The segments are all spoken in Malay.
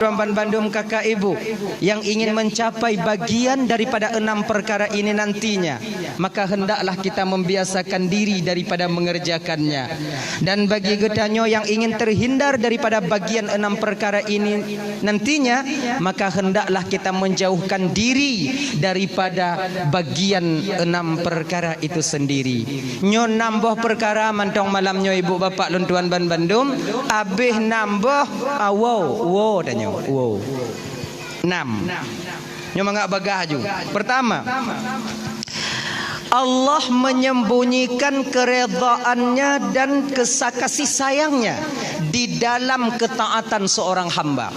Tuan Bandung kakak ibu yang ingin mencapai bagian daripada 6 perkara ini nantinya, maka hendaklah kita membiasakan diri daripada mengerjakannya. Dan bagi getanyo yang ingin terhindar daripada bagian 6 perkara ini nantinya, maka hendaklah kita menjauhkan diri daripada bagian 6 perkara itu sendiri. Nyo nambah perkara mantong malamnya ibu bapak luntuan Bandung, habis nambah wow tanya. Wow. 6. Nyo mangak bagah ju. Pertama, Allah menyembunyikan keredaannya dan kasih sayangnya di dalam ketaatan seorang hamba.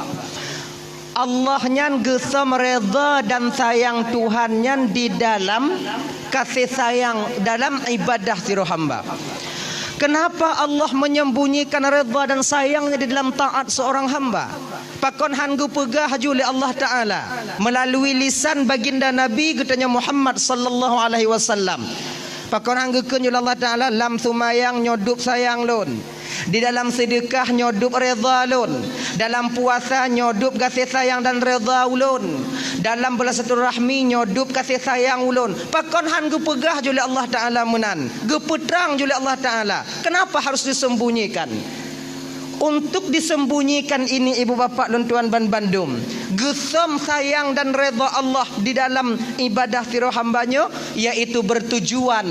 Allah nyan gesam reda dan sayang Tuhan nyan di dalam kasih sayang dalam ibadah siro hamba. Kenapa Allah menyembunyikan reda dan sayangnya di dalam taat seorang hamba? Pakon hanggu pegah oleh Allah Ta'ala melalui lisan baginda Nabi katanya Muhammad sallallahu alaihi wasallam. Pakon hanggu ke Allah Ta'ala lam sumayang nyodup sayang lun. Di dalam sedekah nyodup reda lun. Dalam puasa nyodup kasih sayang dan reda ulun. Dalam bersilaturahmi nyodup kasih sayang ulun. Pakon hanggu pegah oleh Allah Ta'ala menan. Gepetrang oleh Allah Ta'ala. Kenapa harus disembunyikan? Untuk disembunyikan ini ibu bapak luntuan Bandung, gesam sayang dan redha Allah di dalam ibadah siro hambanya, yaitu bertujuan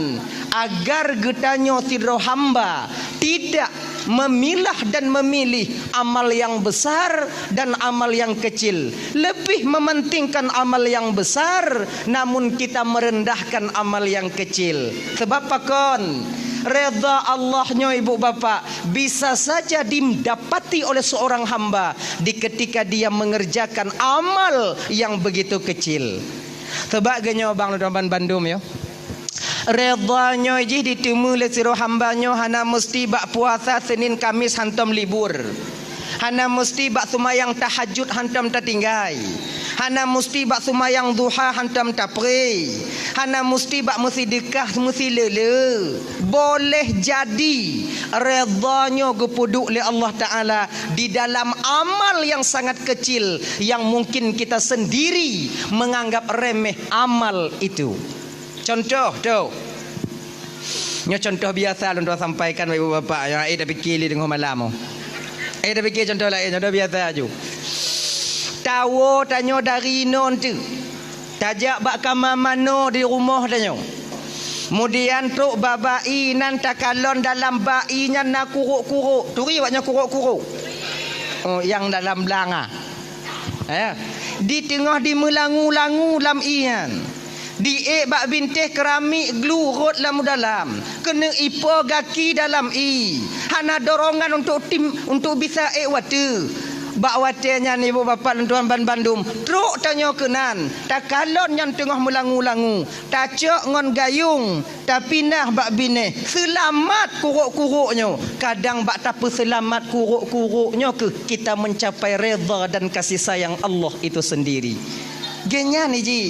agar getanyo siro hamba tidak memilah dan memilih amal yang besar dan amal yang kecil. Lebih mementingkan amal yang besar, namun kita merendahkan amal yang kecil. Sebab pakon reda Allahnya ibu bapa bisa saja didapati oleh seorang hamba di ketika dia mengerjakan amal yang begitu kecil. Sebagainya bang Ludoman Bandung ya. Redanya je ditemu oleh siro hambanya hana mesti bak puasa Senin Kamis hantam libur. Hana mesti bak sumayang tahajud hantam tertinggai. Hana mesti bak sumayang duha hantam tapri. Hana mesti bak mesti dekah mesti lele. Boleh jadi redanya gepuduk oleh Allah Ta'ala di dalam amal yang sangat kecil yang mungkin kita sendiri menganggap remeh amal itu. Contoh tu. Nya contoh biasa lu sampaikan ibu bapa yang dah fikir li dengan malam. Dah fikir contoh lain, contoh biasa aju. Tahu tanya dari non tu. Tajak bak kamar mano di rumah tanya. Kemudian truk babai nan takalon dalam bainya nak kuruk-kuruk. Turi waknya kuruk-kuruk. Oh, yang dalam belanga. Di tengah di melangu-langu lam ian. Di bak bintih keramik glurut dalam. Kena ipo gaki dalam hana dorongan untuk bisa watu. Bak watenya ni ibu bapa tuan Bandung. Truk tanya kenan. Tak kalon yang tengah melangu-langu. Tak cok ngon gayung. Tak pindah bak bineh. Selamat kuruk-kuruknya. Kadang bak tak selamat kuruk-kuruknya ke kita mencapai reda dan kasih sayang Allah itu sendiri. Genya ni ji.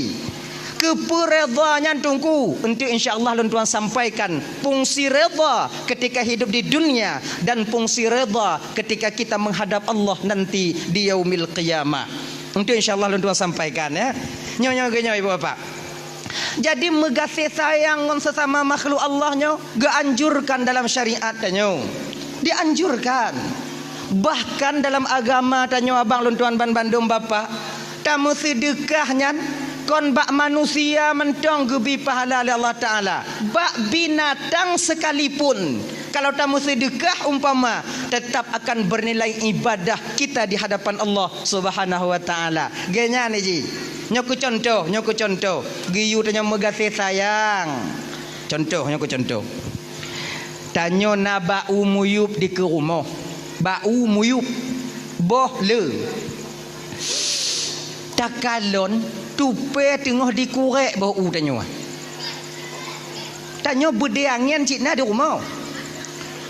Keperedanya tunggu untuk insya-Allah tuan sampaikan fungsi reda ketika hidup di dunia dan fungsi reda ketika kita menghadap Allah nanti di yaumil qiyamah. Untuk insya-Allah tuan sampaikan ya. Nyonya ibu bapak. Jadi megasih sayang dengan sesama makhluk Allahnya dianjurkan dalam syariat tanya. Dianjurkan. Bahkan dalam agama tanya abang luntuan Bandung bapak, tamu sedekahnya kon bak manusia mentong gebi pahala oleh Allah Ta'ala. Bak binatang sekalipun kalau tamu sedekah umpama tetap akan bernilai ibadah kita di hadapan Allah Subhanahu wa Ta'ala. Genya ni ji. Nyoku contoh. Giyu tanya megasih sayang. Nyoku contoh. Tanyo na bau muyup di ke rumah. Bau muyup. Boh le. Takalon tupe tengah dikurek bau tanya. Tanya berdeangan cik na di rumah.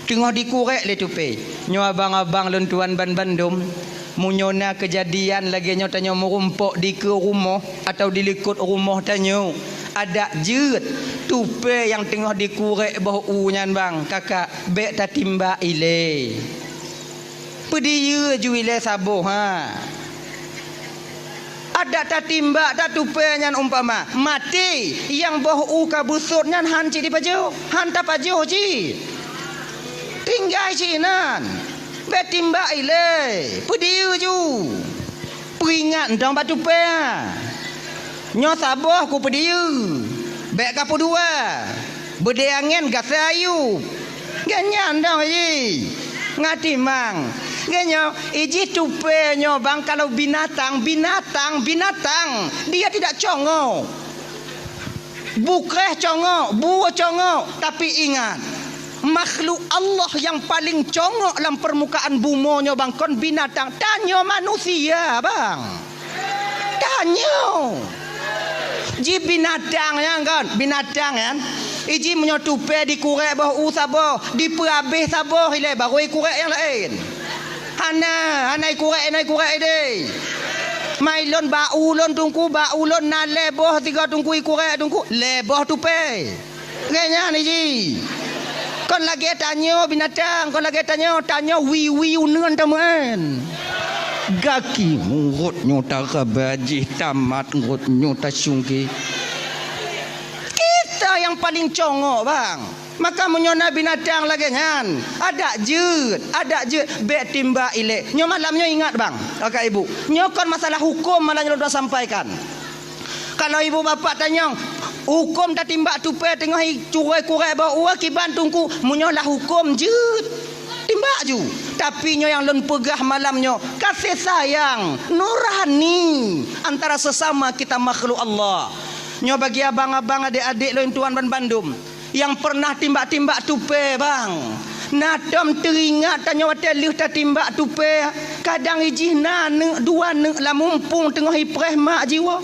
Tengah dikurek le tupe. Nyo abang-abang luntuan Bandung. Munyona kejadian lagi nyo tanya merumpok di ke rumah atau di likut rumah tanya. Ada jut tupe yang tengah dikurek bau nyan bang. Kakak bek tatimba ile. Pediya ju ile sabuh ha. ada tak timbak tak tupenya umpama mati yang boh ka busur nyan han ci di pajo han ta pajo ci tinggal ci nan be timbak ile pediu ju peringat ndang batu pe nyo saboh ku pediu be ka dua bede angin gas ayu ganyan dong ji ngati mang genyo iji tupe nyo bang kalau binatang dia tidak congok bukreh congok buah congok tapi ingat makhluk Allah yang paling congok dalam permukaan bumi nyo bang kon binatang tanyo manusia bang tanyo ji binatang yang kan binatang kan iji menyotupe di kurek bah usabo di perabih sabo ile baru kurek yang lain hana kurek ide mailon baulon tungku baulon na leboh tiga tungku kurek tungku leboh tupe kayaknya iji kon lagi tanya binatang kon lagi tanya wi uneun teman gaki murut nyota kabaji tamat murut nyota sungki yang paling congok bang maka menyona binatang lagi kan ada jut be timba ile nyo malamnya ingat bang kakak ibu nyokon masalah hukum malah sudah sampaikan kalau ibu bapak tanya hukum tak timba tupe tengah curai kurai bawa kiban tungku menyolah hukum jut timba ju tapi nyo yang lon pegah malamnya kasih sayang nurani antara sesama kita makhluk Allah. Nyo bagi abang-abang adik-adik lo tuan ban Bandung yang pernah timbak-timbak tupe bang nadom teringat tanya hotel ta timbak tupe kadang ijih na dua la mumpung tengah ipreh mak jiwa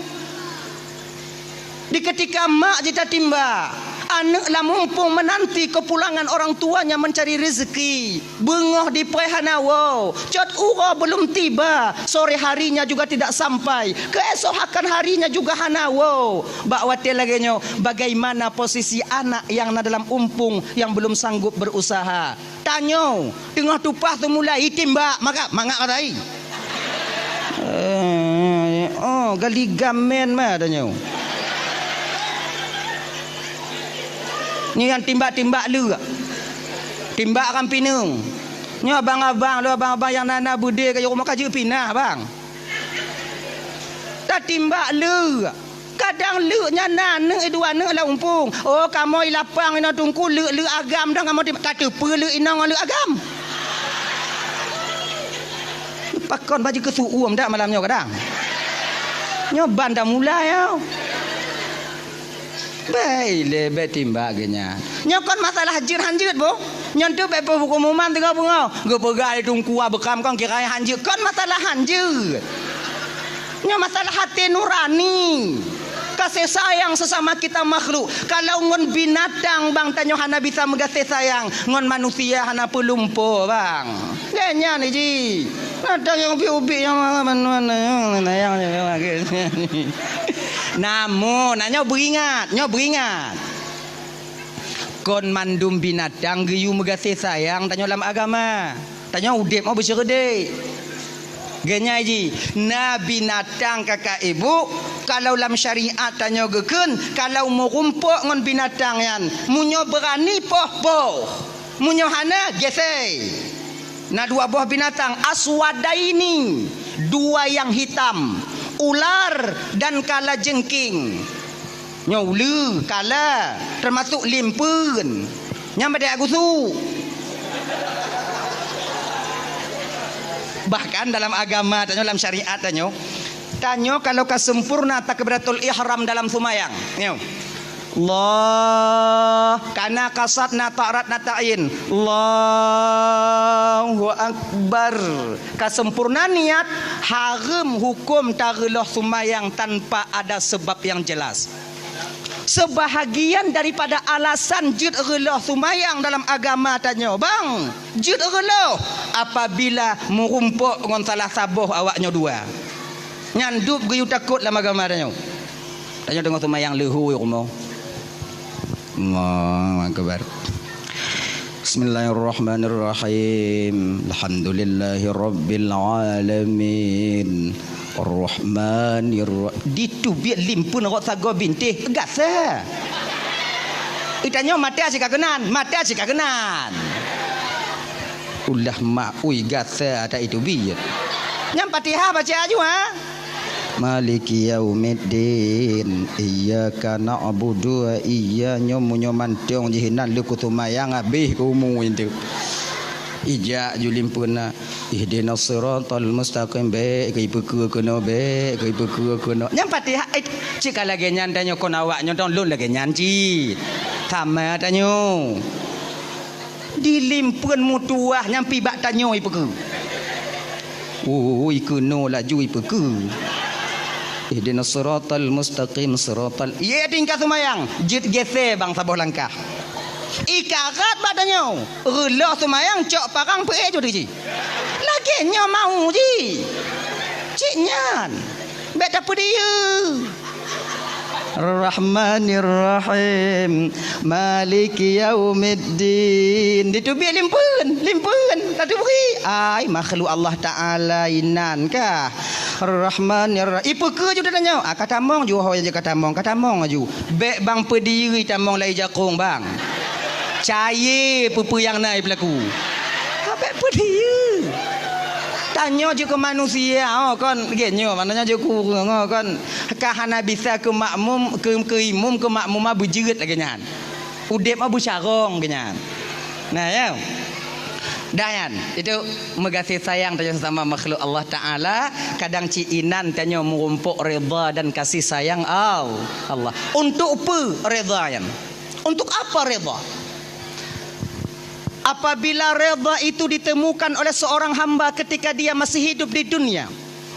di ketika mak jita timbak anak la mumpung menanti kepulangan orang tuanya mencari rezeki bengoh di prehanawo cot uro belum tiba sore harinya juga tidak sampai keesokan harinya juga hanawo bak watil lagi nyo bagaimana posisi anak yang na dalam umpung yang belum sanggup berusaha tanyo tengah tupah tu mulai timbak mangak katai oh gali gamen mah tanyo ni yang timbak-timbak lu timbak kan pinung ni abang-abang yang nana bude ke rumah kaji pinah bang tak timbak lu kadang lu nya nana dua ne la umpung oh kamu lapang ina tungku lu agam dah kamu timbak tak tepe lu ina lu agam pakon baju kesuum dak malamnya kadang nyoban dah mulai ya baile betimbak genya nyokon masalah hanjir bo nyentuh bepo hukuman tengah bengau ge pegai tungku bekam kong kira hanjir kon masalah hanjir nya masalah hati nurani kasih sayang sesama kita makhluk kalau ngon binatang bang tanyo hana bisa mengasih sayang ngon manusia hana pelumpo bang genya ni ji ada yang ubi yang mana yang namun nyo beringat kon mandum binatang geyu megasih sayang tanyo dalam agama tanyo udip mau berserde genya ji na binatang kakak ibu kalau dalam syariat tanyo geken kalau mau rumpuk ngon binatang yan munyo berani poh munyo hana gesei na dua buah binatang aswadaini dua yang hitam ular dan kala jengking nyolu kala termasuk limpun nyampe dia agusu bahkan dalam agama tanyo dalam syariat tanyo kalau kesempurna takbiratul ihram dalam sumayang nyo Allah kana kasat na ta'rat na ta'in Allahu Akbar kesempurnaan niat haram hukum tageloh sumayang tanpa ada sebab yang jelas sebahagian daripada alasan jud geloh sumayang dalam agama tanya bang jud geloh apabila merumpuk dengan salah sabuh awaknya dua nyandup geyu takut dalam agama tanya dengan sumayang lehu rumah Allahu Akbar. Bismillahirrahmanirrahim. Alhamdulillahirabbil alamin. Ar-Rahmanir ditu biar limpun rok sago bintih gasa. Itanya mati asyik kenan, mati asyik kenan. Ulah mak ui gasa ada itu biar. Nyam Fatihah baca aja ha. Maliki yaumiddin iyyaka na'budu wa iyyaka nyomantong jihinan lu kutumayang abih kumu itu. Ija julimpuna ihdinas siratal mustaqim be kai peku kono be kai peku kono nyam Fatihah cik lagi nyan tanyo kon awak nyotong lun lagi nyan ci sama tanyo dilimpun mutuah nyampi bak tanyo ipeku ikono laju ipeku ihdinas siratal mustaqim siratal ye tingkat semayang jit gese bang saboh langkah ikarat badannya relah semayang cok parang pe jo ji lagi nya mau ji cik nyan bet apa dia Rahmanir Rahim Maliki Yaumiddin itu biar limpun tadi beri ai makhluk Allah Taala inan kah Rahmanir Rahim ipu ke ju tanya kata mong ju ho je kata mong ju bek bang pediri tamong lai jakung bang caye pupu yang naik berlaku habis apa dia tanya je ke manusia kan genyo maknanya je ku kan kahana bisa ke makmum ke imum ke makmum abu jerit lagi nyan udep abu syarong genyan nah ya dayan itu megasih sayang tanya sesama makhluk Allah Taala kadang ciinan tanya merumpuk redha dan kasih sayang Allah untuk apa redha yan untuk apa redha. Apabila redha itu ditemukan oleh seorang hamba ketika dia masih hidup di dunia,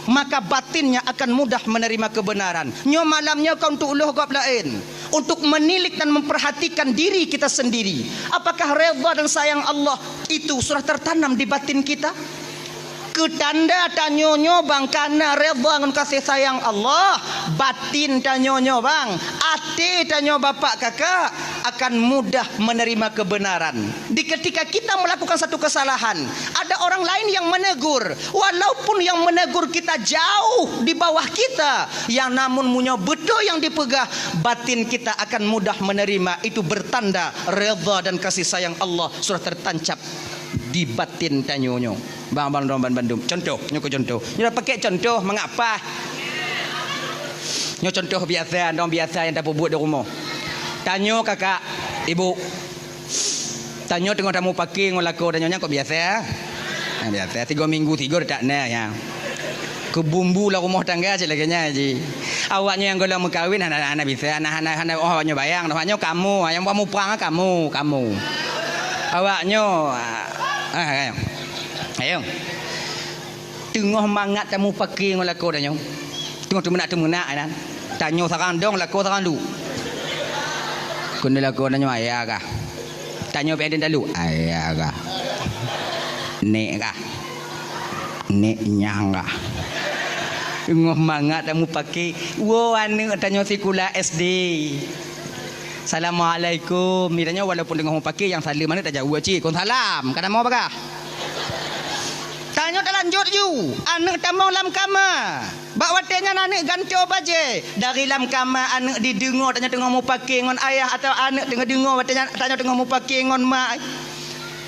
maka batinnya akan mudah menerima kebenaran. Nyo malamnya kau untuk uluh gap lain, untuk menilik dan memperhatikan diri kita sendiri. Apakah redha dan sayang Allah itu sudah tertanam di batin kita? Ketanda tanyonyo bang karena redha dengan kasih sayang Allah, batin tanyonyo bang, ati tanyo bapak kakak akan mudah menerima kebenaran. Di ketika kita melakukan satu kesalahan, ada orang lain yang menegur, walaupun yang menegur kita jauh di bawah kita, yang namun punya betul yang dipegah, batin kita akan mudah menerima. Itu bertanda redha dan kasih sayang Allah sudah tertancap di batin tanyonyo. Bang Bandung. Contoh, contoh. Nyo pakai contoh mengapa? Nyo contoh biasa, dong biasa yang tak buat di rumah. Tanyo kakak, ibu. Tanyo tengok tamu pakai ngolako tanyonya kok biasa ya? Nah, biasa 3 minggu 3 tak na ya. Ke bumbu lah rumah tangga je laganya ji. Awaknya yang golong mengkawin anak-anak bisa, anak-anak awaknya bayang, awaknya kamu, yang kamu perang kamu. Awaknya ayo. Tengah mangat tamu pakai ngolako tanyo. Tengok temenak kan. Tanyo sarang dong lako sarang lu. Kun lako tanyo ayah kah? Tanyo pendek dulu ayah kah? Nek kah? Nek nyang kah? Tengah mangat tamu pakai. Wo anu tanyo sekolah SD. Assalamualaikum. Miranya walaupun tengah pakai yang salam mana tak jauh cik. Kon salam. Kada mau apa kah? Tanya tak lanjut you. Anak tamong lam kama. Bak watenya anak ganti baje. Dari lam kama anak didengar tanya tengah mau pakai ngon ayah atau anak tengah dengar watenya tanya tengah mau pakai ngon mak.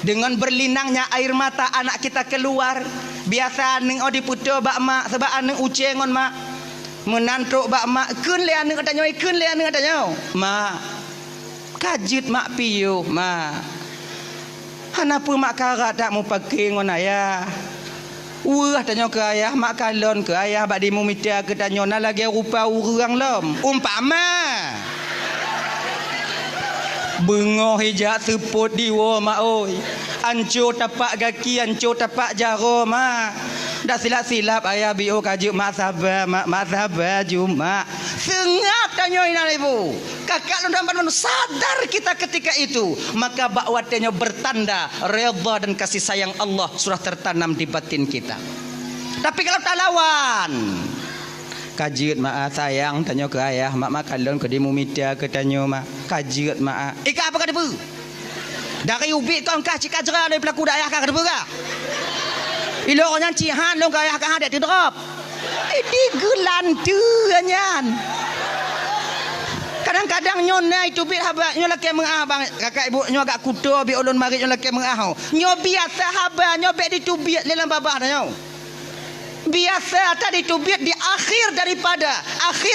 Dengan berlinangnya air mata anak kita keluar. Biasa anak diputar bak mak sebab anak uce ngon mak. Menantuk bak mak kun le anak katanya. Mak. Kajit mak piyo mak. Kenapa mak karat tak mau pakai ngon ayah? Wah tanya ke ayah, mak kalon ke ayah bak di mumita ke tanya na lagi rupa urang lom. Umpama bengoh hijak seput diwa mak oi. Ancur tapak kaki, ancur tapak jaro mak. Dah silap-silap ayah bio kajuk mak sabar juma. Sengap tanya ina ibu. Kakak dan sadar kita ketika itu, maka bakwatnya bertanda redha dan kasih sayang Allah sudah tertanam di batin kita. Tapi kalau tak lawan, kajut mak sayang tanya ke ayah, mak kalon ke dimu media ke tanya mak kajut mak. Ika apa kata bu? Dari ubik kau kah cik ajra dari pelaku ayah kah kata bu kah? Ilo orang cihan lo ayah kah ada drop. Di gelantu nyan. Kadang-kadang nyo naik tubik haba nyo laki mengah bang kakak ibu nyo agak kuda bi ulun mari nyo laki mengah. Nyo biasa haba nyo bek ditubik dalam babah nyo. Biasa tadi tubik di akhir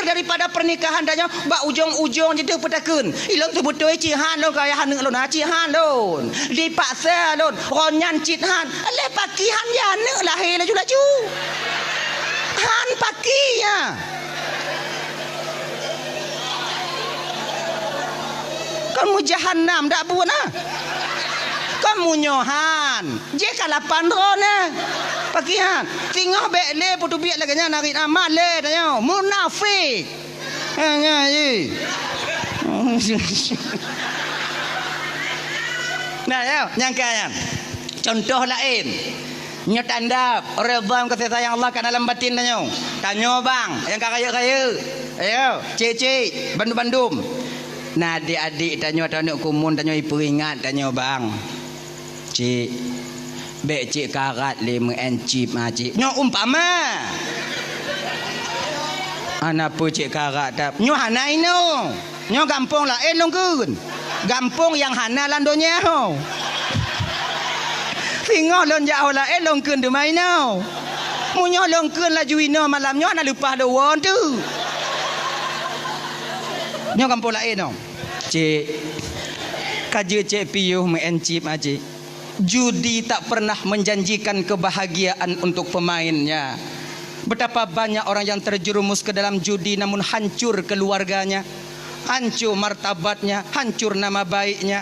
daripada pernikahan dah nyo ba ujung-ujung je petakeun. Ilong tu betul cihan lo kaya han lo na cihan lo. Dipaksa lo ronyan cihan. Le pakihan ya ne lahir laju laju. Han pakinya. Kamu jahannam dak buat nah. Kamu nyohan. Je kalapan rona. Pakihan. Tengah bek le putu biak laganya narik amal le tanya. Munafik. Hanya ye. Nah ya, nyangka. Contoh lain. Nyo tanda redha kasih sayang Allah kat dalam batin tanya. Tanya bang, yang kaya-kaya. Ayo, cik-cik, bandum-bandum. Nah adik-adik tanya anak kumun tanya ibu ingat tanya bang. Cik, bek cik karat 5 encip cik. Nyo umpama. Apa cik karat tak? Nyo hanai no. Nyo gampang lain longkun. Gampang yang hana landonya. Tengok lon jauh lain longkun de main no. Munyo longkun la juino malam nyo ana lupa do won tu. Nyo kampung lain no. Cik kaje cik piyuh mencip cik. Judi tak pernah menjanjikan kebahagiaan untuk pemainnya. Betapa banyak orang yang terjerumus ke dalam judi namun hancur keluarganya, hancur martabatnya, hancur nama baiknya.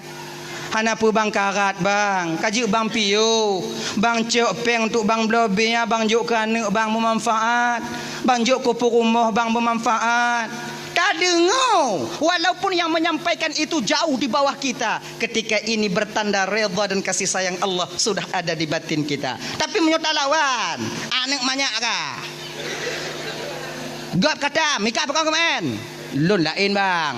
Hanapu bang karat bang, kaji bang piyuh, bang cok peng untuk bang blobinya, bang juk kana bang bermanfaat, bang juk kupu rumah bang bermanfaat. Tak dengar, walaupun yang menyampaikan itu jauh di bawah kita. Ketika ini bertanda redha dan kasih sayang Allah sudah ada di batin kita. Tapi menyuta lawan, anak banyak kah? God kata, mika apa kau kemen? Lun lain bang.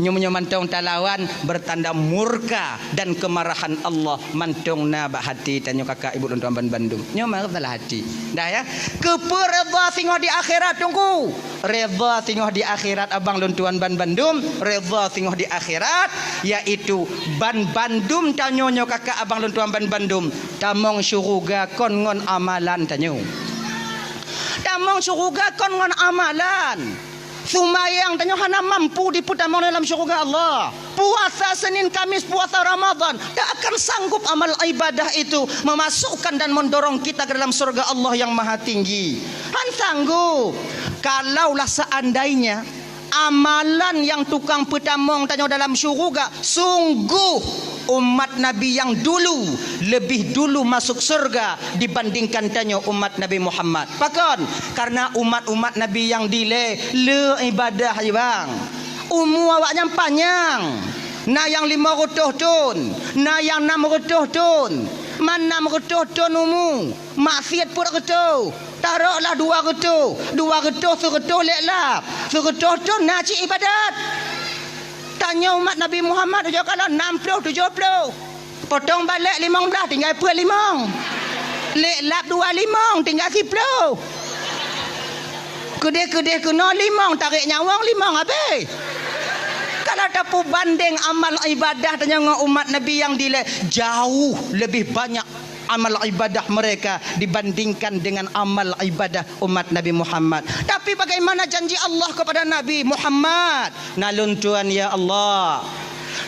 Nyo mantong talawan bertanda murka dan kemarahan Allah mantong na bak hati tanyo kakak ibu dan tuan Bandung. Nyo marah dalam hati. Dah ya. Keper redha singoh di akhirat tunggu. Redha singoh di akhirat abang dan tuan Bandung, redha singoh di akhirat yaitu ban Bandung tanyo nyo kakak abang dan tuan Bandung. Tamong syurga kon ngon amalan tanyo. Tamong syurga kon ngon amalan. Sumayang tanya hana mampu diputamang dalam syurga Allah. Puasa Senin Kamis, puasa Ramadan, tak akan sanggup amal ibadah itu memasukkan dan mendorong kita ke dalam surga Allah yang maha tinggi. Han sanggup. Kalaulah seandainya amalan yang tukang petamong tanya dalam syurga, sungguh umat Nabi yang dulu lebih dulu masuk surga dibandingkan tanya umat Nabi Muhammad. Pakon karena umat-umat Nabi yang dile le ibadah je bang. Umur awaknya panjang. Na yang 500 tahun, na yang 600 tahun. Mana 600 tahun umur? Maksiat pun ketu. Taruhlah 200. 200 100 leklap. 100 tahun nak ibadat. Tanya umat Nabi Muhammad dia kalau 60 70. Potong balik 15 tinggal pun 5. Leklap 25 tinggal 10. Kedai-kedai kena 5 tarik nyawang 5 habis. Kalau tapu banding amal ibadah dengan umat Nabi yang dile jauh lebih banyak amal ibadah mereka dibandingkan dengan amal ibadah umat Nabi Muhammad. Tapi bagaimana janji Allah kepada Nabi Muhammad? Nalun Tuhan ya Allah,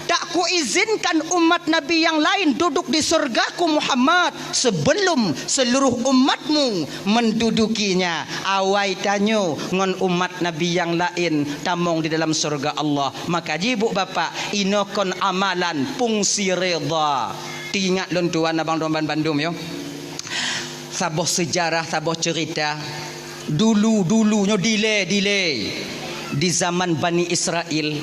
tak kuizinkan umat Nabi yang lain duduk di surgaku Muhammad sebelum seluruh umatmu mendudukinya. Awai tanyo ngon umat Nabi yang lain tamong di dalam surga Allah. Maka ibu bapak inokon amalan fungsi redha. Ingat lon tuan abang tuan Bandung yo. Saboh sejarah, saboh cerita. Dulu-dulunya delay di zaman Bani Israel.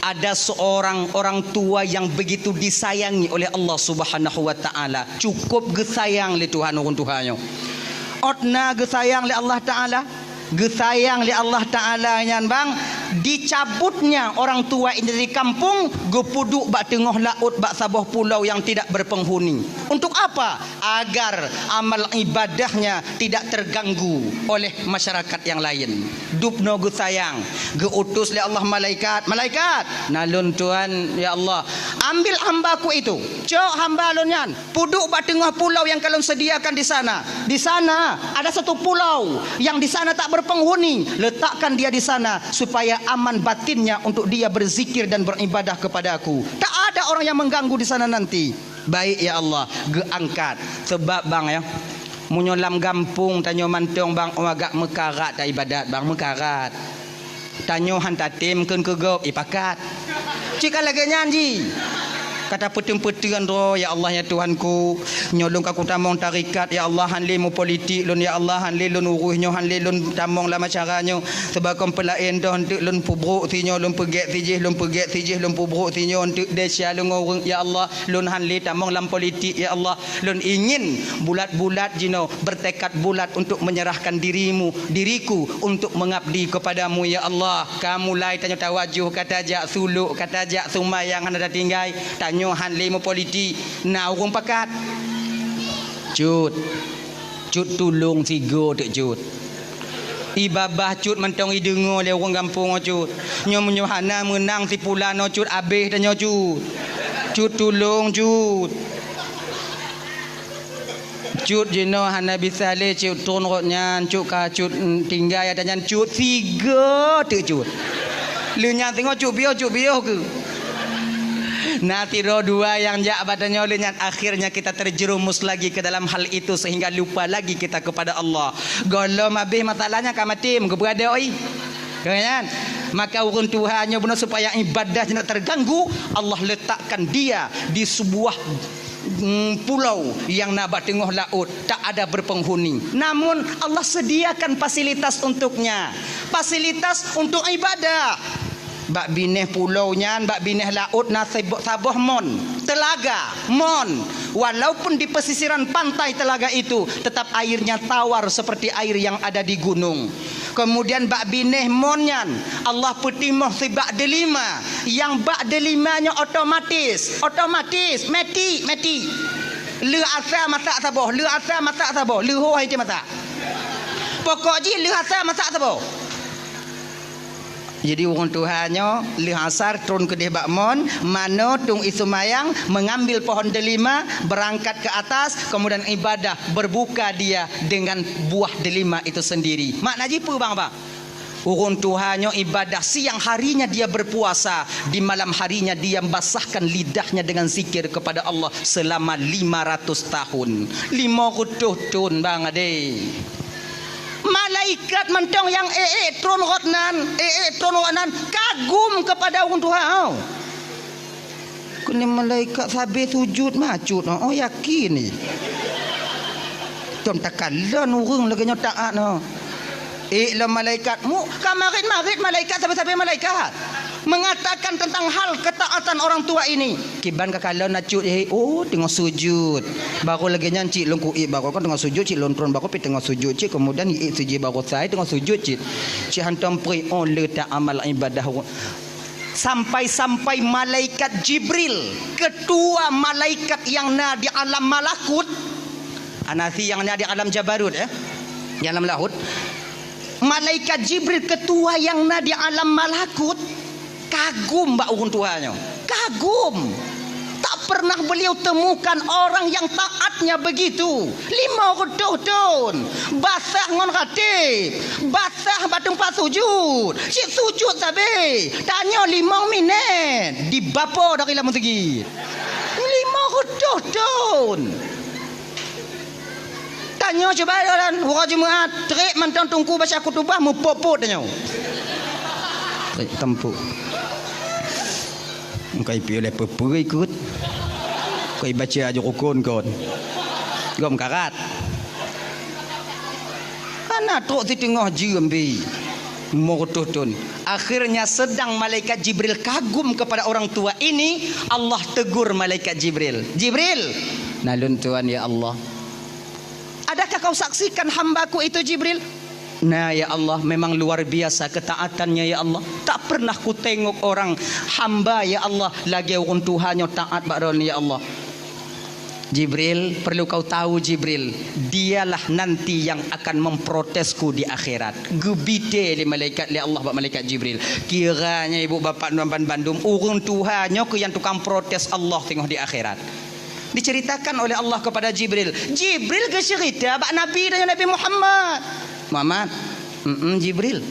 Ada seorang orang tua yang begitu disayangi oleh Allah Subhanahu wa taala. Cukup gesayang li Tuhan urun Tuhannya. Otna gesayang li Allah taala. Gesayang li Allah taala nyan bang. dicabutnya orang tua ini dari kampung, gepuduk bak tengah laut, bak sabah pulau yang tidak berpenghuni. Untuk apa? Agar amal ibadahnya tidak terganggu oleh masyarakat yang lain. Dupno gu sayang, geutus oleh Allah malaikat, nalun Tuhan ya Allah, ambil hambaku itu, cok hamba lonyan, puduk bak tengah pulau yang kalian sediakan di sana. Di sana ada satu pulau yang di sana tak berpenghuni, letakkan dia di sana supaya aman batinnya untuk dia berzikir dan beribadah kepada aku. Tak ada orang yang mengganggu di sana nanti. Baik ya Allah, geangkat. Sebab bang ya, munyolam gampung tanyo mantong bang agak mekarat tak ibadat bang, mekarat. Tanyo hantatim keun kegop ipakat. Cika lagi nyanyi. Kata peteng-peteng ro ya Allah ya Tuhanku, nyolong aku tamong tarikat ya Allah, hanle mu politik lun ya Allah, hanle lun uruhnyo, hanle lun tamong lama caranyo sebab kom pelain dah untuk lun pubruk tinyo, lun pegek tijih, lun pubruk tinyo untuk desya lun orang ya Allah, lun hanle tamong lam politik ya Allah, lun ingin bulat-bulat jino bertekad bulat untuk menyerahkan diriku untuk mengabdi kepadamu ya Allah. Kamu lai tanya tawajuh kata jak suluk kata jak sumayang anda tinggai tanya han limo politi na urung pakat cut tulung tigo tek cut ibabah cut mentong idengo le urang kampung cut nyo menyohana menang si pulano cut abeh danyo cut tulung cut jeno hana bisa le cut turun rotnya cut ka cut tinggal ya danyan cut tiga tek cut le nya tengok cut bio ke Natiro dua yang jak badannya olehnya, akhirnya kita terjerumus lagi ke dalam hal itu sehingga lupa lagi kita kepada Allah. Golom habis masalahnya kamatim keberada oi. Kan? Maka urun Tuhannya benar supaya ibadah tidak terganggu, Allah letakkan dia di sebuah pulau yang nabat tengah laut, tak ada berpenghuni. Namun Allah sediakan fasilitas untuknya, fasilitas untuk ibadah. Bak bineh pulau nyan, bak bineh laut na sabah mon, telaga mon. Walaupun di pesisiran pantai telaga itu, tetap airnya tawar seperti air yang ada di gunung. Kemudian bak bineh mon nyan, Allah petimah si bak delima, yang bak delimanya otomatis, meti. Le asa masak sabah, le hoai je masak. Pokok je le asa masak sabah. Jadi orang Tuhannya lihasar turun ke debak mon, mano tung isumayang mengambil pohon delima, berangkat ke atas, kemudian ibadah, berbuka dia dengan buah delima itu sendiri. Makna jipu bang apa? Orang Tuhannya ibadah, siang harinya dia berpuasa, di malam harinya dia membasahkan lidahnya dengan zikir kepada Allah selama 500 tahun. 500 tahun bang ade. Malaikat mentong yang tron rotnan kagum kepada orang Tuhan. Kini malaikat sabi sujud macut. Oh yakin ni. Tom takalan urang lagi nyotaat no. La malaikat mu kamarit malaikat sabi malaikat mengatakan tentang hal ketaatan orang tua ini. Kiban kakalo nacut tengah sujud. Baru lagi nyanci longku baru kan tengah sujud cik lontron baru pi tengah sujud cik kemudian siji baru saya tengah sujud cik hantam pri on le tak amal ibadah. Sampai malaikat Jibril, ketua malaikat yang na di alam malakut, anasi yang na di alam jabarut di alam laut. Malaikat Jibril ketua yang na di alam malakut kagum mbak urun Tuhannya, kagum. Tak pernah beliau temukan orang yang taatnya begitu. 500 tahun basah ngon ratib, basah batung pas sujud, si sujud sabe tanya 5 minit di bapo dari lamun segi 500 tahun. Tanya coba orang Jumaat terik mantan tungku baca kutubah mu popot tanya tempuk. Kau pilih peper ikut. Kau baca aja rukun kon. Gom karat. Anak tu di tengah jembi. Murtutun. Akhirnya sedang malaikat Jibril kagum kepada orang tua ini, Allah tegur malaikat Jibril. Jibril, nalun Tuhan ya Allah. Adakah kau saksikan hambaku itu Jibril? Nah ya Allah, memang luar biasa ketaatannya ya Allah. Tak pernah ku tengok orang hamba ya Allah lagi orang Tuhannya taat bakron ya Allah. Jibril, perlu kau tahu Jibril, dialah nanti yang akan memprotesku di akhirat. Gebite li malaikat li Allah bak malaikat Jibril. Kiranya ibu bapa Nuan Bandung, orang Tuhannya ke yang tukang protes Allah tengok di akhirat. Diceritakan oleh Allah kepada Jibril. Jibril ke cerita bak Nabi dan Nabi Muhammad. Jibril.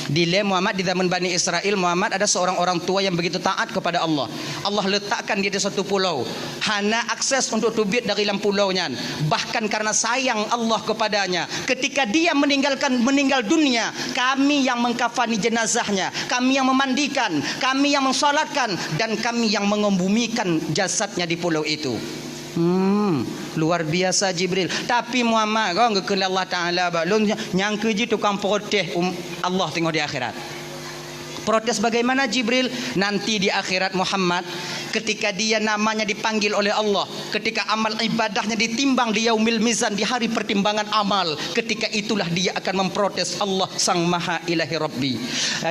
Di Muhammad di zaman Bani Israel, Muhammad ada seorang orang tua yang begitu taat kepada Allah. Allah letakkan dia di satu pulau. Hana akses untuk tubit dari dalam pulaunya. Bahkan karena sayang Allah kepadanya, ketika dia meninggal dunia, kami yang mengkafani jenazahnya, kami yang memandikan, kami yang mensolatkan, dan kami yang mengembumikan jasadnya di pulau itu. Luar biasa Jibril. Tapi Muhammad kau ngekele Allah Ta'ala balon nyangka je tukang protes Allah tengok di akhirat. Protes bagaimana Jibril? Nanti di akhirat Muhammad, ketika dia namanya dipanggil oleh Allah, ketika amal ibadahnya ditimbang di yaumil mizan, di hari pertimbangan amal, ketika itulah dia akan memprotes Allah Sang Maha Ilahi Rabbi.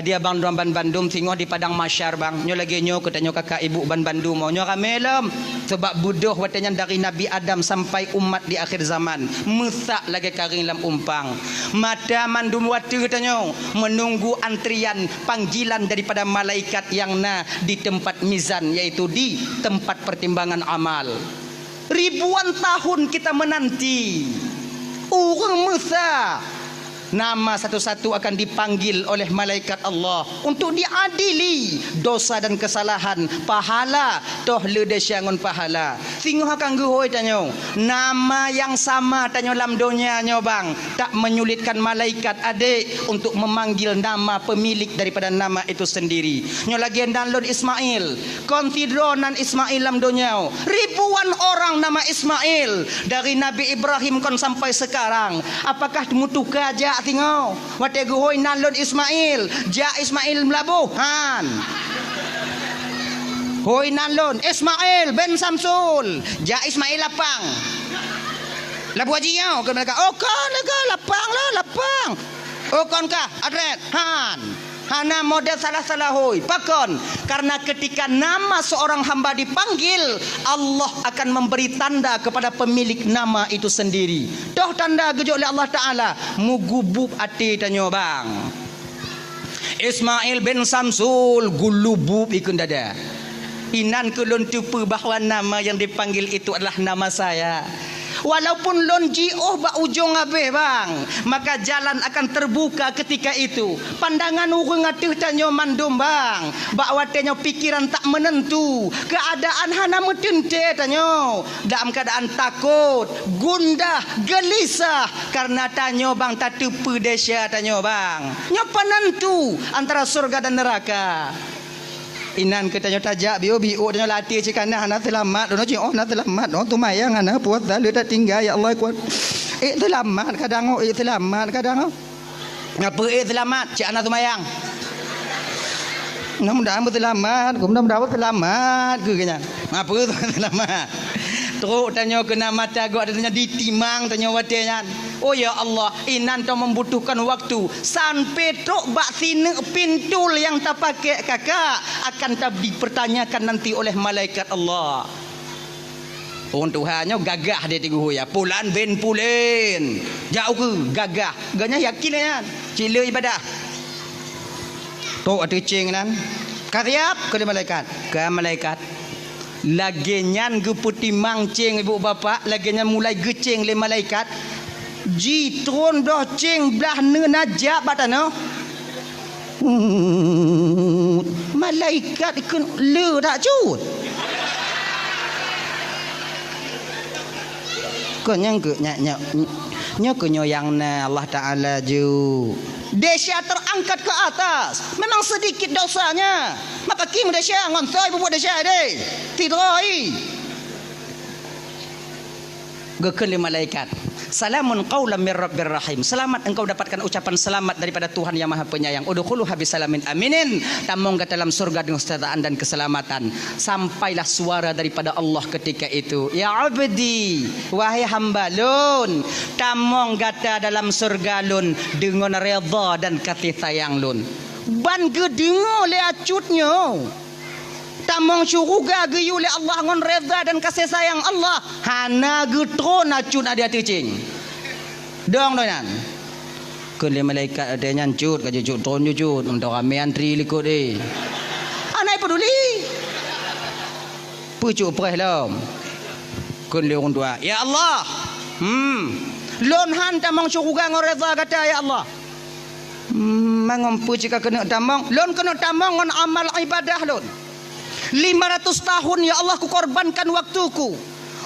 Dia bang Bandung tengok di padang masyar bang. Nyo lagi nyo katanya kakak ibu Bandung mau nyo ramelam sebab budoh watanya dari Nabi Adam sampai umat di akhir zaman. Mesak lagi karing lam umpang. Mata mandum watu katanya menunggu antrian panggilan daripada malaikat yang di tempat mizan, yaitu di tempat pertimbangan amal. Ribuan tahun kita menanti orang Musa, nama satu-satu akan dipanggil oleh malaikat Allah untuk diadili dosa dan kesalahan. Pahala toh ledesyangon pahala. Singguh akan guhoi tanyo. Nama yang sama tanyo dalam dunia nyo bang, tak menyulitkan malaikat adik untuk memanggil nama pemilik daripada nama itu sendiri. Nyo lagi download Ismail, konsidronan Ismail dalam dunia. Ribuan orang nama Ismail dari Nabi Ibrahim kon sampai sekarang. Apakah mutuka aja tengok wate gohoi nalon Ismail ja Ismail melabuhan hoi nalon Ismail ben Samsul ja Ismail lapang labu hajinya ke mereka kan lega lapang kan kah adret hana model salah hoi pakon. Karena ketika nama seorang hamba dipanggil, Allah akan memberi tanda kepada pemilik nama itu sendiri. Toh tanda gejok oleh Allah Ta'ala mugubub ati tanyo bang Ismail bin Samsul gulubub ikun dada. Inan kulun tupu bahawa nama yang dipanggil itu adalah nama saya. Walaupun lon jioh ba ujung abe bang, maka jalan akan terbuka ketika itu. Pandangan urang atuh tanyo mandum bang, ba watenyo pikiran tak menentu, keadaan hana metente tanyo, dalam keadaan takut, gundah, gelisah karena tanyo bang tatupu desya tanyo bang. Nyo penentu antara surga dan neraka. Inan katanya tajak bio tanyo latih cikana hana selamat dono cing na selamat no tumayang hana puas dalu tak tinggal ya Allah kuat selamat kadang selamat kadang ngapa selamat cik ana tumayang mudah-mudahan selamat mudah-mudahan selamat ke kanya ngapa selamat terus tanya kena mata gua adanya ditimang tanya watenya. Oh ya Allah, inan to membutuhkan waktu sampai truk bak sini pintul yang tak pakai kakak akan tak dipertanyakan nanti oleh malaikat Allah. Orang Tuhannya gagah dia tengok ya. Pulan ben pulen. Jauh ke gagah. Ganya yakin kan? Cila ibadah. Tok ada cing kan? Kariap ke malaikat. Ke malaikat. Lagenyan ge putih mangcing ibu bapa, lagenyan mulai gecing le malaikat. Jitron dah cing belah najak batano. Malaikat ikut le tak cut. Kau nyang ke nyak yang Allah Ta'ala ju. Desya terangkat ke atas. Memang sedikit dosanya. Maka kim desya ngonsoi buat desya deh. Tidroi. Gekeun li malaikat. Salamun qaulam mir rabbir rahim. Selamat engkau dapatkan ucapan selamat daripada Tuhan yang Maha Penyayang. Udkhuluha bisalamin aminin. Tamong ke dalam surga dengan kesejahteraan dan keselamatan. Sampailah suara daripada Allah ketika itu. Ya abdi, wahai hamba lun, tamong gata dalam surga lun dengan redha dan kasih sayang lun. Ban gedengo le acutnya. Tamong syurga geyu le Allah ngon reda dan kasih sayang Allah. Hana getron acut ada teucing. Dong doyan. Keun le malaikat ada nyancut ka jucut tron jucut untuk rame antri likut eh. Anai peduli. Pucuk preh lom. Keun le orang tua. Ya Allah. Lon han tamong syurga ngon reda kata ya Allah. Mangompu jika kena tamong, lon kena tamong ngon amal ibadah lon. 500 tahun ya Allah ku korbankan waktuku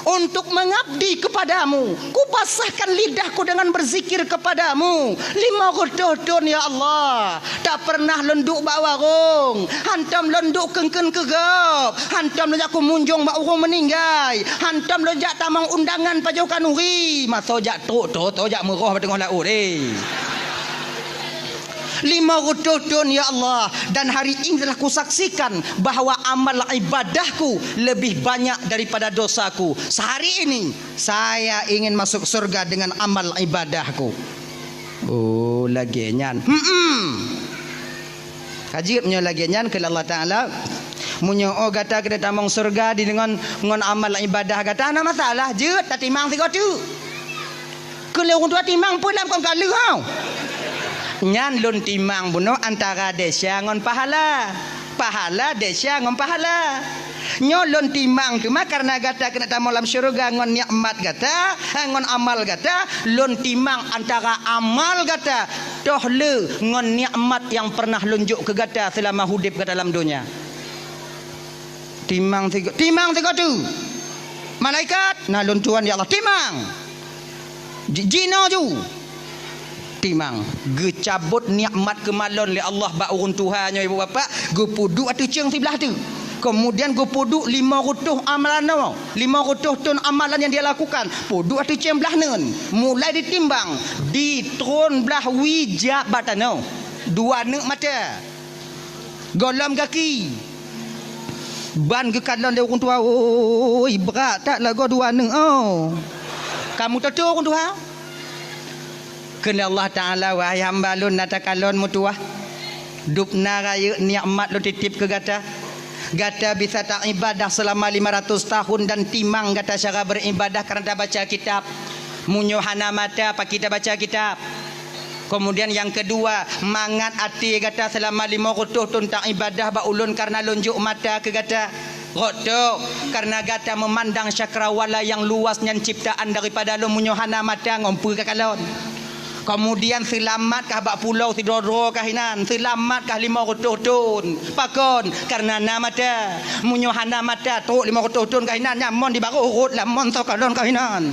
untuk mengabdi kepadamu. Ku pasahkan lidahku dengan berzikir kepadamu. 500 tahun ya Allah. Tak pernah lenduk bak warung. Hantam lenduk kengken kegap. Hantam lejak ku munjung bak urung meninggai. Hantam lejak tamang undangan pajau kanuri. Masa jak tok jak merah tengah laut 500 tahun ya Allah. Dan hari ini telah kusaksikan bahawa amal ibadahku lebih banyak daripada dosaku. Sehari ini saya ingin masuk surga dengan amal ibadahku. Oh lagi nyan. Kajibnya lagi nyan ke Allah Ta'ala. Munyo oh gata kita tamang surga di dengan amal ibadah gata ana masalah je tak timang tiga tu. Kalau orang tua timang pun dalam kau kalu kau. Nyan lun timang buno antara desya ngon pahala desya ngon pahala. Nyo lun timang cuma karena gata kena tamu dalam syurga ngon nikmat gata ngon amal gata. Lun timang antara amal gata toh le ngon nikmat yang pernah lunjuk ke gata selama hidup ke dalam dunia. Timang tiga tu malaikat nah lun tuan ya Allah timang jino tu timang gecabut nikmat kemalon le Allah ba urun Tuhannya ibu bapa go puduk atu ceng sebelah tu. Kemudian go puduk 500 amalan 500 ton amalan yang dia lakukan. Puduk atu ceng belah neun. Mulai ditimbang di tron belah wijak batano. 2 neuk mata. Golam kaki. Ban ke kalan dia urun tua. Oi berat tak lagu 2 neuk oh. Kamu tahu urun tua? Kena Allah Ta'ala wahai hamba lun natakalon mutuah dupna raya nikmat lu titip ke gata bisa tak ibadah selama 500 tahun dan timang gata cara beribadah kerana baca kitab munyo hana mata apa kita baca kitab. Kemudian yang kedua mangat hati gata selama 500 tahun tak ibadah ba ulun karena lunjuk mata ke gata roto karena gata memandang cakrawala yang luasnya ciptaan daripada lu munyo hana mata ngompu ke kalon. Kemudian selamat kah bak pulau Tidoro kahinan, selamat kah 500 tahun pakon karena namata munyohana mata tok 500 tahun kahinan nyamon di baru urut lamon sokalon kahinan.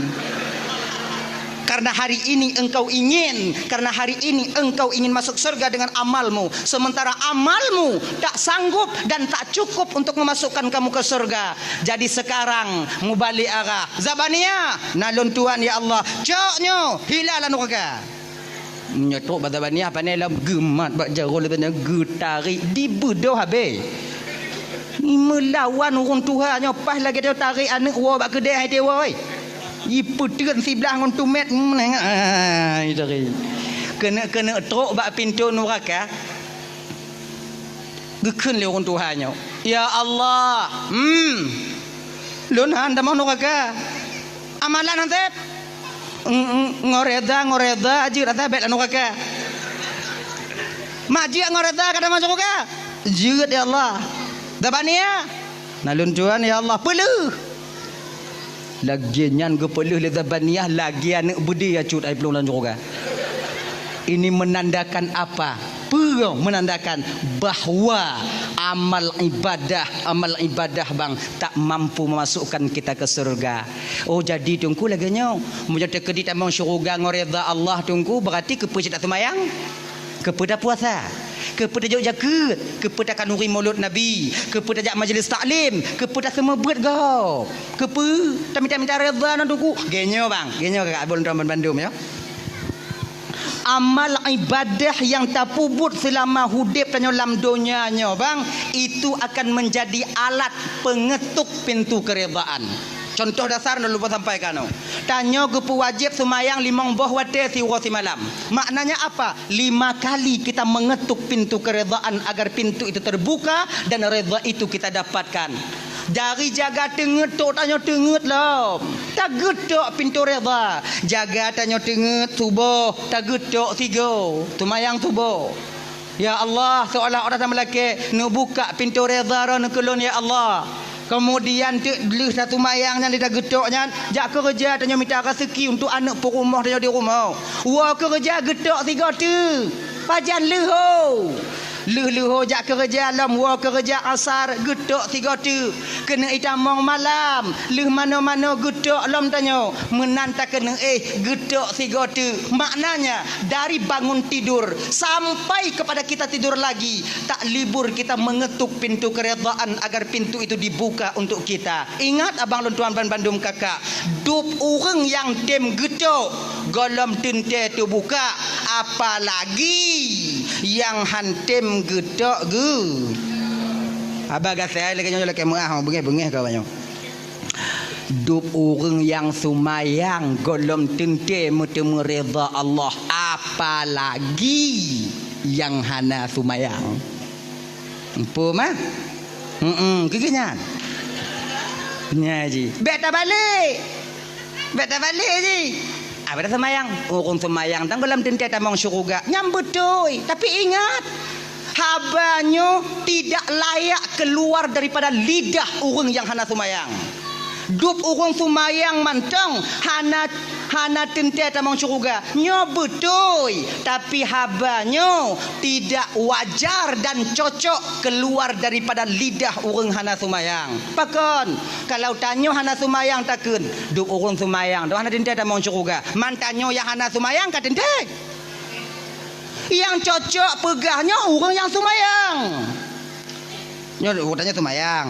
Karena hari ini engkau ingin masuk surga dengan amalmu, sementara amalmu tak sanggup dan tak cukup untuk memasukkan kamu ke surga. Jadi sekarang mubalik arah Zabania nalun Tuhan ya Allah coknyo hilalan neraka. Nyetok batabani apa ni lam gemat bak jarul tanya getarik di bedoh habis. Ni melawan orang Tuhannya pas lagi dia tarik anak wa bak kedai dia woi. I puteun sebelah ngon tumet menengah. Itu kena trok bak pintu neraka. Gekeun le orang Tuhannya. Ya Allah. Lun handa mau neraka. Amalan hantet. Ngoreda aji rata bet neraka. Maji ngoreda kada masuk neraka. Jeut ya Allah. Dabania. Nalun Tuhan ya Allah peluh. Lagian ge peluh le dabaniah lagi anak budi acut ai belum lanjut neraka. Ini menandakan apa? Menandakan bahawa amal ibadah bang tak mampu memasukkan kita ke surga. Oh jadi tunggu lagi nyo menjadi kedit among syurga ngoreda Allah tunggu berarti kepuji tak semayang kepada puasa kepada jaket, kepada kanuri maulud Nabi, kepada jak majlis taklim, kepada semua buat kau. Kepa, tak minta redha nak duku. Genyo bang, genyo kakak Abang Tuan Bandung ya. Amal ibadah yang terpubut selama hidup tanya dalam dunianya bang, itu akan menjadi alat pengetuk pintu keredaan. Contoh dasar nak lupa sampaikan. Tanya gepu wajib semayang 5 boh wate si malam. Maknanya apa? 5 kali kita mengetuk pintu keredaan agar pintu itu terbuka dan redha itu kita dapatkan. Dari jaga tenget tok tanya tenget lah. Tak getok pintu redha. Jaga tanya tenget subuh, tak getok 3. Tumayang subuh. Ya Allah, seolah orang sama lelaki nak buka pintu redha nak kelon ya Allah. Kemudian leh satu mayangnya dia getoknya, jak kerja tanya minta rezeki untuk anak perumah dia di rumah. Wa kerja getok 3 tu. Pajan leho. Leho jak kerja alam, wa kerja asar getok 3 tu. Kena itamong malam. Leh mana-mana getok alam tanya. Menanta kena getok 3 tu. Maknanya dari bangun tidur sampai kepada kita tidur lagi, tak libur kita mengetuk pintu keredaan agar pintu itu dibuka untuk kita. Ingat abang Tuan Bandung kakak, dup orang yang tem getok golom tente tu buka, apalagi yang hantem getok ge. Abang saya lagi nyolah kemuah bengeh-bengeh kau banyak. Dup orang yang sumayang golom tente mutemu redha Allah, apalagi yang hana sumayang. Empu mah? Kegenyan. Nyaji. Beta balik. Ji. Apa dah semayang? Orang semayang tang dalam tente tamang syurga. Nyambut tuy. Tapi ingat, habanyo tidak layak keluar daripada lidah orang yang hana semayang. Dup orang semayang mantang hana tente tamang syurga. Nyo betul, tapi habanyo tidak wajar dan cocok keluar daripada lidah orang hana semayang. Pakon kalau tanyo hana semayang takun dup orang semayang, do hana tente tamang syurga. Mantanyo yang hana semayang ka tente. Yang cocok pegahnya orang yang semayang. Nyo tanya semayang.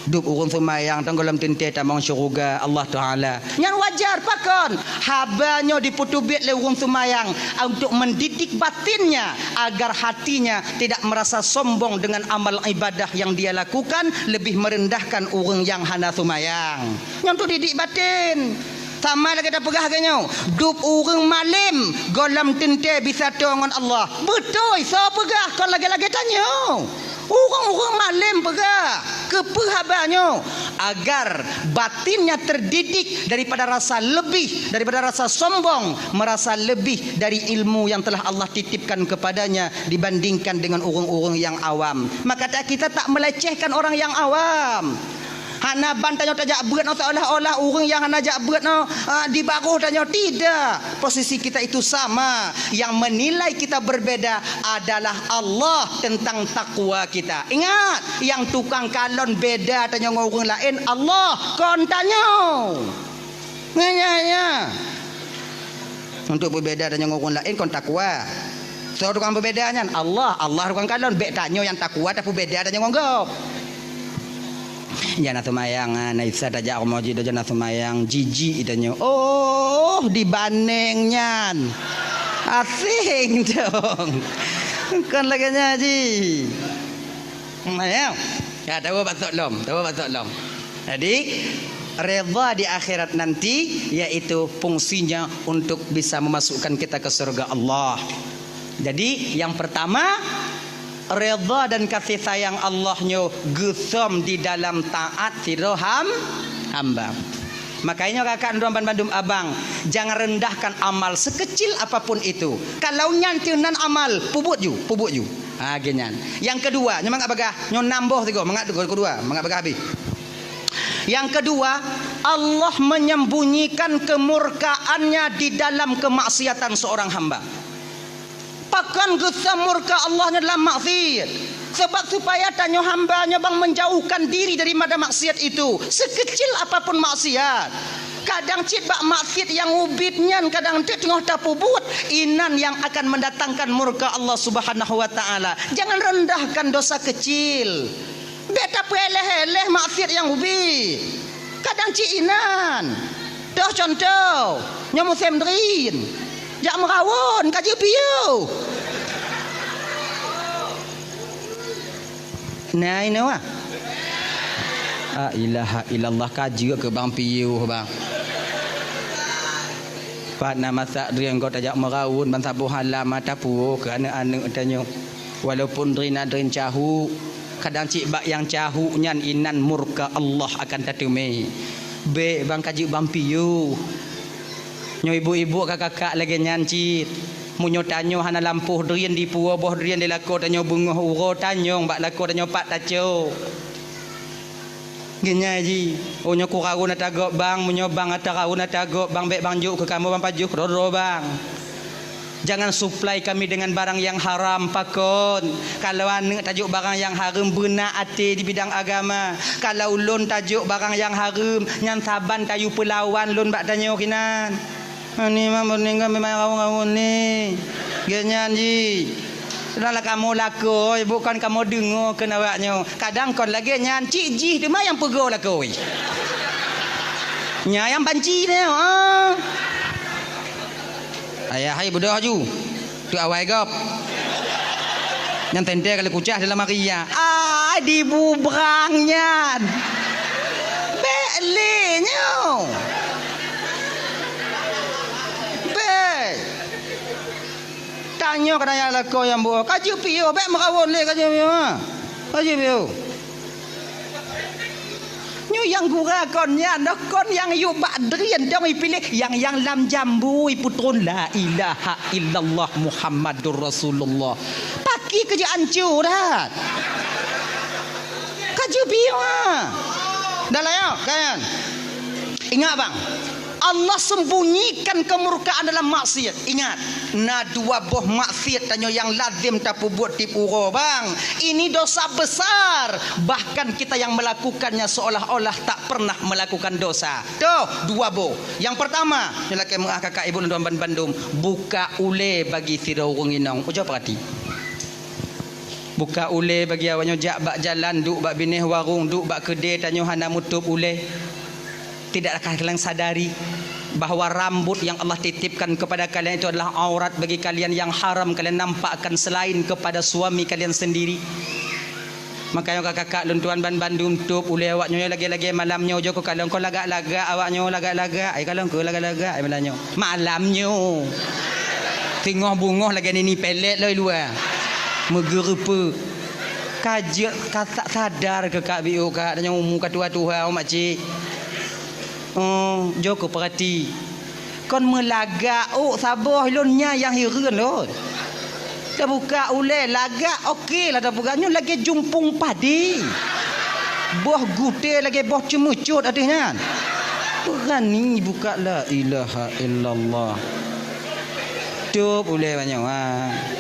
Dup orang semayang tenggelam tente tamang syurga Allah Ta'ala. Yang wajar pakon habanyo diputubit le orang semayang untuk mendidik batinnya agar hatinya tidak merasa sombong dengan amal ibadah yang dia lakukan, lebih merendahkan orang yang hana semayang. Yang tu didik batin. Sama lagi dah pegah ganyo. Dup orang malim golam tente bisa dengan Allah. Betul, so pegah kau lagi-lagi tanya. Orang-orang malim pegah kepehabanyo agar batinnya terdidik daripada rasa lebih, daripada rasa sombong, merasa lebih dari ilmu yang telah Allah titipkan kepadanya dibandingkan dengan orang-orang yang awam. Maka kita tak melecehkan orang yang awam. Hana bantanyo tajak berat no, seolah-olah orang yang hana jak berat no di baruh tanyo. Tidak. Posisi kita itu sama. Yang menilai kita berbeda adalah Allah tentang takwa kita. Ingat, yang tukang kalon beda tanyo dengan orang lain Allah kon tanyo. Nganya. Untuk berbeda tanyo dengan orang lain kon takwa. So tukang berbedanya Allah tukang kalon bek tanyo yang takwa tapi beda tanyo dengan kau. Jangan semayang naisa tajak moji do jangan semayang jiji idanyo. Oh, dibandingnya asing dong. Kan lagi ngaji. Mayang. Ya tahu batuk lom. Jadi redha di akhirat nanti yaitu fungsinya untuk bisa memasukkan kita ke surga Allah. Jadi yang pertama, redha dan kasih sayang Allahnya gesam di dalam taat siroham hamba. Makanya kakak Tuan Bandung abang, jangan rendahkan amal sekecil apapun itu. Kalau nyantinan amal pubut ju. Genyan. Yang kedua, nyamang bagah, nyon nambah tiga, mangat kedua, mangat bagah habis. Yang kedua, Allah menyembunyikan kemurkaannya di dalam kemaksiatan seorang hamba. Pakan gesam murka Allahnya dalam maksiat. Sebab supaya tanyo hambanya bang menjauhkan diri daripada maksiat itu. Sekecil apapun maksiat. Kadang cit bak maksiat yang ubitnya, kadang cit tengah tapu buat inan yang akan mendatangkan murka Allah Subhanahu wa taala. Jangan rendahkan dosa kecil. Beta peleh-eleh maksiat yang ubit. Kadang cik inan. Dah contoh, nyamu semdrin. Jak merawon kaji piu. Nah ini wah. Ilaha illallah kaji ke bang piu bang. Pat nama sak drian kau tajak merawon ban sabuh halam mata pu ke anak-anak tanyo. Walaupun drin cahu, kadang cik bak yang cahu nyan inan murka Allah akan tatume. Be bang kaji bang piu. Nyo ibu-ibu kakak-kakak lagi nyan cit. Munyo tanyo hana lampuh drian di puo boh drian di lako tanyo bungoh uro tanyo bak lako tanyo pat taco. Genya ji, onyo ku kau na tagok bang, munyo bang ata kau na tagok bang bek bang juk ke kamu bang pajuk rodo bang. Jangan supply kami dengan barang yang haram pakon. Kalau ane tajuk barang yang haram benar ate di bidang agama. Kalau lon tajuk barang yang haram, nyan saban kayu pelawan lon bak tanyo kinan. Ani mah meninggal memang kau ni. Genya ji. Sudahlah kamu laku, bukan kamu dengar ke nawaknya. Kadang kau lagi nyan cik jih dia mah yang pegau laku. Nya yang banci dia. Ayah hai budak ju. Tu awai gop. Yang tente kali kucah dalam Maria. Dibubrangnya. Belenyo. Tanya kena lako yang buat kaji piu bek merawon le kaji piu kaji piu nyu yang gura konnya nak kon yang yu bak drian dong pilih yang lam jambu putron la ilaha illallah Muhammadur Rasulullah paki kerja ancur dah kaji piu dah lah ya kan ingat bang Allah sembunyikan kemurkaan dalam maksiat. Ingat, na dua boh maksiat tanyo yang lazim tapu buat tipu bang. Ini dosa besar. Bahkan kita yang melakukannya seolah-olah tak pernah melakukan dosa. Tuh, dua boh. Yang pertama, nyelake mengah kakak ibu dan Bandung, buka ule bagi sirau inong. Ucap perhati. Buka ule bagi awanyo jak bak jalan, duk bak bineh warung, duk bak kedai tanyo hana mutup ule. Tidakkah kalian sadari bahawa rambut yang Allah titipkan kepada kalian itu adalah aurat bagi kalian yang haram kalian nampakkan selain kepada suami kalian sendiri. Makanya kakak-kakak luntuan Bandung tup ule awaknya lagi-lagi malamnya ojo ko kalau kau lagak-lagak awaknya lagak-lagak ai kalau kau lagak-lagak ai malamnya tengah bungoh lagi ni pelet loi luar megerupa kajak kata sadar ke kak biu kak tanya muka tua-tua mak cik. Joko perhati. Kon melagak sabar lonnya yang hiran lho. Dah buka ule lagak okey lah dah bukanya lagi jumpung padi. Boh gute lagi boh cemucut adanya. Berani buka la ilaha illallah. Tu ule banyak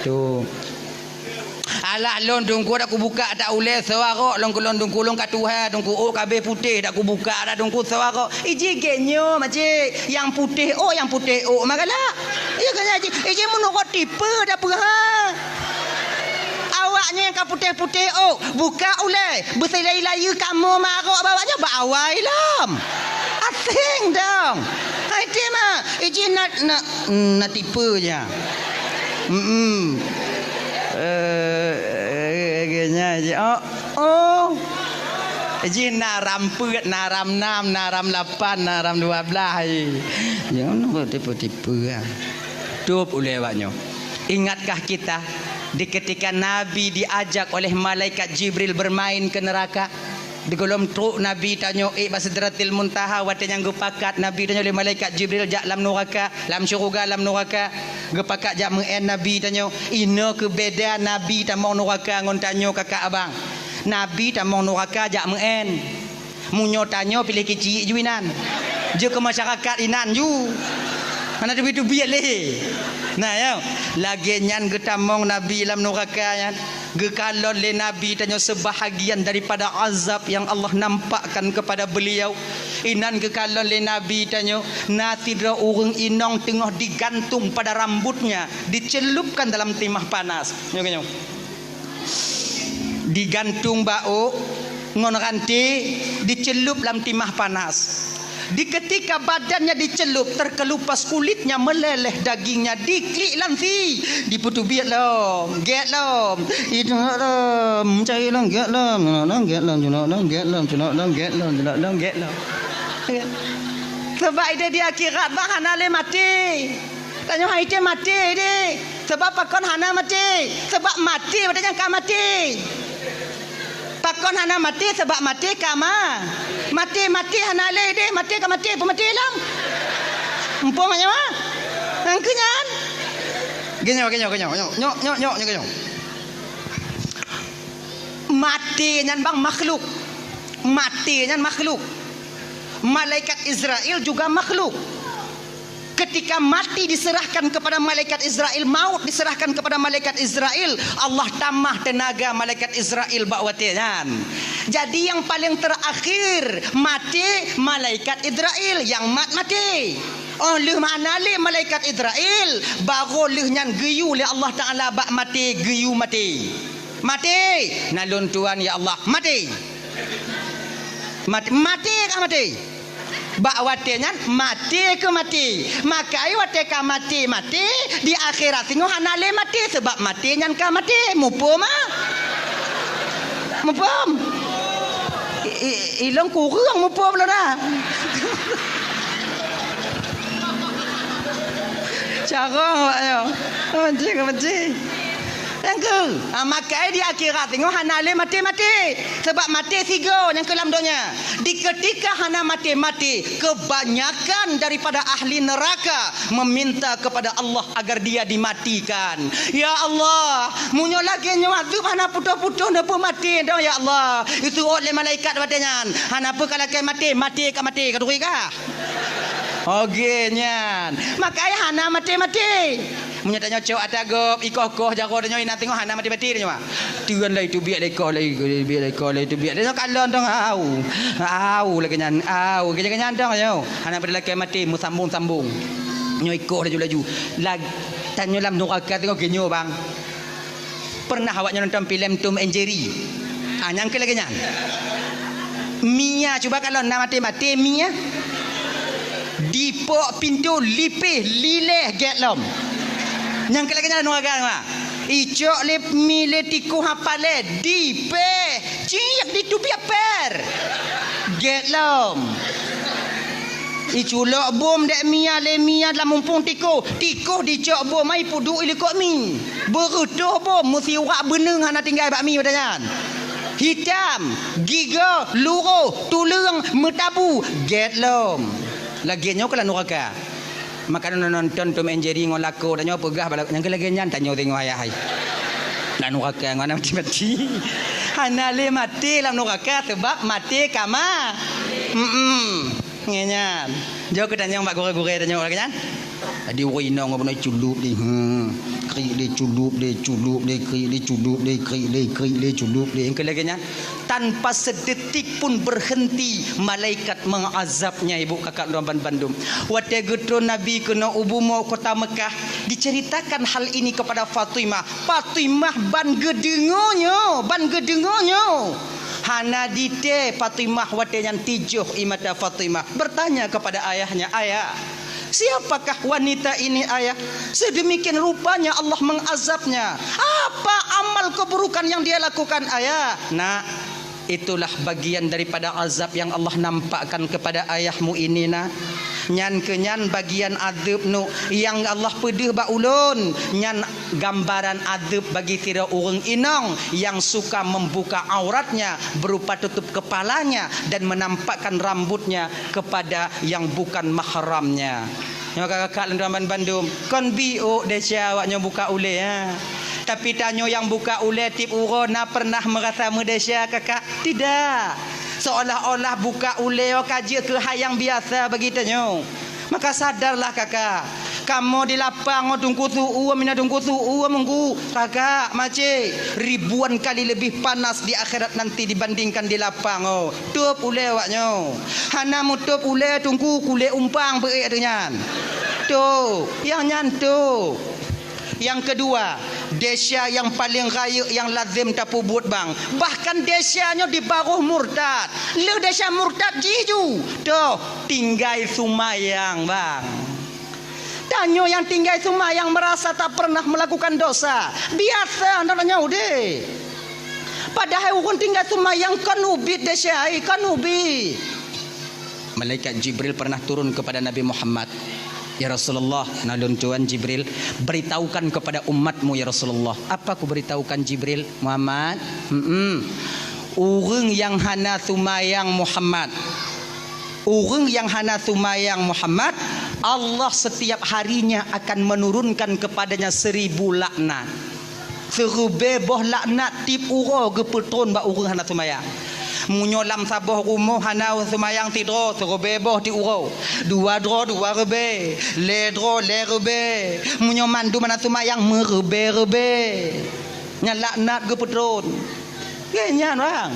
tu. Alah lon dungku dak ku buka tak ule sewarok lon dungku lon kat Tuhan dungku kabe putih dak ku buka dak dungku sewarok iji genyo macik yang putih yang putih magalah iya kan iji menurut tipe dak apa awaknya yang putih-putih buka ule berselai-layu kamu marok bawanya bawai lam asing dong itu mah iji nak tipenya Ji naram put, naram 6, naram 8, naram 12. Jangan tipu-tipu ah. Tup oleh awaknya. Ingatkah kita di ketika Nabi diajak oleh malaikat Jibril bermain ke neraka? Di kolom truk Nabi tanya Sidratil Muntaha watanya gepakat Nabi tanya oleh malaikat Jibril jak lam neraka, lam syurga, lam neraka. Gepakat jak mengen Nabi tanya, ina kebeda Nabi tamong neraka ngon tanya kakak abang. Nabi tamong neraka jak mengen. Munyo tanya pilih kecil juinan. Je ke masyarakat inan ju. Mana tu biat leh. Nah ya, lagi nyan getamong Nabi lam neraka yan. Gekalon le Nabi tanya sebahagian daripada azab yang Allah nampakkan kepada beliau. Inan ke kalon le Nabi tanya, nanti ada orang inong tengah digantung pada rambutnya, dicelupkan dalam timah panas. Nyok. Digantung bau, ngon ranti, dicelup dalam timah panas. Di ketika badannya dicelup, terkelupas kulitnya, meleleh dagingnya, diklik lansi, diputu biat lom, get lom, itu lom, cai lom, get lom, get lom, get lom, get lom, get lom. Sebab dia di akhirat bang hana le mati. Tanya hai dia mati dia. Sebab pakon hana mati. Sebab mati badannya kan mati. Pakon hana mati sebab mati kama. Mati hana le deh, mati ka mati, pemati lang. Empong nya mah. Angkenyan. Genyo. Nyok. Mati nyan bang makhluk. Mati nyan makhluk. Malaikat Israel juga makhluk. Ketika mati diserahkan kepada malaikat Israel, maut diserahkan kepada malaikat Israel, Allah tambah tenaga malaikat Israel bakwatian. Jadi yang paling terakhir mati malaikat Israel yang mati. Oh leh mana le malaikat Israel baru leh nyan geyu le Allah Taala bak mati geyu mati. Mati nalun tuan ya Allah mati. Mati kah mati? Bak watenya mati ke mati. Makai wate ka mati di akhirat tengok hanale mati sebab mati nyan ka mati mupum ilang kurang mupum lah dah. Cara ayo mati Tengku. Makai di akhirat tengok hanale mati sebab mati tiga yang kelam donya. Di ketika hana mati kebanyakan daripada ahli neraka meminta kepada Allah agar dia dimatikan. Ya Allah, munyo lagi nyuadub hana putus-putus napa mati dah ya Allah. Itu oleh malaikat badannya. Hana apa kalau kai mati kadui kah? Okey nyan. Makai hana mati. Menyatanya cok atagop ikoh jago danyo ina tengok hana mati dia mah. Tuan lai tu biak lekor lai tu biak. Dia kalon dong au lagi nyan au kenyan dong yo. Hana pada laki mati mu sambung. Nyo ikoh laju. Lag tanyo lam neraka tengok genyo bang. Pernah awaknya nonton filem Tom and Jerry? Nyang ke lagi nyan. Mia cuba kalau nak mati Mia. Dipok pintu lipih lileh getlom. Yang kelakanya nuaga mah. Icok le mile tiku hapale dipe ciak ditupi per. Getlom. Iculok bom dek mia dalam mumpung tiko dicok bom mai pudu ile kok mi. Berutuh bom mesti urak beneng hana tinggal bak mi badannya. Hitam, giga, luro, tulung, metabu, getlom. Laginya kalau neraka. Maka nonton Tom and Jerry ngol lako danyo pegah balak yang lagi nyan tanyo tengok ayah hai. Lan neraka ngana mati. Hana le mati lam neraka sebab mati kama. Ngenyan. Jo ke tanyo mbak gore-gore tanyo lagi nyan. Tadi woi no ngono culup di. Kri le culup yang lagi nyan. Tanpa sedetik pun berhenti malaikat mengazabnya ibu kakak Ramban Bandung. Wate geto Nabi kena ubumo kota Mekah diceritakan hal ini kepada Fatimah ban gedengonyo hana dite Fatimah wate yang tijuh imata Fatimah bertanya kepada ayahnya, ayah siapakah wanita ini ayah? Sedemikian rupanya Allah mengazabnya. Apa amal keburukan yang dia lakukan ayah? Nah, itulah bagian daripada azab yang Allah nampakkan kepada ayahmu ini nah. Nyan kenyan bagian azab nu yang Allah pedih ba ulun. Nyan gambaran azab bagi tira orang inong yang suka membuka auratnya berupa tutup kepalanya dan menampakkan rambutnya kepada yang bukan mahramnya. Yang kakak Ramban Bandung kon bio desya awaknya buka ule ya. Tapi tanyo yang buka ule tip urona pernah merasa mudesya kakak? Tidak. Seolah-olah buka ule kaji ke hayang biasa begitunya. Maka sadarlah kakak. kamu di lapang tungku tu mina tungku tu mengku kakak makcik ribuan kali lebih panas di akhirat nanti dibandingkan di lapang tup ule waknyo hana mutup ule tungku kule umpang beik dengan tu yang nyantu. Yang kedua, desya yang paling raya yang lazim tapu buat bang. Bahkan desyanya di baruh murtad. Le desya murtad jiju. Tuh, tinggal sumayang bang. Tanyo yang tinggal sumayang merasa tak pernah melakukan dosa. Biasa namanya udah. Padahal orang tinggal sumayang kan ubit desya, kan ubit. Malaikat Jibril pernah turun kepada Nabi Muhammad. Ya Rasulullah, nalun Tuhan Jibril, beritahukan kepada umatmu ya Rasulullah. Apa aku beritahukan Jibril? Muhammad, orang yang hana sumayang Muhammad, orang yang hana sumayang Muhammad, Allah setiap harinya akan menurunkan kepadanya 1000 laknat. Serubeboh laknat tip uro gepetron ba orang hana sumayang. Munyo lam saboh rumoh hanau semayang tidro serobeboh ti uro dua dro dua rebe le dro le rebe munyo mandu mana semayang merebe nyalaknat ge petron genyan bang.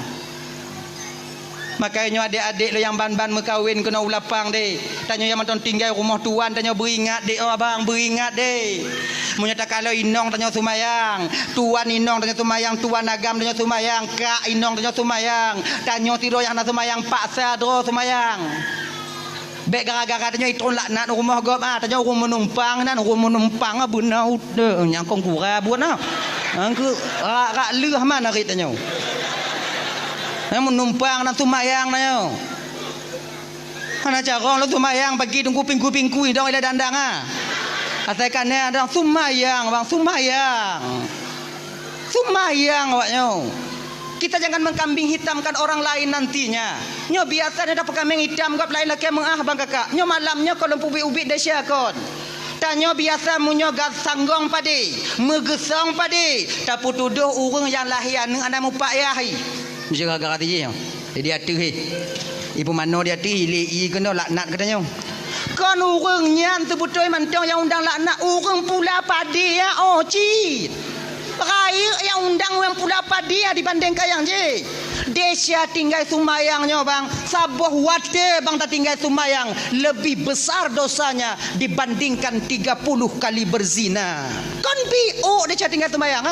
Makanya adik-adik lo yang ban-ban mekawin kena ulapang deh. Tanya yang mantan tinggal rumah tuan tanya beringat deh abang beringat deh. Munya tak kalau inong tanya sumayang, tuan inong tanya sumayang, tuan agam tanya sumayang, kak inong tanya sumayang, tanya tiro yang nak sumayang paksa dro sumayang. Bek gara-gara tanya itron laknat rumah gop tanya rumah menumpang nan rumah menumpang benar udah yang kong kura buat nah. Angku rak leh mana rit tanya. Menumpang nak sumayang na yo. Mana cara lo sumayang bagi tunggu ping-ping kui dong ila dandang Asalkan ni ada sumayang bang sumayang. Sumayang awaknyo. Kita jangan mengkambing hitamkan orang lain nantinya. Nyo biasa dia dapat kambing hitam gap lain laki mengah bang kakak. Nyo malamnya kalau ubit-ubit dah syakon. Tanyo biasa munyo gat sanggong padi, megesong padi. Tapi tuduh urang yang lahian nang ana mupak yahi. Mesti gara-gara dia. Dia atuh ibu mano dia atuh li kena laknat katanya. Kan urang nyan tu betul mantong yang undang laknat urang pula padi ya cit. Raya yang undang yang pula padi ya dibandingkan yang je. Desya tinggal sumayangnya bang, sabuh wate bang tak tinggal sumayang lebih besar dosanya dibandingkan 30 kali berzina. Kan bio dia tinggal sumayang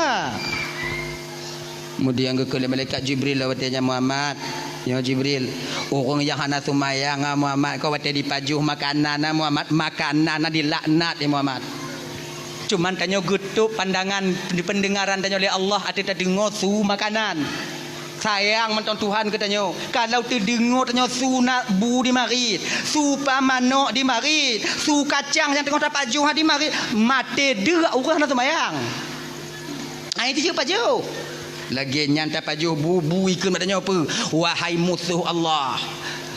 Kemudian ke malaikat Jibril lawatnya Muhammad. Ya Jibril, orang yang hana sumayang Muhammad kau wate dipajuh makanan Muhammad, makanan dilaknat ya Muhammad. Cuman tanya getuk pandangan di pendengaran tanya oleh Allah ada tak dengar su makanan. Sayang menton Tuhan katanya. Kalau terdengar tanya su nak bu di marit, su pamanok di marit, su kacang yang tengah dapat juh di marit, mati dia orang nak sembahyang. Itu je pajuh. Lagi nyanta pajuh bubu ikut katanya apa? Wahai musuh Allah.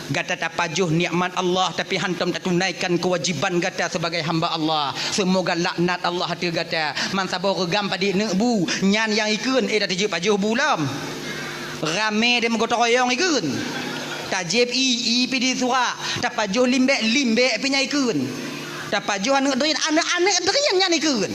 Gata tak pajuh nikmat Allah tapi hantam tak tunaikan kewajiban gata sebagai hamba Allah. Semoga laknat Allah hati gata. Man sabar regam padi nebu nyan yang ikun dah tiji pajuh bulam. Rame dia menggotong royong ikun. Tajib pidi surah. Tak pajuh limbek pinya ikun. Tak pajuh anak-anak derian nyan ikun.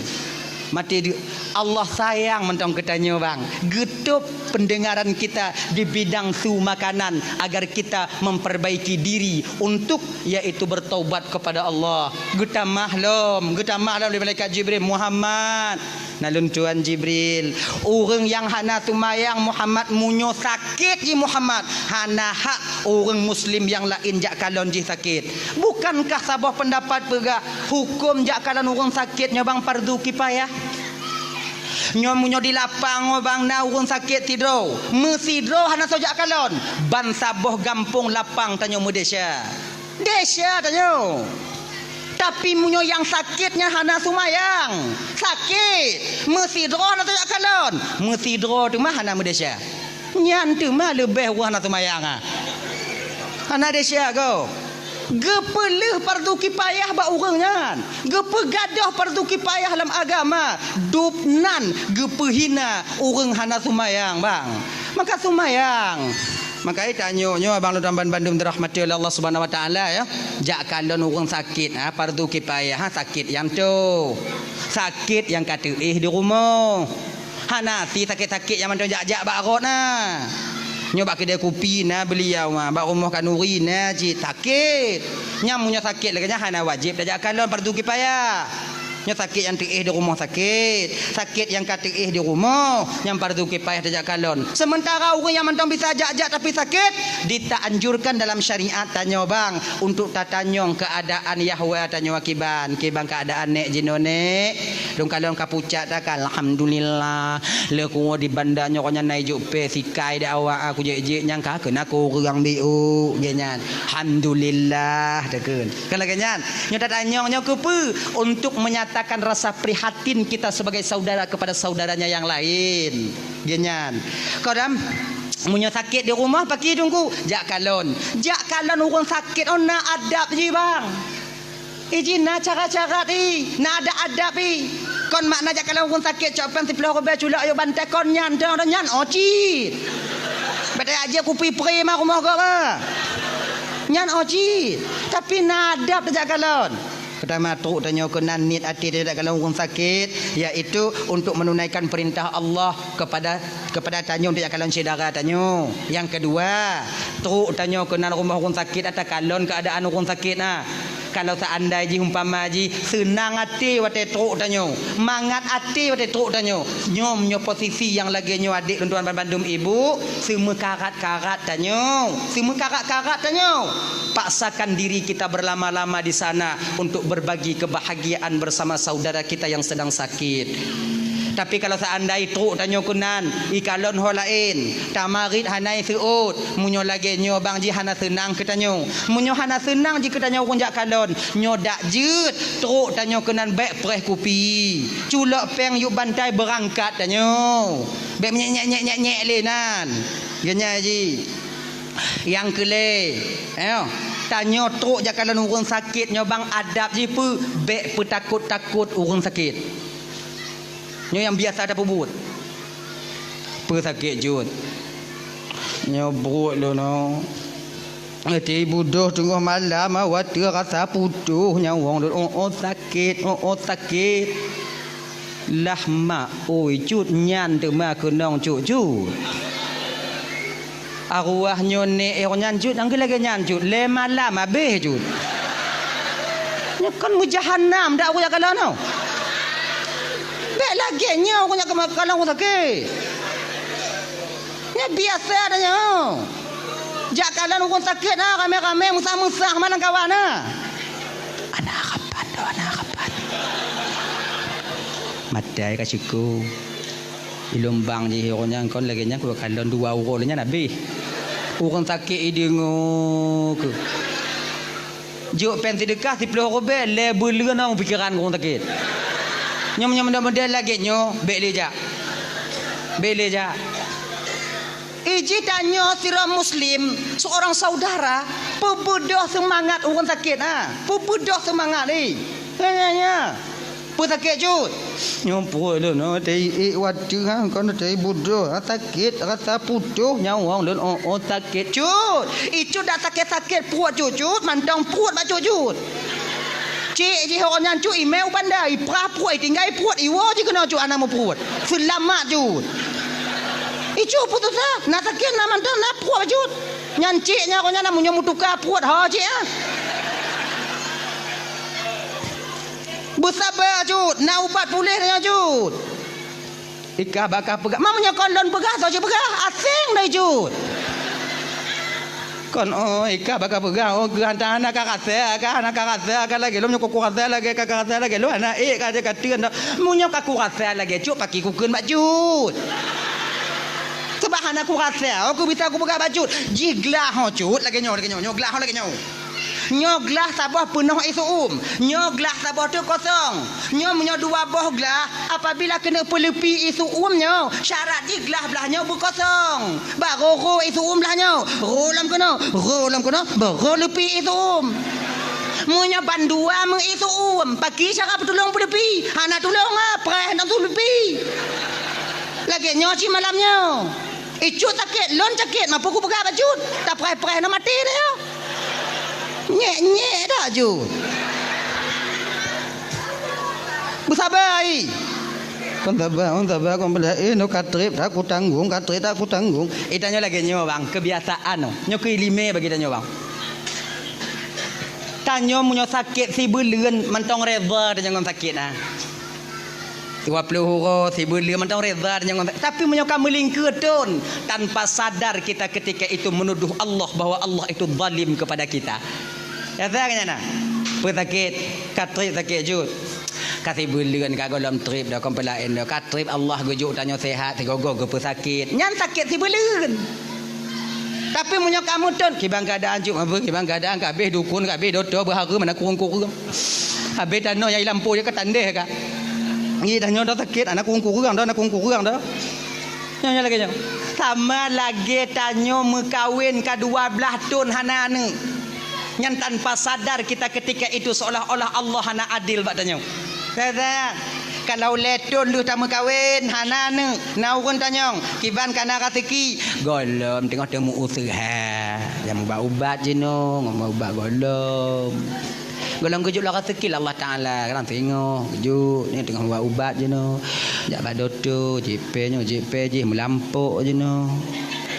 Mati Allah sayang mentong ketanya bang. Getup pendengaran kita di bidang su makanan agar kita memperbaiki diri untuk yaitu bertaubat kepada Allah. Geta mahlum dari malaikat Jibril Muhammad. Nalun Tuhan Jibril. Orang yang hana tumayang Muhammad munyo sakit ji Muhammad. Hana hak orang muslim yang lain jak kalon ji sakit. Bukankah sabah pendapat pegak hukum jak kalon orang sakitnya bang fardu kifayah? Nyomunyo di lapang bang na urang sakit tidro mesidro hana sojak kalon ban saboh gampung lapang tanyo Desya tanyo. Tapi munyo yang sakitnya hana sumayang sakit mesidro hana sojak kalon mesidro tu mah hana Desya nyan tu mah lebih hana sumayang hana Desya go. Gepeleh fardu kifayah ba urangnya. Gepegadah fardu kifayah dalam agama. Dupnan gepehina urang hana sumayang bang. Maka sumayang. Makanya tanya abang lu tamban Bandung dirahmati oleh Allah Subhanahu wa taala ya. Jak kalau orang sakit fardu kifayah sakit yang tu. Sakit yang kata di rumah. Nanti sakit-sakit yang macam jak barot nah. Nyoba kedai kopi nah beliau bak rumah kat Nuri nah cik sakit. Nyamunya sakit lagi hana wajib jak kalau fardu kifayah. Nya sakit yang di rumah sakit yang kata di rumah yang fardu kifayah tajak kalon. Sementara orang yang mentang bisa ajak tapi sakit ditaanjurkan dalam syariat tanya bang untuk tatanyong keadaan Yahwa tanya wakiban keadaan nek jinone dong kalon kapucat tak alhamdulillah le ku di bandanya konya naik juk pe sikai dak awak aku je nyang ka kena aku urang biu genyan alhamdulillah dekeun kan laganyan nya tatanyong nya kepe untuk menyatakan rasa prihatin kita sebagai saudara kepada saudaranya yang lain. Genyan. Kadang punya sakit di rumah pakai tunggu jak kalon orang sakit nak adab je bang. Izin nak cara-cara nak ada adab kon makna jak kalon orang sakit copan tiplah robe culak yo bantai kon nyan oci. Betul aja kupi pre mah rumah kau nyan oci. Tapi nak adab jak kalon. Pertama tu tanya kenan niat hati tidak kalau orang sakit iaitu untuk menunaikan perintah Allah kepada tanya untuk kalau saudara tanya. Yang kedua, tu tanya kenan rumah orang sakit atau kalon keadaan orang sakit nah. Kalau seandainya umpama ji senang hati wate tu tanya, mangat hati wate tu tanya. Nyom nyo posisi yang lagi nyo adik tuan Bandung ibu, semua karat-karat tanya. Semua karat-karat tanya. Paksakan diri kita berlama-lama di sana untuk berbagi kebahagiaan bersama saudara kita yang sedang sakit. Tapi kalau seandainya truk tanya kunan ikalon ho lain tamarit hanai seut munyo lagi nyo bang ji hana senang ke tanyo munyo hana senang ji ke tanyo kunjak kalon nyo dak jeut truk tanya kunan bek preh kopi culak peng yuk bantai berangkat tanyo bek nyek lenan genya ji yang kele tanya truk jakalon orang sakit nyo bang adab ji pu bek petakut-takut orang sakit. Nyo yang biasa ada pebut. Pesakit jut. Nyo buruk lo no. Ati budoh tengah malam awak rasa putuh nyawang sakit sakit. Lah mak oi jut nyan tu mak kenong jut. Arwah nyo ne nyan jut angge lagi nyan jut. Le malam habis jut. Nyo kan mujahannam dak aku kalau no. Bek lagi nyo aku nak kalau aku sakit. Ni biasa adanya. Jak kalau aku sakit nah rame-rame musah-musah mana kawan nah. Anak kapan. Matai kasiku. Ilombang je orangnya kon lagi nya ku kalau 2 euro nya nabi. Orang sakit idingo ke. Juk pensi dekat 10 robe label lena pikiran orang sakit. Nyom model lagi nyo beleja. Iji tanya sira muslim seorang saudara pebudoh semangat orang sakit pebudoh semangat ni. Nya. Pesakit jut. Nyompo lo no tei wadu kon tei budoh sakit rasa putuh nyawang lon sakit jut. Itu dah sakit puat jut mantang puat bak jut. Cik je orang yang cu email bandai prapuai tinggal puat iwo je kena cu anak mu puat selamat jut icu putus nak sakit nak mantan nak puat jut nyan ciknya orang yang munyo mutukar puat ha cik bersabar jut nak ubat pulih nya jut ikah bakal pegah mamanya kondon pegah saja pegah asing dah jut kon ikah bakal pegang gantang anak kakak kan lagi lu nyok kuat lagi kakak lagi lu anak ka je katian munyo ka kuat lagi cuk paki ku keun bajut sebab anak kuat aku bisa aku pegang bajut jiglah ho cut lagi nyo glah lagi nyo glah sabah penuh isu glah sabah tu kosong munyo 2 boh glah apabila kena pelepi isu nyo syarat di glah belahnya berkosong baru isu belahnya rolam kena baru lepi isu munyo bandua mengisu pagi syarat tolong pelepi anak tolong preh nak tu lepi lagi nyo ci malamnya Icut sakit, lon sakit, mampu ku pegang cut. Tak perai-perai nak mati dia. Nyek-nyek dah cut. Bersabar ai. Kon sabar kon bela no katrip tak aku tanggung, katrip tak aku tanggung. Tanya lagi nyo bang, kebiasaan no. Nyo kelime bagi tanya bang. Tanya munyo sakit si beleun mentong reza dia jangan sakit ah. 20 huro si beleun mentong reza dia jangan sakit. Tapi munyo kamu lingketun tanpa sadar kita ketika itu menuduh Allah bahwa Allah itu zalim kepada kita. Ya tanya nah. Pesakit, katrip sakit jut. Kasih bulan kat golom trip dah kompelain dah kat trip Allah gujuk tanya sehat tigogo ke pesakit nyan sakit si bulan tapi munyo kamu ton kibang keadaan juk apa kibang keadaan kabeh dukun kabeh doktor berhara mana kurung-kurung habis tano yai lampu je ketandeh ka ngi tanya dah sakit anak kurung-kurung dah anak kurung-kurung dah nyan lagi nyan sama lagi tanya mekawin ka 12 tahun hanane nyan tanpa sadar kita ketika itu seolah-olah Allah hana adil bak tanya. Kata kalau letun lu tamu kawin hanane naurun tanyong kiban kana ratiki golom tengok temu usaha yang ubat je no ngomong ubat golom kujuk lah ratiki Allah Taala kan tengok kujuk ni tengok ubat je no jak badoto JP je melampuk je no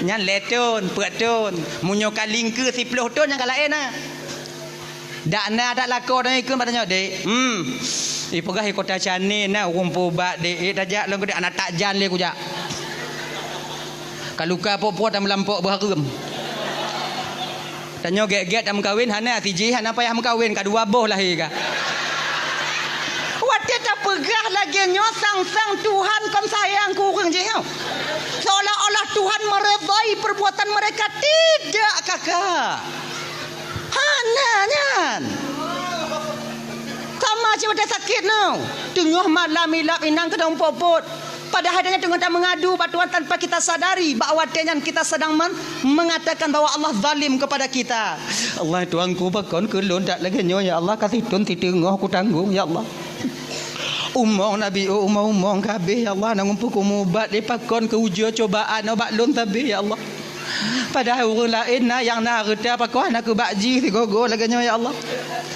nyan letun peratun munyo kaling ke 10 ton yang kalain ah dak na dak lakor dah ikut patanya dek ipegah kota Chane na rumpu bat dek tajak long gede anak tak jan le kujak kaluka popo tam lampok berharum tanya get-get tam kawin hana tiji hana payah mengkawin ka dua boh lahir ka wate tak pegah lagi nyo sang Tuhan kon sayang kurang je seolah-olah Tuhan meredai perbuatan mereka tidak kakak hana nyan sama macam ada sakit no. Tengah malam ilap inang kedong popot. Padahal dia tengah tak mengadu batuan tanpa kita sadari bahawa dia kita sedang mengatakan bahawa Allah zalim kepada kita. Allah tuanku bakon kelon tak lagi nyo ya Allah kasih tun titengah aku tanggung ya Allah. Umong Nabi umong kabeh ya Allah nang ngumpul kumubat lepakon ke ujian cobaan obat lon tabeh ya Allah. Padahal orang lain yang nak reda apa kau nak bakji si gogo laganya ya Allah.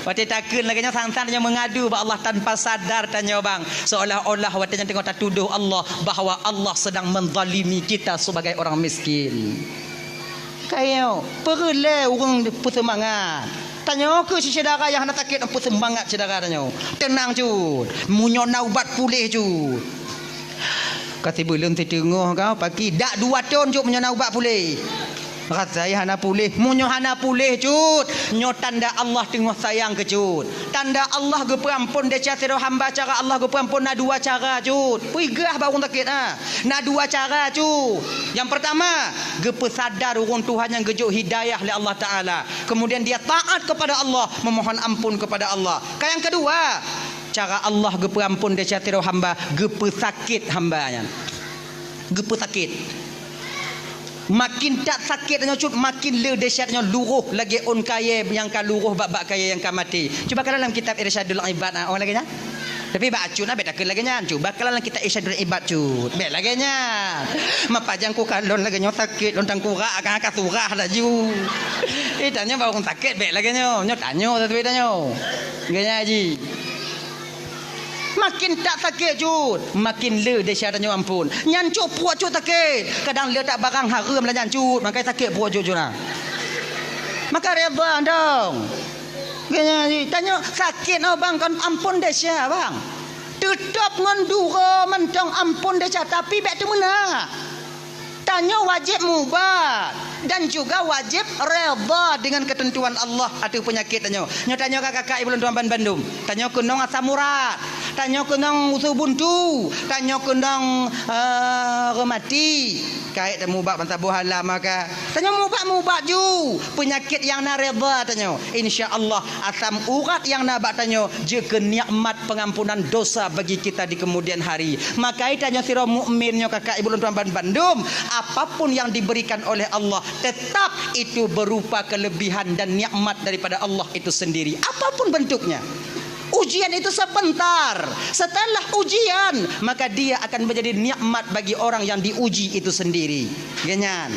Wate takun laganya sang-sang yang mengadu ba Allah tanpa sadar tanya bang seolah-olah wate tengok tak tuduh Allah bahawa Allah sedang menzalimi kita sebagai orang miskin. Kayo perle orang bersemangat. Tanya ke si saudara yang nak sakit apa semangat saudara tanya. Tenang cut. Munyo naubat pulih cut. Kasi belum tertengah kau pagi dak 2 tahun juk menyo ubat pulih. Rasa saya hana pulih, munyo hana pulih cut. Nyo tanda Allah tengah sayang ke cut. Tanda Allah ge perampun dia cara hamba cara Allah ge perampun na 2 cara cut. Pigah baru sakit ah. Na 2 cara cut. Yang pertama, ge pesadar urang Tuhan yang gejuk hidayah oleh Allah Taala. Kemudian dia taat kepada Allah, memohon ampun kepada Allah. Yang kedua, cara Allah gepe ampun dia catiro hamba gepe sakit hambanya gepe sakit makin tak sakit nya cut makin le dahsyatnya luruh lagi on kaya yang ka luruh bab kaya yang ka mati cuba kalau dalam kitab Irsyadul Ibad orang lagi nya tapi baca na beda lagi nya cuba kalau dalam kitab Irsyadul Ibad cut beda lagi nya mapajang ku kalon lagi nya sakit lontang kura akan surah dah ju tanya baru sakit beda lagi nya tanya tapi tanya ganya haji makin tak sakit cut makin le dahsyatnya ampun nyancuk puak cut sakit kadang le tak barang haram lah nyancut makanya sakit puak cut lah maka redha dong tanya sakit no bang kan ampun dahsyat bang tetap ngandura mentang ampun dahsyat tapi baik tu mana tanya wajib mubat dan juga wajib redha dengan ketentuan Allah atau penyakit tanya kakak ibu tuan Bandung tanya kunong asam urat tanya kunong usul buntu tanya kunong remati kait mubat bantah buhala maka tanya mubat ju penyakit yang na redha tanya insyaallah asam urat yang na bak tanya jika nikmat pengampunan dosa bagi kita di kemudian hari maka tanya sira mukminnya kakak ibu tuan Bandung apapun yang diberikan oleh Allah tetap itu berupa kelebihan dan nikmat daripada Allah itu sendiri apapun bentuknya Ujian itu sebentar. Setelah ujian, maka dia akan menjadi nikmat bagi orang yang diuji itu sendiri. Ganyan.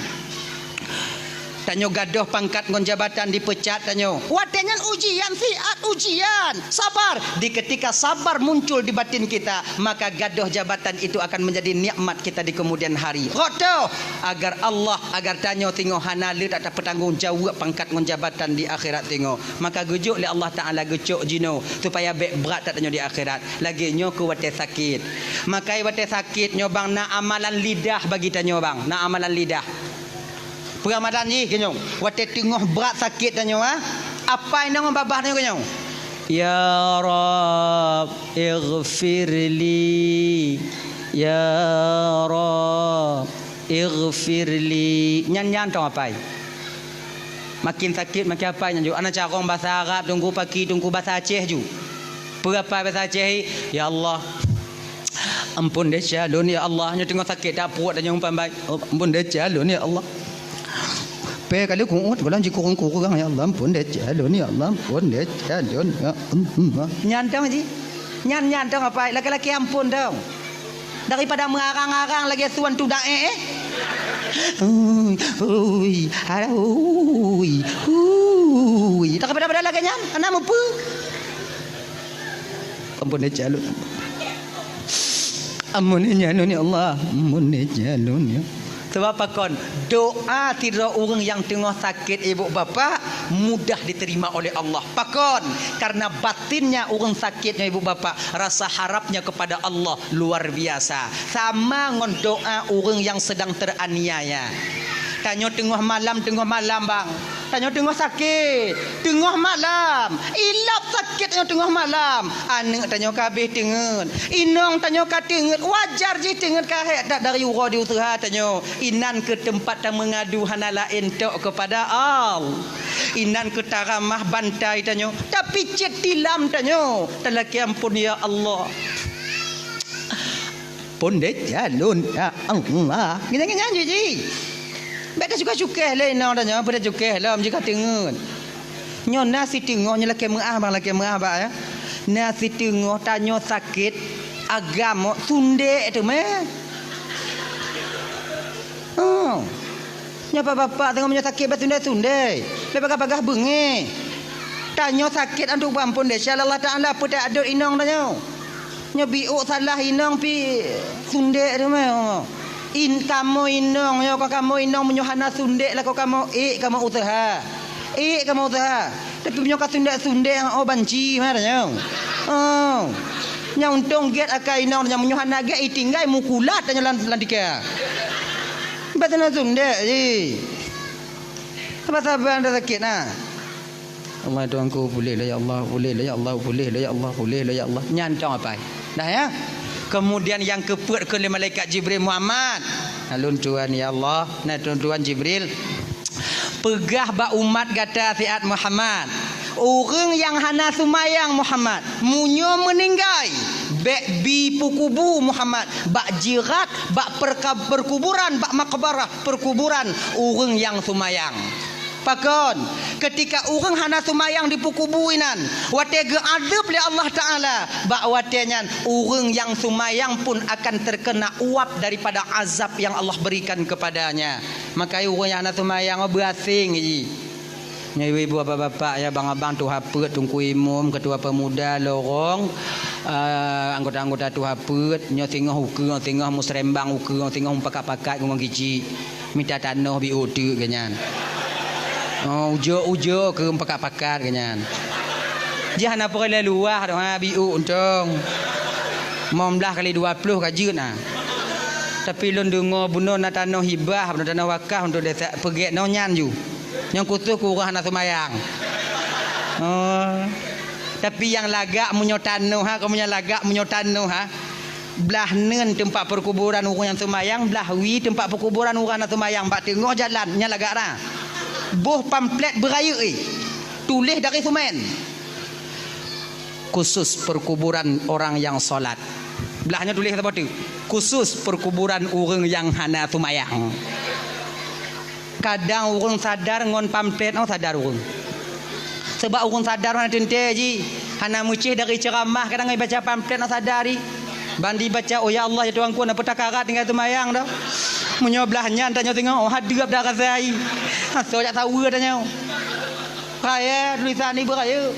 Tanyo gadoh pangkat ngon jabatan dipecat tanyo. Watenyan ujian siat ujian. Sabar. Di ketika sabar muncul di batin kita, maka gadoh jabatan itu akan menjadi nikmat kita di kemudian hari. Rodo agar Allah agar tanyo tingo hanalit ada petanggung jawab pangkat ngon jabatan di akhirat tingo. Maka gujuk li Allah Taala gujuk jino supaya bek berat tak tanyo di akhirat. Lagi nyo ku wate sakit. Maka wate sakit nyo bang na amalan lidah bagi tanyo bang. Na amalan lidah. Ramadan ni kenyong wate tengah berat sakit tanyo ha apa indang babah tanyo kenyong ya rab ighfirli ya rab ighfirli nyan tong apa makin sakit makin apa nyan ju ana carong bahasa Arab tunggu pagi tunggu bahasa Aceh ju berapa bahasa Aceh ya Allah ampun deh calon ya Allah nyo tengah sakit tak puat tanyo pambai ampun deh calon ya Allah pe kali kuut golan ji kurang ya Allah ampun deh calon ya Allah ampun deh calon ya nyantang ji nyantang apa laki-laki ampun dong daripada mengarang-arang lagi tuan tu dae tak pada lagi nyan ana mampu ampun deh calon ampun nyan ya Allah ampun deh calon ya. Sebab pakon doa tidak orang yang tengah sakit ibu bapa mudah diterima oleh Allah. Pakon karena batinnya orang sakitnya ibu bapa rasa harapnya kepada Allah luar biasa. Sama ngon doa orang yang sedang teraniaya. Tanyo tengah malam bang. Tanyo tengah sakit tengah malam. Ilap sakit tanyo tengah malam. Anak tanyo kabeh tengen. Inong tanyo katengen. Wajar je tengen kahet tak dari ura di usaha tanyo. Inan ke tempat yang mengadu hana lain tok kepada Allah. Inan ke taramah bantai tanyo. Tapi cet tilam tanyo. Talaki ampun ya Allah. Pun deh jalun ya Allah. Gini-gini aja ji. Beta suka-suka lah ina tanya pada suka lah jika tengen. Nyo nasi tengok nya laki mengah bang ya. Nasi tengok tanyo sakit agama sunde tu meh. Oh. Nya bapak tengok nya sakit sunde. Lepas pagah bengi. Tanyo sakit antuk ampun deh Allah Taala pada ada inong tanyo. Nya biuk salah inong pi sunde tu meh. Kamu inong yo kamu inong menyohana sundek lah kamu kamu usaha tapi punya sunde yang banci mana yo yang untung get akai inong yang menyohana get tinggal mukulat tanya landika batana sundek ji apa sabar anda sakit nah Allah tuanku boleh lah ya Allah boleh lah ya Allah boleh lah ya Allah boleh lah ya Allah nyantong apa dah ya. Kemudian yang keput ke malaikat Jibril Muhammad. Alun tuan ya Allah, nah tuan Jibril. Pegah ba umat kata fiat Muhammad. Orang yang hana sumayang Muhammad, munyo meninggal. Bek bi pukubu Muhammad, bak jirat, bak perkuburan, bak makbarah perkuburan orang yang sumayang. Pakon ketika orang hana sumayang di pukubuinan wate geadab li Allah Taala bak watenyan orang yang sumayang pun akan terkena uap daripada azab yang Allah berikan kepadanya. Maka orang yang hana sumayang berasing ji. Ibu bapak ya bang-abang tu hapet tungku imam ketua pemuda lorong anggota-anggota tu hapet nyo tengah musrembang uku tengah pakat-pakat ngomong gici minta tanah bi odu ganyan. Oh ujo ke pakat-pakat kanyan. Jangan apa kali luah dah biu untung. 19 kali 20 kajut nah. Tapi lon dengar bunuh na tanah hibah, bunuh tanah wakaf untuk desa pergi no nyan ju. Yang kutu kurang nak semayang. Oh. Tapi yang lagak munyo tanah ha, kamu yang lagak munyo tanah ha. Belah nen tempat perkuburan orang yang semayang, belah wi tempat perkuburan orang yang semayang, bak tengok jalan nya lagak dah. Boh pamflet beraya tulis dari semen khusus perkuburan orang yang solat belahnya tulis apa tu khusus perkuburan orang yang hana sumayang. Kadang orang sadar ngon pamflet sadar orang sebab orang sadar mana tente ji Hana mucih dari ceramah kadang baca pamflet nak sadari. Bandi baca oh ya Allah ya Tuhanku nak pertakarat dengan semayang dah. Menyoblahnya tanya tengok oh hadirap dah rasai. So tak tahu tanya. Kaya tulisan ni beraya.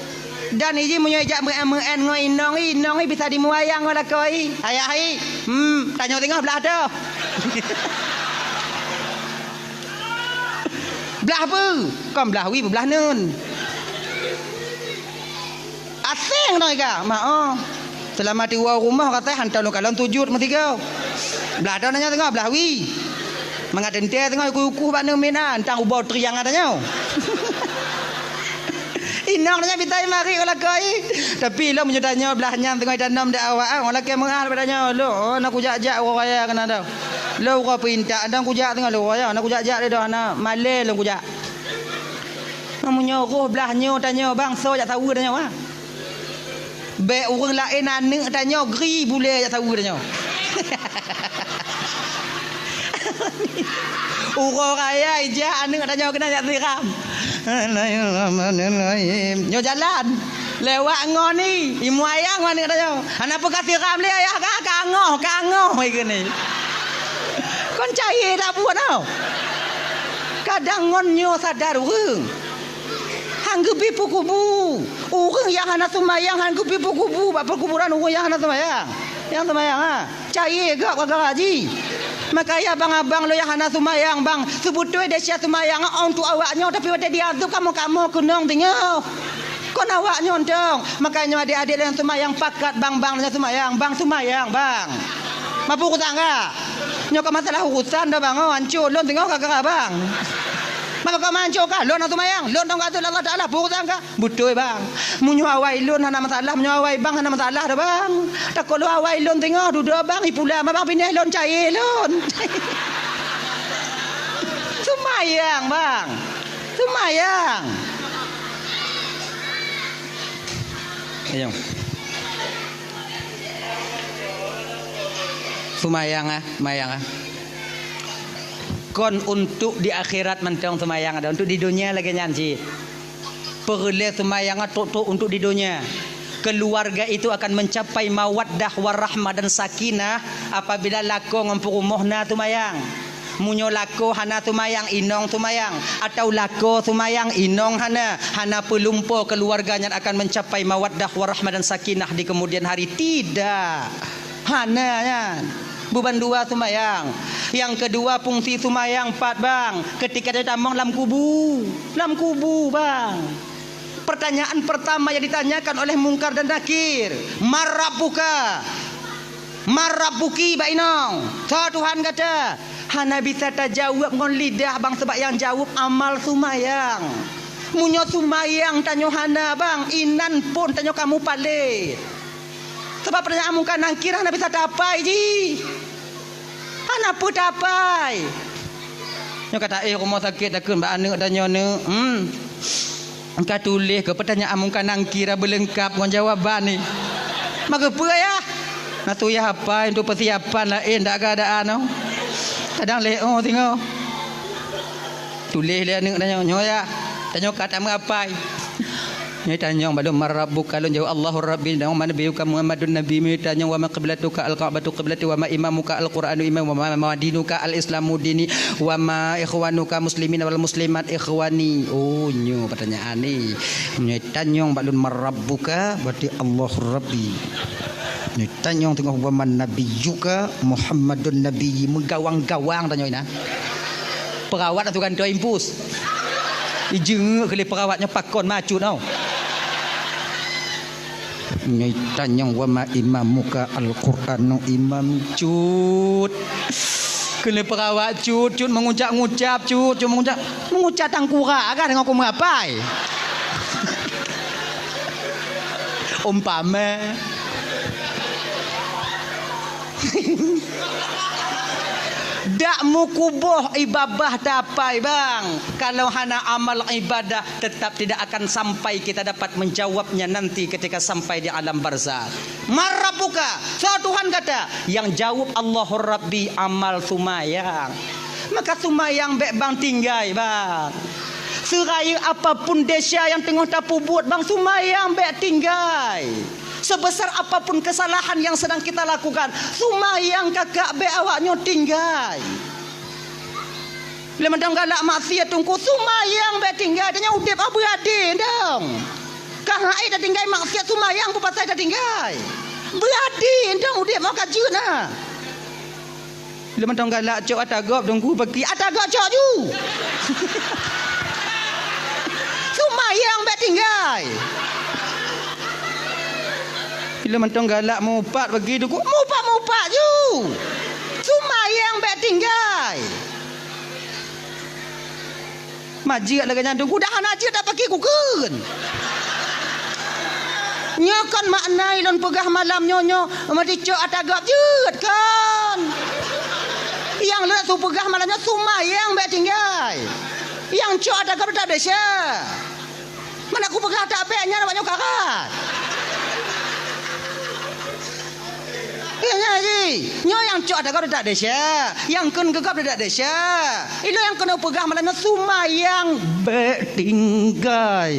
Dan ini menyejak men ngoi inong bisa dimuayang wala koi. Ayah hai. Tanya tengok belah tu. Belah apa? Kau belah wi belah nun. Asing dah ke? Mak selama di rumah kata hantar lu kalon 7 mesti kau. Belah dah nanya tengok belah wi. Mengaten dia tengok kuku bak nemena entang ubau triang adanya. Inang nanya bitai mari kalau kau. Tapi lo menyedanya belahnya tengok tanam dak awak orang laki mengal padanya lo nak kujak-jak orang kaya kena dah. Lo kau pinta andang kujak tengok lo ya nak kujak-jak dia dah nak malai lo kujak. Menyuruh belahnya tanya bang so jak tahu tanya wah. Be orang lain anak tanya gri boleh jak tahu tanya. Orang kaya ijah anak tanya kena jak siram. Nyo jalan lewat ngon ni imu ayang mana tanya. Ana apa kasih ram le ayah kangoh ikene. Kon cai tak buat tau. Kadang ngon nyo sadar urang. Hang gebi pukubu. Urang yang hana sumayang hang gebi pukubu ba perkuburan urang yang hana sumayang. Yang sumayang cai gak kagak haji. Makanya abang-abang lo yang hana sumayang bang sebutui dia sia sumayang untuk awaknya tapi wada diaduk kamu kenong tengok kon awaknya ontong makanya adik-adik yang sumayang pakat bang-bangnya sumayang bang mampu kutangga nyok masalah urusan dah bang hancur lon tengok kagak bang maka kau mancur kah lon sumayang lon tong kata Allah Taala pukul tangga betul bang munyo awai lon hana masalah munyo awai bang hana masalah dah bang tak kalau awai lon tengok duduk bang ipula bang pindah lon cair lon sumayang bang sumayang ayo sumayang mayang kon untuk di akhirat mentang semayang ada untuk di dunia lagi nyanci perle semayang untuk di dunia keluarga itu akan mencapai mawaddah warahmah dan sakinah apabila lako ngempurumuhna semayang munyo lako hana semayang inong semayang atau lako semayang inong hana pelumpo keluarganya akan mencapai mawaddah warahmah dan sakinah di kemudian hari tidak hana kan beban dua sumayang. Yang kedua fungsi sumayang 4 bang. Ketika dia tamang dalam kubu bang. Pertanyaan pertama yang ditanyakan oleh Mungkar dan Nakir, Marabuki bainong. Tuhan kata, hana bisa terjawab ngon lidah bang sebab yang jawab amal sumayang. Munyo sumayang tanyo hana bang, inan pun tanyo kamu palit. Sebab pertanyaan Mungkar Nakir hana bisa dapai ji. Hana pun dapai. Nyo kata rumah sakit takun ba anak tanya ne. Engkau tulis ke pertanyaan Mungkar Nakir berlengkap dengan jawaban ni. Maka apa ya? Nak tu ya apa untuk persiapan lain tak keadaan no. Kadang leo tengok. Tulis dia anak tanya nyo ya. Tanya kata apa? Ni tanya balum marabbuka lun jawab Allahur rabbi dan wa nabiyuka Muhammadun nabi mi tanya wa ma qiblatuka al-ka'batu qiblati wa ma imamuka al-qur'anu imam wa ma dinuka al-islamu dini wa ma ikhwanuka muslimin wal muslimat ikhwani. Oh nyo pertanyaan ni. Ni tanya balum marabbuka berarti Allahur rabbi. Ni tanya tengok wa man nabiyuka Muhammadun nabi menggawang-gawang tanya ina. Perawat tu kan tu impus. Ijeng kali perawatnya pakon maju tau. Ni tanya wa ma imamuka al-Qur'anu imam cut. Kena perawat cut mengucap-ngucap cut mengucap tangkura kan dengan aku mengapai. Umpama dak mukubuh ibadah dapai bang. Kalau hana amal ibadah tetap tidak akan sampai kita dapat menjawabnya nanti ketika sampai di alam barzakh. Marabuka, so Tuhan kata, yang jawab Allahur Rabbi amal sumayang. Maka sumayang bek bang tinggai bang. Seraya apapun desa yang tengah tapu buat bang, sumayang baik tinggal. Sebesar apapun kesalahan yang sedang kita lakukan, sumayang kakak baik awaknya tinggal. Bila mandang galak maksiat tungku, sumayang baik tinggal. Dia udip apa adil dong. Kahai dah tinggal maksiat sumayang pun pasal dah tinggal. Beradil dong udip mau kajun nah. Bila mandang galak cok atagop tungku pergi atagop cok ju. Sumayang baik tinggal. Bila mentong galak mupat bagi tu mupat ju. Sumayang baik tinggal. Majik lagi nyandung kudahan aja tak pakai kukun. Nyokan maknai lon pegah malam nyonyo mati cok atagap jut kan. Yang letak tu pegah malamnya sumayang baik tinggal. Yang cok atagap tak ada syah. Mana aku pegah tak baiknya namanya karat. Ya ji, nyo yang cok ada kau tak ada syah, yang kun gegap tak ada syah. Itu yang kena pegah malamnya sumayang bertinggai.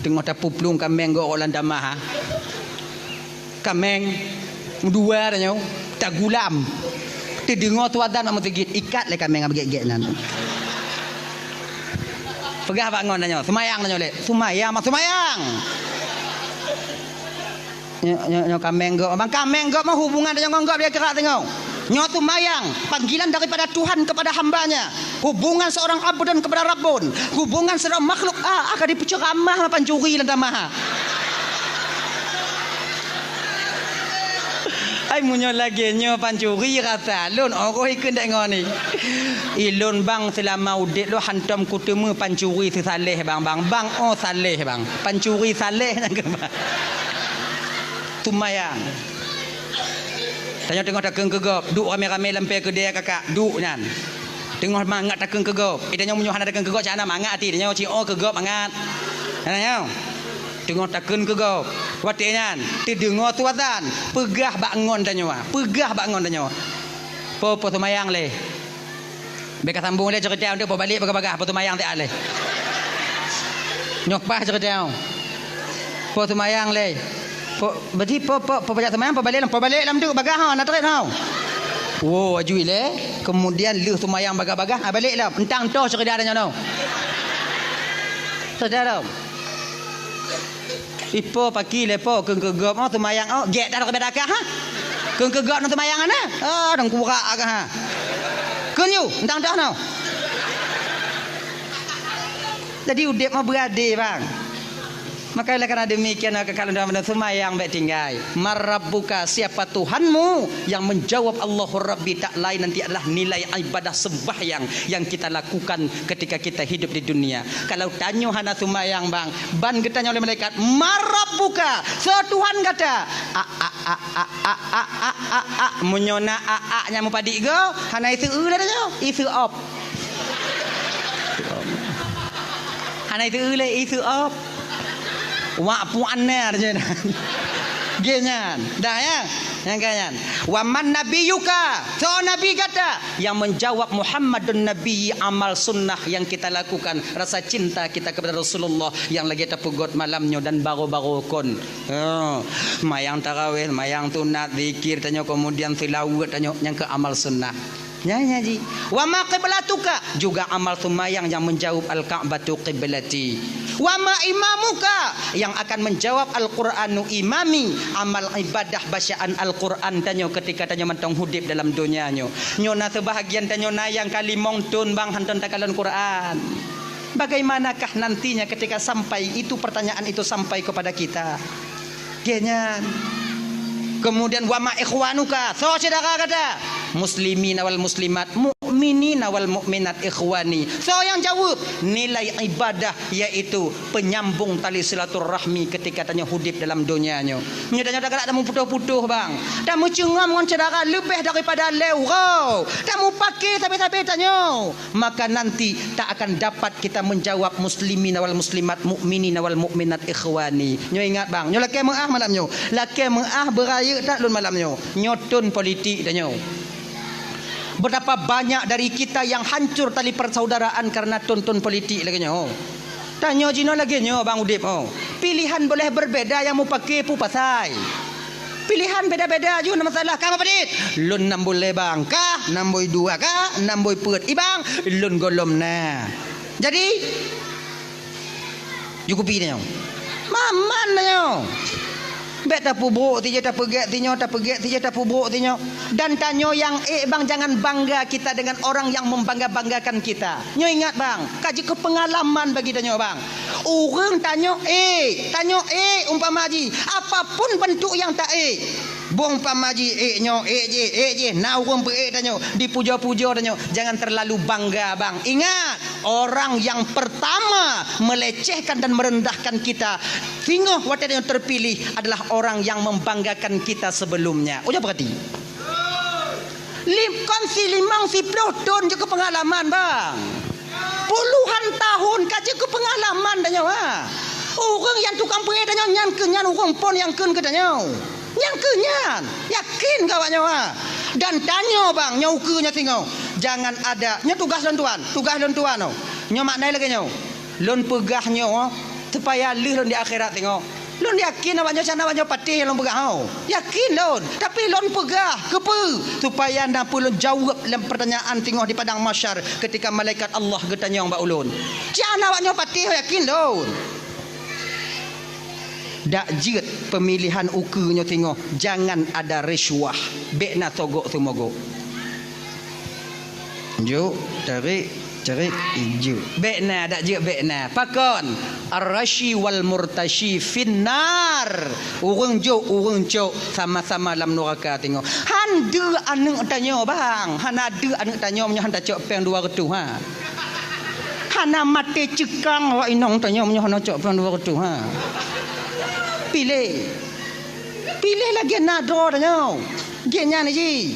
Tengok tak puplung kameng go orang damah. Kameng dua dah nyo, tak gulam. Terdengar tuadan nak mentegit ikat le kameng abgek-gek nan. Pegah bangun dah nyo, sumayang dah nyo le. Sumayang mak sumayang. Nyo kameng go, bang kameng go mah hubungan dengan ngok dia kerak tengok. Nyo tu mayang, panggilan daripada Tuhan kepada hambanya. Hubungan seorang abdan kepada Rabbun. Hubungan seorang makhluk akan dipenceramah pancuri dan damah. Ai munyo lagi nyo pancuri kata lun orang ikut dak ngoni. Ilun bang selama udik lo hantam kutemu pancuri si saleh bang oh saleh bang. Pancuri saleh nang ke bang. Tumayang. Tengok takeng kegop, duk rame-rame lampai ke dia kakak, duk nyan. Tengok mangat takeng kegop. Tanya munyo hana takeng kegop cana mangat ti, tanya cio kegop mangat. Tanya. Tengok takeng kegop. Wate nyan, ti dengar tu azan, pegah bangun tanya. Pegah bangun tanya. Po tumayang le. Beka sambung le cerita untuk balik bagah-bagah po tumayang tak le. Nyok pas cerita. Po tumayang le. Berarti pajak semayang balik lam tu bagah nak trip hau. Oh ajui le. Kemudian lu semayang bagah-bagah balik lam. Entang tu cerita dah nyono. Saudara. Ipo pagi lepo keng kegop semayang gek dah ke bedakah ha. Keng kegop nak semayang ana. Dang kurak agak ha. Keng you entang dah no. Jadi udip mah beradik bang. Maka karena demikian kalau dalam semayang baik tinggal. Marabbuka, siapa Tuhanmu? Yang menjawab Allahur Rabbi tak lain nanti adalah nilai ibadah sembahyang yang kita lakukan ketika kita hidup di dunia. Kalau tanya hana semayang bang, ban ketanya oleh malaikat, Marabbuka, so Tuhan kata, menyona nya mupadik go, hana isu dah tanya, isu op. Hana isu op. Wak puannya aja dah. Genyan. Dah ya. Yang kanyan. Wa man nabiyuka. So nabi kata yang menjawab Muhammadun nabi amal sunnah yang kita lakukan, rasa cinta kita kepada Rasulullah yang lagi terpugot malamnya dan baru-baru kon. Mayang tarawih, mayang sunat, zikir tanya kemudian tilawat tanya yang ke amal sunnah. Nyanyi. Wa ma qiblatuka, juga amal sumayang yang menjawab al-Ka'batu qiblati. Wa ma imamuka, yang akan menjawab al-Qur'anu imami, amal ibadah bacaan Al-Qur'an tanyo ketika tanyo mentong hudip dalam dunianyo. Nyona sebahagian tanyo nayang kali mongtun bang hanton takalan Qur'an. Bagaimanakah nantinya ketika sampai itu pertanyaan itu sampai kepada kita? Genyan. Kemudian wa ma ikhwanuka, so saudara kata muslimin wal muslimat, mukminin wal mukminat ikhwani. So yang jawab nilai ibadah yaitu penyambung tali silaturahmi ketika tanya hudip dalam dunianya. Menyadanya dah galak tamu putuh-putuh bang. Tamu cengam dengan saudara lebih daripada leurau. Tamu pakai sampai-sampai tanya. Maka nanti tak akan dapat kita menjawab muslimin wal muslimat, mukminin wal mukminat ikhwani. Nyo ingat bang, nyo laki mengah malam nyo. Laki mengah beraya tak lun malam nyo. Nyotun politik dah nyo. Betapa banyak dari kita yang hancur tali persaudaraan karena tonton politik lagi nyo. Tanya Cina lagi nyo Bang Udip. Pilihan boleh berbeda, yang mau pakai pu pasai. Pilihan beda-beda je, masalah. Kamu apa dit? Lun 6 boleh bang kah? 6 boy 2 kah? 6 boy put. Ibang lun golom na. Jadi cukup ini nyo. Maman nyo. Bet tak pubruk ti je, tak pegek ti nyo, tak pegek ti je, tak pubruk ti nyo. Dan tanyo yang bang, jangan bangga kita dengan orang yang membangga-banggakan kita. Nyo ingat bang, kaji ke pengalaman bagi tanyo bang. Orang tanyo umpama haji, apapun bentuk yang tak bong pamaji nyo je na urang pe tanyo dipuja-puja tanyo, jangan terlalu bangga bang. Ingat, orang yang pertama melecehkan dan merendahkan kita tengok waktu yang terpilih adalah orang yang membanggakan kita sebelumnya. Udah berarti kongsi 50 tahun je ke pengalaman bang, puluhan tahun kaji ke pengalaman tanyo orang yang tukang pe tanyo nyan ke nyan urang pon yang keun ke tanyo yang kenyan, yakin kawannya dan tanya bang, nyau ke nya tengok, jangan ada nya tugas tuan nyo maknai lagi nyo lon pegah nyo supaya lih lon di akhirat tengok, lon yakin awaknya sana awaknya patih lon pegah yakin lon, tapi lon pegah kepe supaya napa lon jawab dalam pertanyaan tengok di padang mahsyar ketika malaikat Allah getanya mbak ulun, jana awaknya patih yakin lon. Dak jet pemilihan ukunya tengok, jangan ada risuah, bekna togok tumogo. Jo tarik ijo. Bekna dak jet bekna. Pakon ar-rashi wal murtashi finnar. Urang jo urang cok sama-sama dalam neraka tengok. Han de anu tanya bang, han ada anu tanya nya han tak cok peng 200 Hana mati cekang wa inong tanya nya han cok peng 200 Pilih lagi nado tanya. Genya ni ji.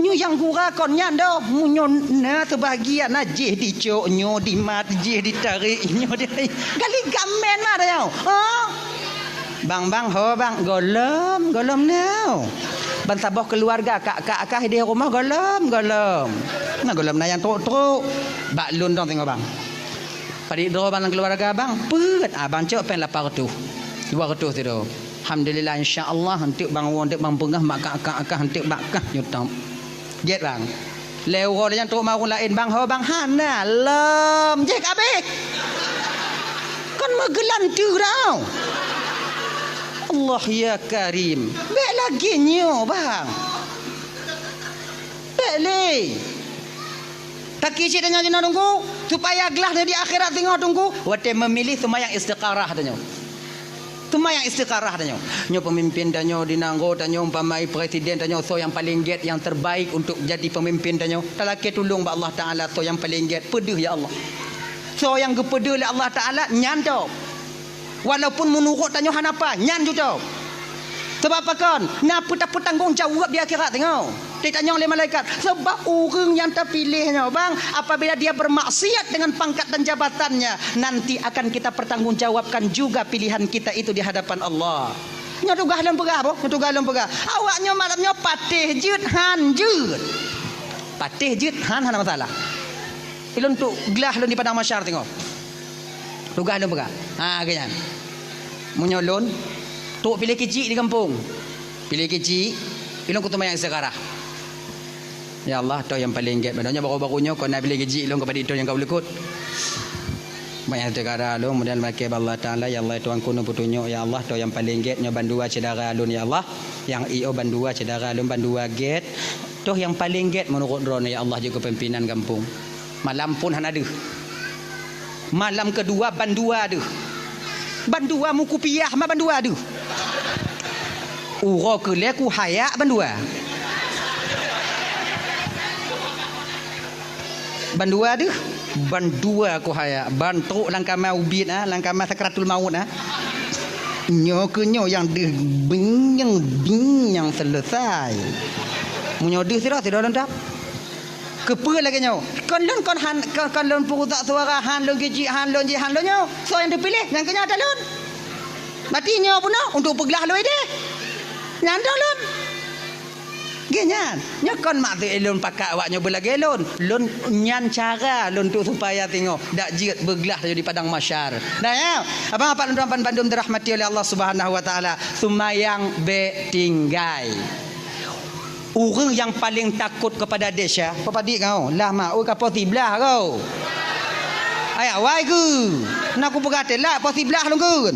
Nyu yang gura kon nyan do, munyo na terbahagia na je di cok nyo di mat je ditarik nyo di. Gali gamen mah tanya. Bang golom now. Bantabah keluarga kak di rumah golom. Nah golom na yang truk. Bak lun dong tengok bang. Pada doa bang keluarga bang, abang cok pen 800 200 tu. Alhamdulillah insya-Allah hantik bang wontek bang pengah mak akak hantik bakah nyutam. Get bang. Lewo yang tu mau lain bang bang hana lem je kabeh. Kan megelan tu tau. Allah ya Karim. Bek lagi nyo bang. Bek le. Tak kisi tanya jina tunggu supaya gelah di akhirat tengok tunggu wate memilih semua yang istiqarah tanya. Semua yang istiqarah tanya. Nyo pemimpin tanya dinanggo tanya umpamai presiden tanya so yang paling get yang terbaik untuk jadi pemimpin tanya. Talake tolong ba Allah Taala so yang paling get pedih ya Allah. So yang gepedih oleh Allah Taala nyan tau. Walaupun menurut tanya hanapa nyan ju tau. Sebab apa kan? Napa tak bertanggungjawab di akhirat tengok. Ditanya oleh malaikat. Sebab orang yang terpilihnya bang, apabila dia bermaksiat dengan pangkat dan jabatannya, nanti akan kita pertanggungjawabkan juga pilihan kita itu di hadapan Allah. Nya tugah lem pegah boh, tugah lem pegah. Awaknya malamnya patih jut han jut. Patih jut han masalah. Ilun tu gelah lun di padang mahsyar tengok. Tugah lem pegah. Ganyan. Munyolon tu pilih kecil di kampung. Pilih kecil, ilun kutuma yang sekarang. Ya Allah, tu yang paling get. Badanya baru-barunya kau nak pilih kecil ilun kepada itu yang kau lekut. Banyak sekarang lu kemudian makai Allah Taala ya Allah tuan kuno putunyo ya Allah tu yang paling get nyo bandua cedara alun ya Allah. Yang io bandua cedara alun bandua get. Tu yang paling get menurut drone ya Allah juga pimpinan kampung. Malam pun han ada. Malam kedua bandua ada. Bandua muku piah mah bandua ada. Uro ke leku hayak bandua. Bandua ada. Bandua ku hayak. Bantuk langkah mau ubit langkah mau sakratul maut Nyo ke nyo yang binyang selesai. Munyo deh tidak lentap. Kepa lagi nyo. Kon lon puru tak suara han lon keji han lon je han lon nyo. So yang dipilih yang kenya ada lon. Mati nyo pun untuk pegelah lo ide. Nyanda lon. Genyan, nyokon mak tu elon pakak awak nyoba lagi elon. Lon nyan cara lon tu supaya tengok dak jirat bergelah di padang masyar. Nah ya, abang apa tuan pandum dirahmati oleh Allah Subhanahu wa taala, sumayang be tinggai. Orang yang paling takut kepada desa, apa padik kau? Lah mak, oi kapo tiblah kau. Ai awai ke? Nak aku berkata lah apa tiblah lu kun.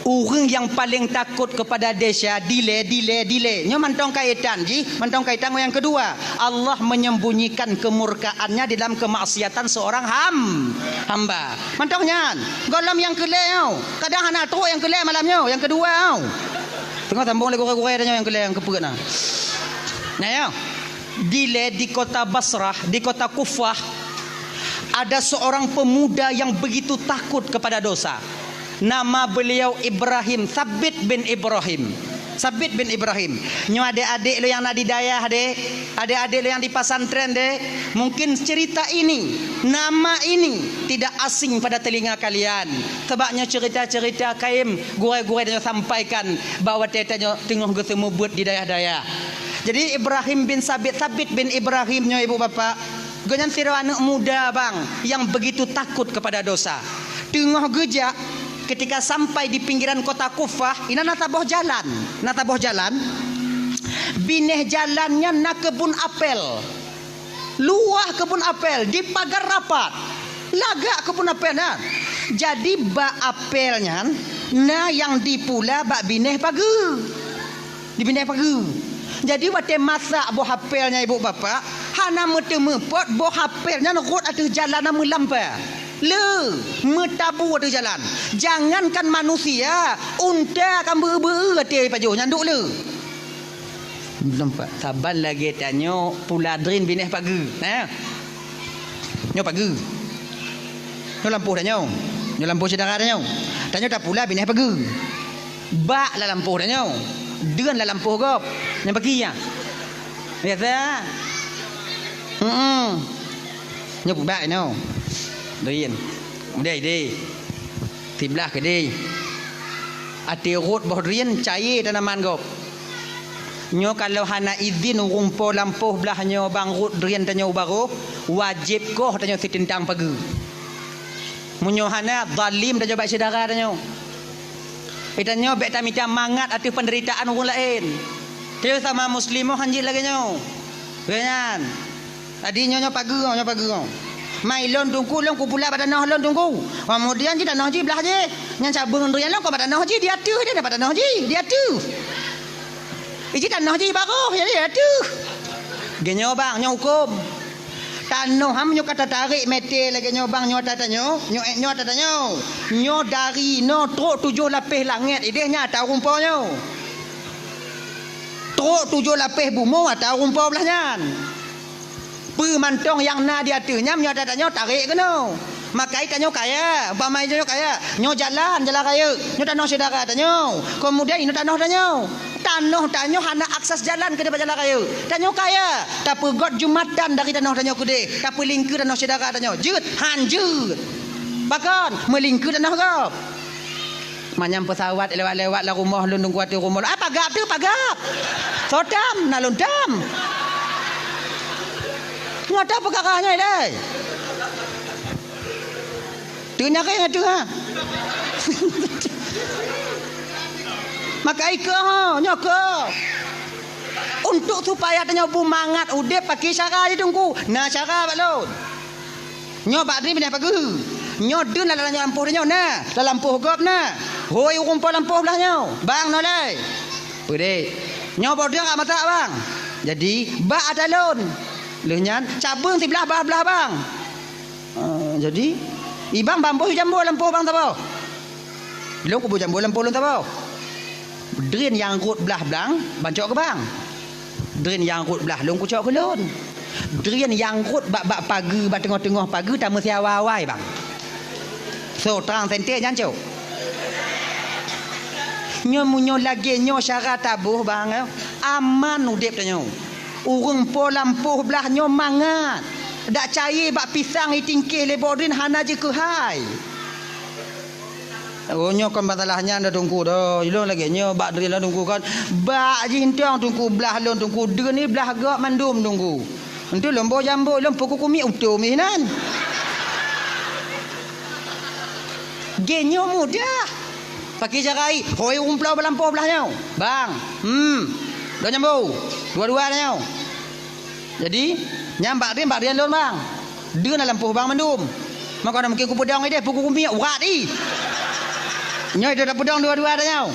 Orang yang paling takut kepada desa delay. Nyo mantong kaitan ji, mantong kaitan yang kedua. Allah menyembunyikan kemurkaannya di dalam kemaksiatan seorang hamba. Mantongnya, golom yang kelai kadang anak teruk yang kelai malamnya, yang kedua tengok sambung lagi kurang yang kelai yang keput nah. Nah delay di kota Basrah, di kota Kufah ada seorang pemuda yang begitu takut kepada dosa. Nama beliau Ibrahim, Sabit bin Ibrahim. Nyo adik-adik lo yang nak didayah deh, adik-adik lo yang di pesantren deh, mungkin cerita ini, nama ini tidak asing pada telinga kalian. Sebabnya cerita-cerita kaim gurai-gurai dia sampaikan bahawa tetanya tengok ketemu buat di dayah-dayah. Jadi Ibrahim bin Sabit bin Ibrahim nyo ibu bapa, ganyan sira anak muda bang yang begitu takut kepada dosa. Tengah gejak ketika sampai di pinggiran kota Kufah, ina nataboh jalan. Bineh jalannya nak kebun apel. Luah kebun apel di pagar rapat. Lagak kebun apel nah. Jadi ba apelnya nah yang dipula ba bineh pagi. Di bineh pagi. Jadi waktu masak buah apelnya ibu bapa, hana mete-mepot buah apelnya rot atas jalan nama lampai. Metabu ada jalan. Jangankan manusia, unta akan ber-ber hati pajuh nyanduk le. Nampak saban lagi tanya puladrin bineh pagi. Nah. Nyo pagi. Nyo lampuh dah nyo. Nyo lampuh sedara dah nyo. Tanya tak pula bineh pagi. Bak la lampuh dah nyo. Deun la lampuh gop. Yang pagi ya. Biasa. Nyo bak nyo. Doin. Dei. Tiblah ke dei. Ati rot boh rien cair tanaman gop. Nyo kalau hana izin rumpo lampuh belah nyo bang rot rien tanyo baru wajib koh tanyo sitintang pagi. Munyo hana zalim tanyo bak saudara tanyo. Itanyo bek tamita mangat ati penderitaan orang lain. Teu sama muslimoh hanjil lagi nyo. Ganyan. Tadi nyo pagi. Mai lon tungku lon ku pula badan lon tungku. Kemudian ji tanah ji belah je. Yang cabung rian lon ku badan ji dia tu dia dapat tanah ji dia tu. Iji tanah ji baru jadi dia tu. Genyo bang nyo hukum. Tanah ham nyo kata tarik meter lagi nyo bang nyo tata nyo tata nyo. Nyo dari no truk 7 lapis langit idehnya tahu rumpau nyo. Truk 7 lapis bumbu tahu rumpau belahnya. Mantong yang na dia tunya nyo tanya tarik ke no. Makai tanyo kaya, umpamai tanyo kaya, nyo jalan kaya, nyo tanah saudara tanyo. Kemudian ino tanah tanyo hana akses jalan ke depan jalan kaya. Tanyo kaya, tapi god jumatan dari tanah tanyo gede, tapi lingkar tanah saudara tanyo. Jut, hanjut. Bahkan melingkar tanah gap. Manyam pesawat lewat-lewat lah rumah lundung kuat rumah. Apa gap tu pagap. Sodam nalundam. Ngata perkaranya ini. Tanya ke ngata ha. Maka ika nyaka. Untuk supaya tanya bumangat udep pakai cara ditunggu. Nah cara balon. Nyo bak ni pindah pagi. Nyo dun dalam lampuh nyo nah. Dalam lampuh gop nah. Hoi rumpau lampuh belah nyo. Bang no lai. Pede. Nyo bodang kat mata bang. Jadi bak adalon. Lenyan cabung sebelah belah bang. Jadi ibang bambu jambu lampu bang tahu. Belum kubu jambu lampu lun tahu. Drain yang rut belah belang bancok ke bang. Drain yang rut belah lun kucok ke lun. Drain yang rut bak pagi bak tengah-tengah pagi tak mesti awal-awal bang. So terang sente jancok. Nyo lagi nyo syarat tabuh bang. Aman udep tanyo. Urung po lampuh belah nyo mangat. Dak cair bak pisang itingkih lebodrin hana je ke hai. Oh nyo kan masalahnya anda tunggu dah. Ilong lagi nyo bak dari lah tunggu kan. Bak je hintang tunggu belah lon tunggu. De ni belah gak mandum tunggu. Entu lombo jambo lom pokok kumi utuh minan. Genyo mudah. Pakai jarai. Hoi umplau belampau belahnya. Bang. Dua jambu. Dua-dua dah. Jadi nyambak dia lon bang. Dia nak lampu bang mandum. Maka nak mungkin ku pedang dia pukul kumi urat ni. Nyoi dah pedang dua-dua dah nyau.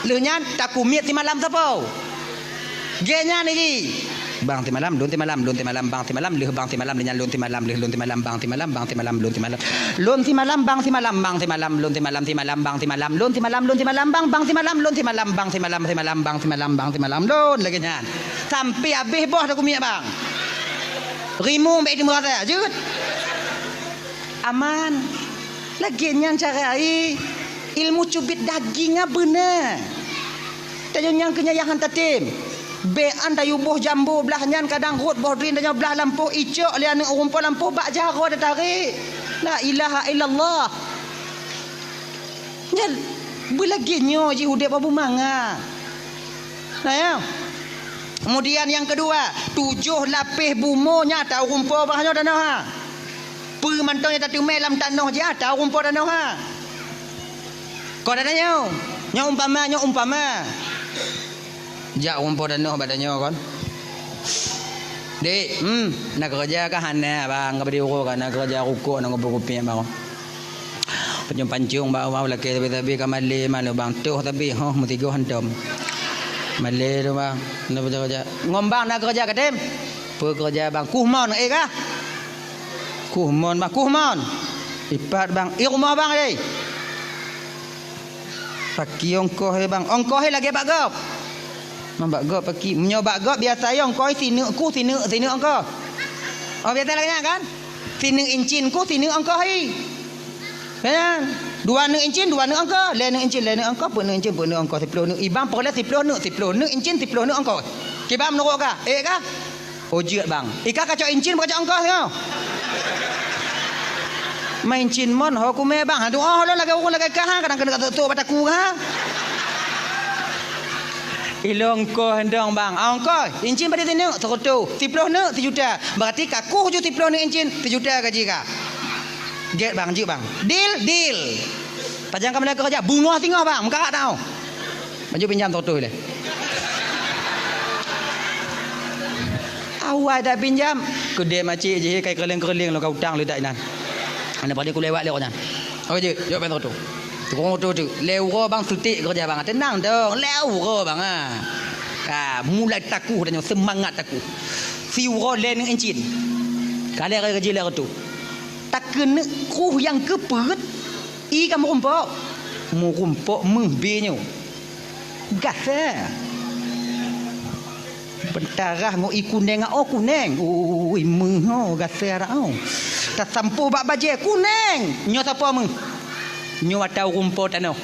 Leunya tak kumit ti malam siapa? Genya ni. Bang ti malam, lun ti malam, bang ti malam, leuh bang ti malam dengan lun ti malam, leuh lun ti malam, bang ti malam, lun ti malam. Lun ti malam, bang ti malam, bang ti malam, lun ti malam, bang ti malam, lun ti malam, bang ti malam, lun ti malam, bang ti malam, bang ti malam, lun lagi nyan. Sampai habis boh dah kumit bang. Rimu baik di murah jut. Aman. Lagi nyan carai. Ilmu cubit daging benar. Tayo nyang kenyayahan tatim. Be anda yubuh jambu belah nyan kadang rut boh drin dan belah lampu icok lian rumput lampu bak jaro dah tarik. La ilaha illallah. Nyal belagi nyo ji hudep abu manga. Nah ya. Kemudian yang kedua, 7 lapis bumonya tahu rumput bahnya danau ha. Pemantaunya tak tumai dalam tanah je tahu rumput danau ha. Kau dah tanya, nya umpama. Jak rumput danau badannya kan. Dek, nak kerja ke hana bang, ke beri urut kan, nak kerja rukuk nak ngopi-ngopi bang. Pancung bau laki tapi kamali mana bang tuh tapi mesti go hantam. Malay tu bang, nak kerja. Ngombang nak kerja ke dem? Pekerja bang, kuhmon kah? Kuhmon bang, kuhmon. Ipat bang, rumah bang ni. Paki ongkoh bang, ongkoh lagi bak gop. Mambak gop paki, menyobak gop biasa yang ongkoh sini ongkoh. Oh biasa lagi kan? Sini incin ku sini ongkoh hi. Kan? 2 incin 2 ongkoh, le incin le ongkoh, pun incin pun ongkoh 10 ibang perle 10 incin 10 ongkoh. Kibam nuruk ka? Kah? Ojit bang. Ika kacau incin kacau ongkoh tengok. Main cin mon ho ku me bang. Aduh lo lagi urun lagi kah kadang kena tu bataku ha. Ilong ko hendong bang. Ongkoh incin pada sini seroto 10 ne 1 juta. Berarti kaku je 10 ne incin 1 juta gaji ka. Get bang, jik bang. Deal. Pajang kamu kerja bunga tinggal bang. Mengkarak tau. Baju pinjam seroto le. Awal dah pinjam. Kedai makcik je kai kerling-kerling lo kau hutang le tak nan. Anda pada ku lewat lewat kan. Okey je, jawab ben tu. Tukang tu lewo bang sutik kerja bang. Tenang dong, lewo bang ah. Mulai taku dan semangat taku. Siuro len encin. Kali kerja le tu. Tak kena ku yang kepet. I kamu rumpok. Mu rumpok membinyo. Gas Bentarah ngo ikuneng kuneng. Ui mengho gasera tak sampu bak baje kuneng. Nyo siapa meng? Nyo atau rumput tanah.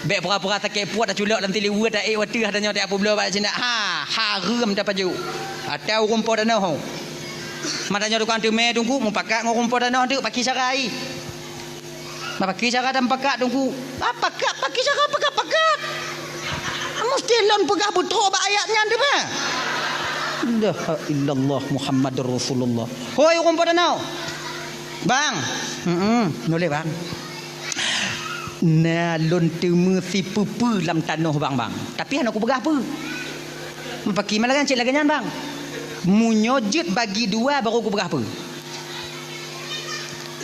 Bek pura-pura sakit puat dah culak dalam tiliwat dah water dah nyo tak apa bela bak sini. Haram dah paju. Atau rumput tanah ho. Matanya tukang teme tunggu mu pakat ngo rumput tanah tu paki carai. Paki cara dan pakat tunggu. Pakat paki cara pakat. Mesti lon pegah betul bak ayatnya tu mah. La illallah Muhammadur Rasulullah. Hoi rumput danau. Bang. Boleh bang. Nah lon temu si pupu dalam tanah bang. Tapi anak aku pegah apa? Pakai malah cik lagi bang. Munyojit bagi 2 baru aku pegah apa?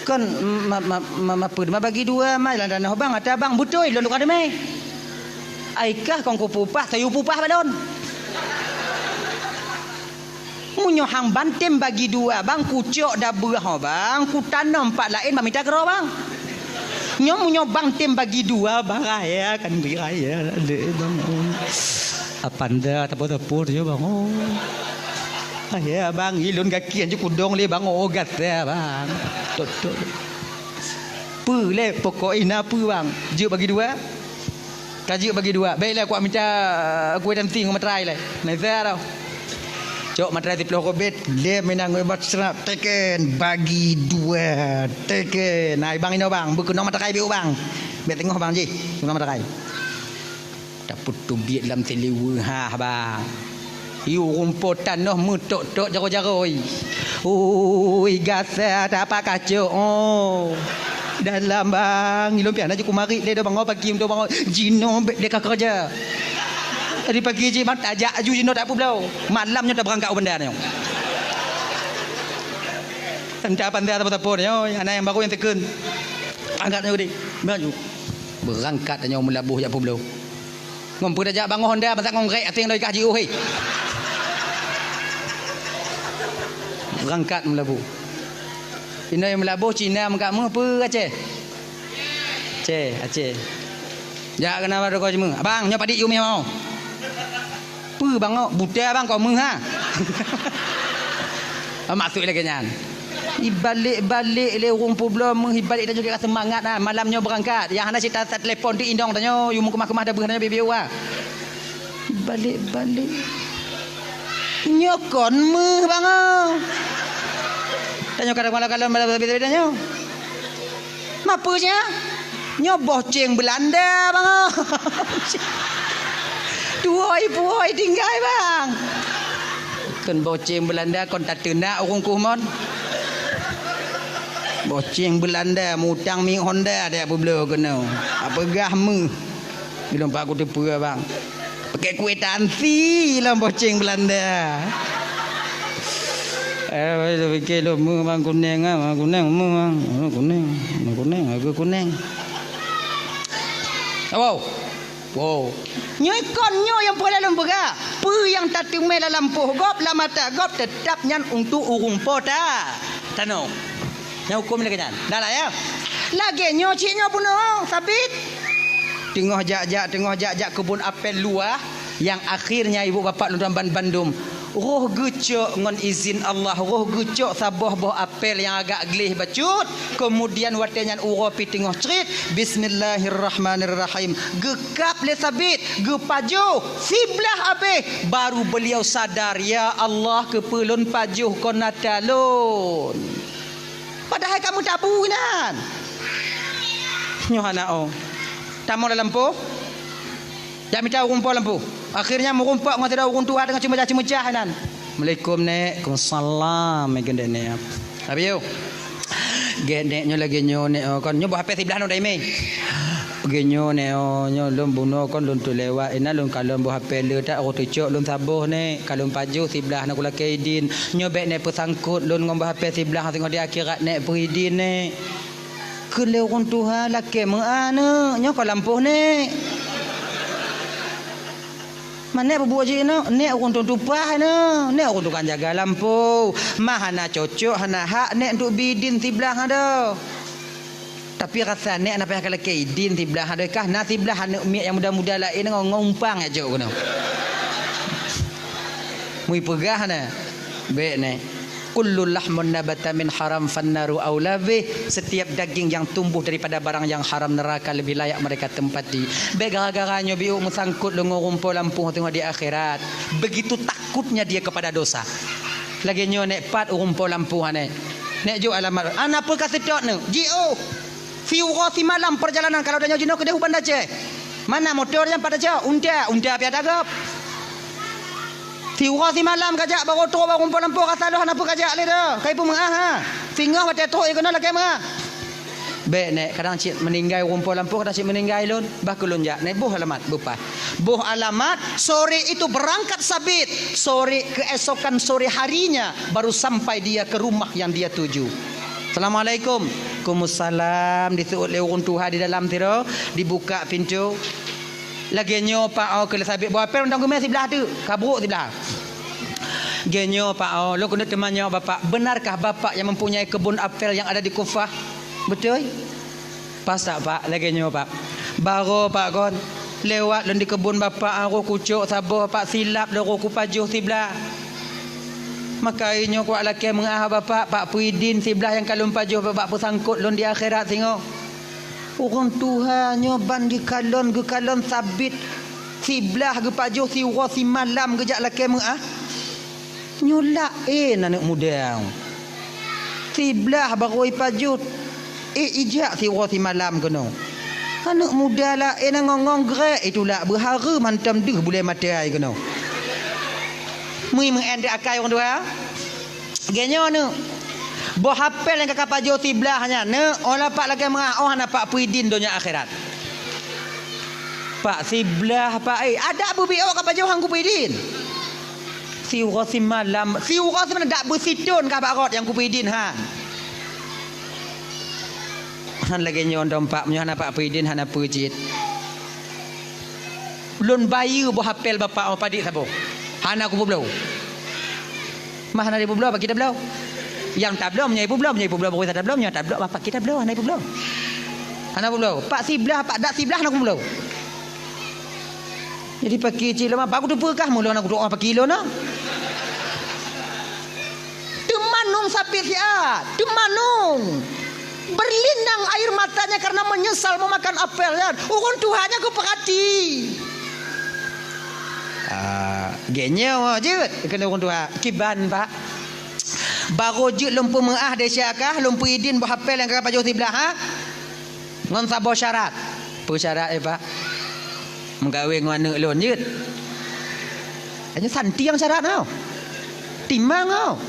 Kan apa bagi 2 mai dalam tanah bang ada bang betul lon tukar demai. Aikah kau pupah, sayu pupah balon. Munyo hang bantem bagi 2 bang kucok dah berah bang ku tanam 4 lain minta kero bang. Nyo munyo bantem bagi 2 bang ya kan biraya le bang. Apanda tapo-tapo je bang. Ya bang ilun kaki anju kudong le bang gas ya bang. Tok. Pu le pokok ina pu bang. Je bagi 2. Kaji bagi 2. Baiklah aku minta kuih dan ting matrai lah. Nazar tau. Cok matrai 10 robet. Dia menang buat serap. Teken bagi 2. Teken. Nah bang ini bang. Berkenal matrai biu bang. Bet tengok bang ji. Memang ada kai. Dapur tumbit dalam telewa ha bang. Yu rumputan noh mutok-tok jaro-jaro. Oi gasa tak apa kacau. Oh. Dalam bang, ilom pian aja kumari le bang pagi untuk bang Jino dia kerja. Tadi pagi je mat ajak aju Jino tak apa belau. Malamnya dah berangkat benda ni. Tanda pandai apa pun yo, anak yang baru yang tekun. Angkat ni maju. Berangkat nya melabuh jak apa belau. Ngompu dah jak bangun Honda pasal ngongkrek ating dari kaji oi. Berangkat melabuh. Cina yang melabuh Cina mengkamu apa Aceh? Aceh. Ya kenapa kau cuma? Abang nyo padik you mau. Apa bang buta bang kau meng ha. Masuk lagi nyan. Ibalik-balik le urung pula menghibalik dan juga semangat lah. Malamnya berangkat. Yang hana cerita telefon tu indong tanya you mau kemah-kemah dah berhanya bibiu ah. Balik-balik. Nyokon meh bang. Tanya kadang-kadang beda-bedanya. Mapanya? Nyo boceng Belanda bang. Duoi tinggal bang. Kan boceng Belanda kon tak tenak urung kumon. Boceng Belanda mutang mi Honda dia apa belo kena. Apa gahmu. Belum pak aku tipu bang. Pakai kuitansi lah boceng Belanda. Fikir lo bang kuning ah, kuning, aku kuning. Wow. Nyoi kon nyo yang pola lembega. Pu yang tatung mela lampuh gop la mata gop tetap nyan untuk urung pota. Tano. Yang hukum lagi nyan. Dah lah ya. Lagi nyo cik nyo puno sabit. Tengah jak kebun apel luar yang akhirnya ibu bapa dalam Bandung. Roh gucuk ngon izin Allah, roh gucuk sabah boh apel yang agak gelih bacut, kemudian watenyan uro pi tengah cerit bismillahirrahmanirrahim gekap le sabit gepaju siblah abe baru beliau sadar ya Allah kepelun pajuh kona talun padahal kamu tak punan nyohana oh tamu dalam lampu jak minta rumput lampu. Akhirnya merumpak dengan tidak urung tua dengan cuma-cuma nan. Assalamualaikum nek. Waalaikumsalam megen nek. Abi yo. Geneknya lagi nyo nek kon nyo HP sebelah no dai me. Genyo nek nyo lum buno kon lun tu lewat ina lun kalon bo HP le tak ro tucuk lun sabuh nek kalon paju sebelah nak kula kaidin. Nyo bek nek pesangkut lun ngom HP sebelah tengok di akhirat nek peridin nek. Kele urung tuha laki mengana nyo ko lampuh nek. Mana berbuat je no, nek urung tupah no, nek urung tukang jaga lampu, mah hana cocok hana hak nek untuk bidin tiblah ada. Tapi rasa nek nak payah kalau kaidin tiblah ada kah, na tiblah hana umi yang muda-muda lain ngompang aja kono. Mui pegah na. Baik nek. Kullu lahmun nabata min haram fannaru aula bih. Setiap daging yang tumbuh daripada barang yang haram neraka lebih layak mereka tempati. Baik gara-garanya biu mesangkut lengo rumpul lampuh tengok di akhirat. Begitu takutnya dia kepada dosa. Lagi nyo nek pat rumpul lampuh nek. Nek jo alamat. Ana apa kasih tok ne? GO. Fiurasi malam perjalanan kalau dah nyo jino ke Dewan Aceh. Mana motor yang pada jauh? Unta piada gap. Fiurasi malam kajak baru tu baru rumpul lampuh rasa lu apa kajak le dah. Kai pun mengah ha. Singgah mata tu ikona lagi mengah. Baik nek kadang cik meninggal rumpul lampuh kadang cik meninggal lun bah kulun jak nek buh alamat bupa. Buh alamat sore itu berangkat sabit. Sore keesokan sore harinya baru sampai dia ke rumah yang dia tuju. Assalamualaikum. Waalaikumsalam. Disuut le urun Tuhan di dalam tiro, dibuka pintu. Lagi nyo pak au ke sabit buah pel undang gemeh sebelah tu. Kabruk sebelah. Genyo pak au lo kena temannya bapak. Benarkah bapak yang mempunyai kebun apel yang ada di Kufah? Betul? Pas tak pak? Lagi nyo pak. Baru pak kon lewat di kebun bapak aku kucuk sabuh pak silap lo ku pajuh sebelah. Maka inyo kuat laki mengah bapak Pak Puidin sebelah yang kalon pajuh bapak pesangkut lon di akhirat tengok. Orang Tuhan nyoban di kalon ke kalon sabit sebelah ke pajuh siwa si malam kejak laki mengah. Nyolak anak muda. Sebelah baru pajuh ijak siwa si malam kena. Anak muda lah ngongong gerak itulah berhara mantam deh boleh mati ai kena. Mui mengendek akai orang tua. Genyo nu. Bo hafal yang kakak pajo tiblahnya ne olah pak lagi mengah nak pak puidin dunia akhirat. Pak siblah pak ada abu bio kakak pajo hang puidin. Si urosim malam, si urosim dak bersitun kakak rot yang puidin han. Han lagi nyon dompak menyo nak pak puidin han apa jit. Lun bayu bo hafal bapak apa dik sabo. Han aku belau. Mah hari belau apa kita belau? Yang tak belum nyai belum baru tak belum tak belum apa kita belum anak belum pak siblah pak dak siblah nak belum jadi pakai cil mah aku tu perkah mula nak doa pakai kilo nah temanung sapi siat temanung berlinang air matanya karena menyesal memakan apel ya urun Tuhannya aku perhati genyo je kena urun Tuhan kiban pak baru je lumpu mengah de syakah lumpu idin berhafal yang kakak pajuh tiblah ha ngon sabo syarat apa syarat pak mengkawin dengan anak lon je hanya santi yang syarat tau timang tau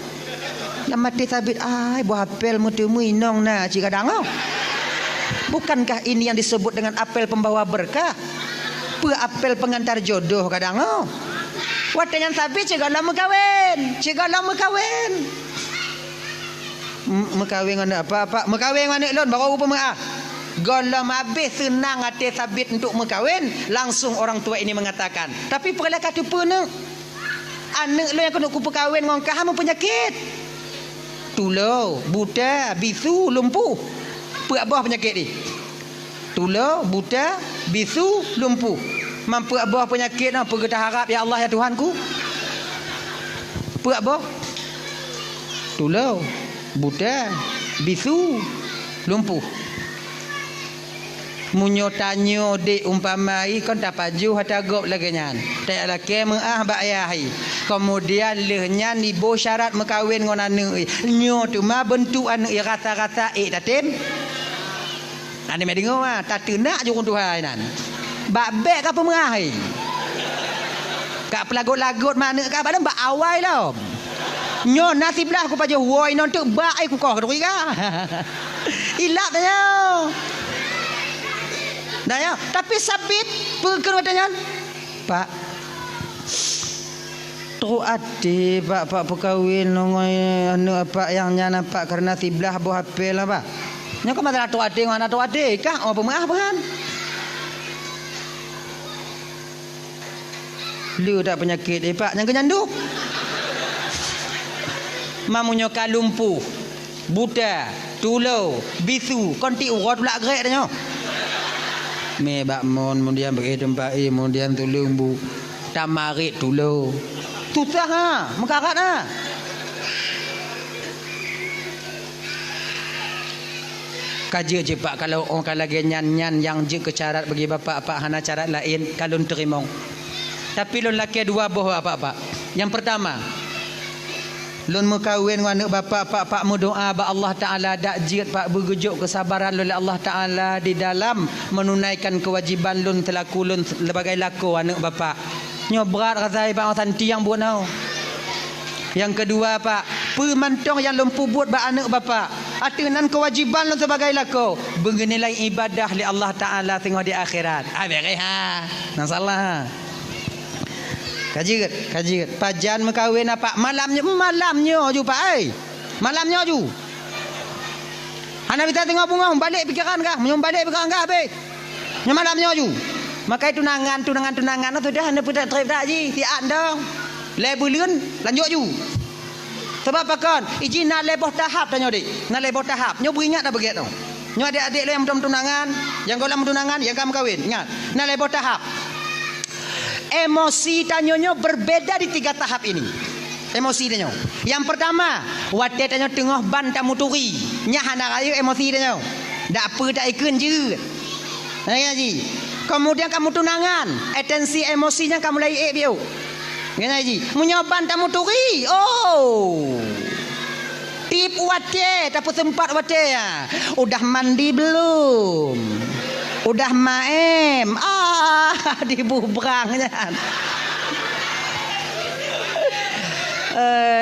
yang mati sabit ai berhafal mutemu inong na cik kadang tau bukankah ini yang disebut dengan apel pembawa berkah apel pengantar jodoh kadang tau wadah yang sabit cik lama kawin Mekawin dengan apa? Mekawin dengan lon baru rupa mengah. Golam habis senang hati sabit untuk mekawin, langsung orang tua ini mengatakan, tapi perlah kata puna anak lo yang kena ku perkawin dengan kah penyakit. Tulau, buta, bisu, lumpuh. Apa penyakit ni? Tulau, buta, bisu, lumpuh. Mampu abah penyakit apa kita harap ya Allah ya Tuhanku? Apa? Tulau, buta, bisu, lumpuh. Munyo tanyo de umpamai kon tak paju hata gop lagi nyan. Tak laki mengah bak ayah. Kemudian lehnya ni bo syarat mekawin ngon anu. Nyo tu ma bentuk anu rata-rata tatin. Ane me dengar ah tak tenak je orang Tuhan nan. Bak bek ka pemengah. Kak pelagut-lagut mana ka badan bak awai lah. Nyo nasib lah aku paju woi non tu bak ai ku kau kedui ka. Ilap dah. Dah ya, tapi sabit perkara tanya. Pak tu ade pak perkahwin nongoi anu apa yang nyana pak karena tiblah buah apel lah pak. Nya kau masalah tu ade mana tu ade kah apa mengah bahan. Lu tak penyakit pak yang kenyanduk. Mamunyo kalumpuh, buta, tulau, bisu, konti urat pula gerak tanya. Me bak mon kemudian bagi tempat kemudian tulung bu tamarit tulau. Susah ha, mekarat ha. Kaji je pak kalau orang lagi nyan-nyan yang je kecarat bagi bapak pak hana carat lain kalau terima. Tapi lon laki dua boh apa-apa. Yang pertama, lun mekawin dengan anak bapak pak doa ba Allah Taala dak jiat pak bergejuk kesabaran oleh Allah Taala di dalam menunaikan kewajiban lun telaku lun sebagai laku anak bapak. Nyo berat rasai pak santi yang buat nau. Yang kedua pak, pemantong yang lumpuh buat ba anak bapak. Atunan kewajiban lun sebagai laku bernilai ibadah li Allah Taala tengok di akhirat. Beres ha. Nang salah ha. Kaji pajan mekawin apa malamnya ju pak ai malamnya ju ana kita tengok bunga balik pikiran kah menyum balik pikiran kah be malamnya ju maka tunangan tu dah anda pudak trip dak ji tiak dong le buleun lanjut ju sebab apa kan izin nak leboh tahap tanya dik nak leboh tahap nyo beringat dah begitu nyo adik-adik le yang belum tunangan yang golem tunangan yang kamu kawin ingat nak leboh tahap. Emosi tanyonyo berbeda di 3 tahap ini. Emosi tanyo. Yang pertama, wate tanyo tengah ban tamu turi. Nya hana raya emosi tanyo. Dak apa dak ikun je. Ya ji. Kemudian kamu tunangan, atensi emosinya kamu lai biu. Ya ji. Munyoban tamu turi. Oh. Tip wate, tapi sempat wate ya. Udah mandi belum? Udah maem. Dibubrangnya.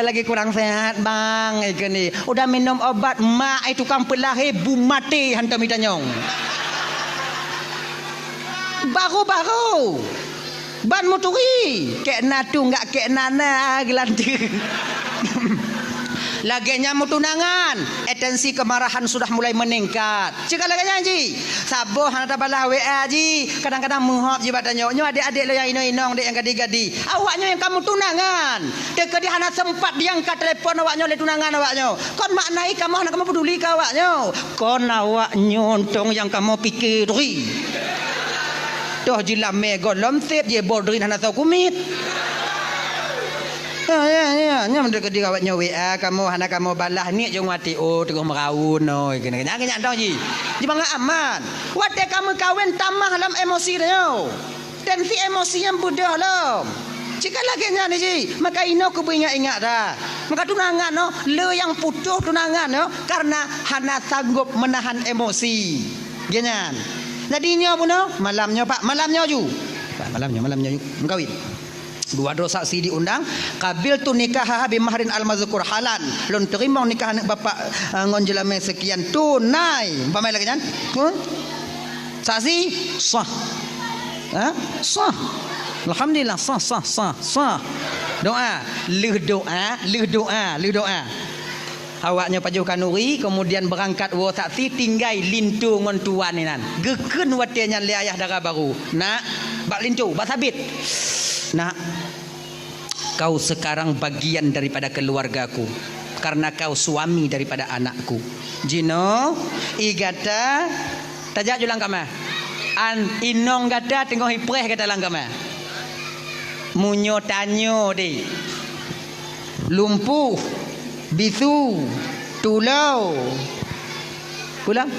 Lagi kurang sehat bang ikan ni. Udah minum obat mak tukang pelahir bu mati hantar minta nyong. Baru ban moturi kek natu enggak kek nana gelanti. Laginya mau tunangan, atensi kemarahan sudah mulai meningkat. Cakap laginya ji, saboh hana balah WA ji, kadang-kadang muhab ji badannya. Nyo adik-adik lo yang inong-inong, dek yang gadi-gadi. Awaknya yang kamu tunangan, dek dia hana sempat diangkat telepon awaknya oleh tunangan awaknya. Kon maknai kamu hana kamu peduli ke awaknya. Kon awaknya untung yang kamu pikiri. Toh jilame golom tip je bodrin hana tahu kumit. Ya, mendekat di kawatnya WA kamu hana kamu balah ni jong mati tengok meraun oi kena tahu ji. Di bangga aman. Wate kamu kawin tamah dalam emosi dia. Tensi emosi yang budah lo. Jika lagi ni ji, maka ino ku ingat-ingat dah. Maka tunangan no, le yang putus tunangan no karena hana sanggup menahan emosi. Genyan. Jadinya pun no, malamnya Pak, malamnya ju. Pak, malamnya ju. Mengkawin. Dua dosa saksi diundang kabil tu nikah bi mahrin al mazkur halan lon terima nikah anak bapak ngonjelame sekian tunai pamai lagi kan saksi sah sah alhamdulillah sah doa doa awaknya pajuh kanuri kemudian berangkat wo saksi tinggai lintu ngon tuan ni nan geken watenya le ayah dara baru nak bak lintu bak sabit. Nah, kau sekarang bagian daripada keluargaku karena kau suami daripada anakku. Jino, igata, tajak julang kama. An inong gata tengok hipreh kata lang kama. Munyo tanyo di. Lumpuh, bisu, tulau. Pulang?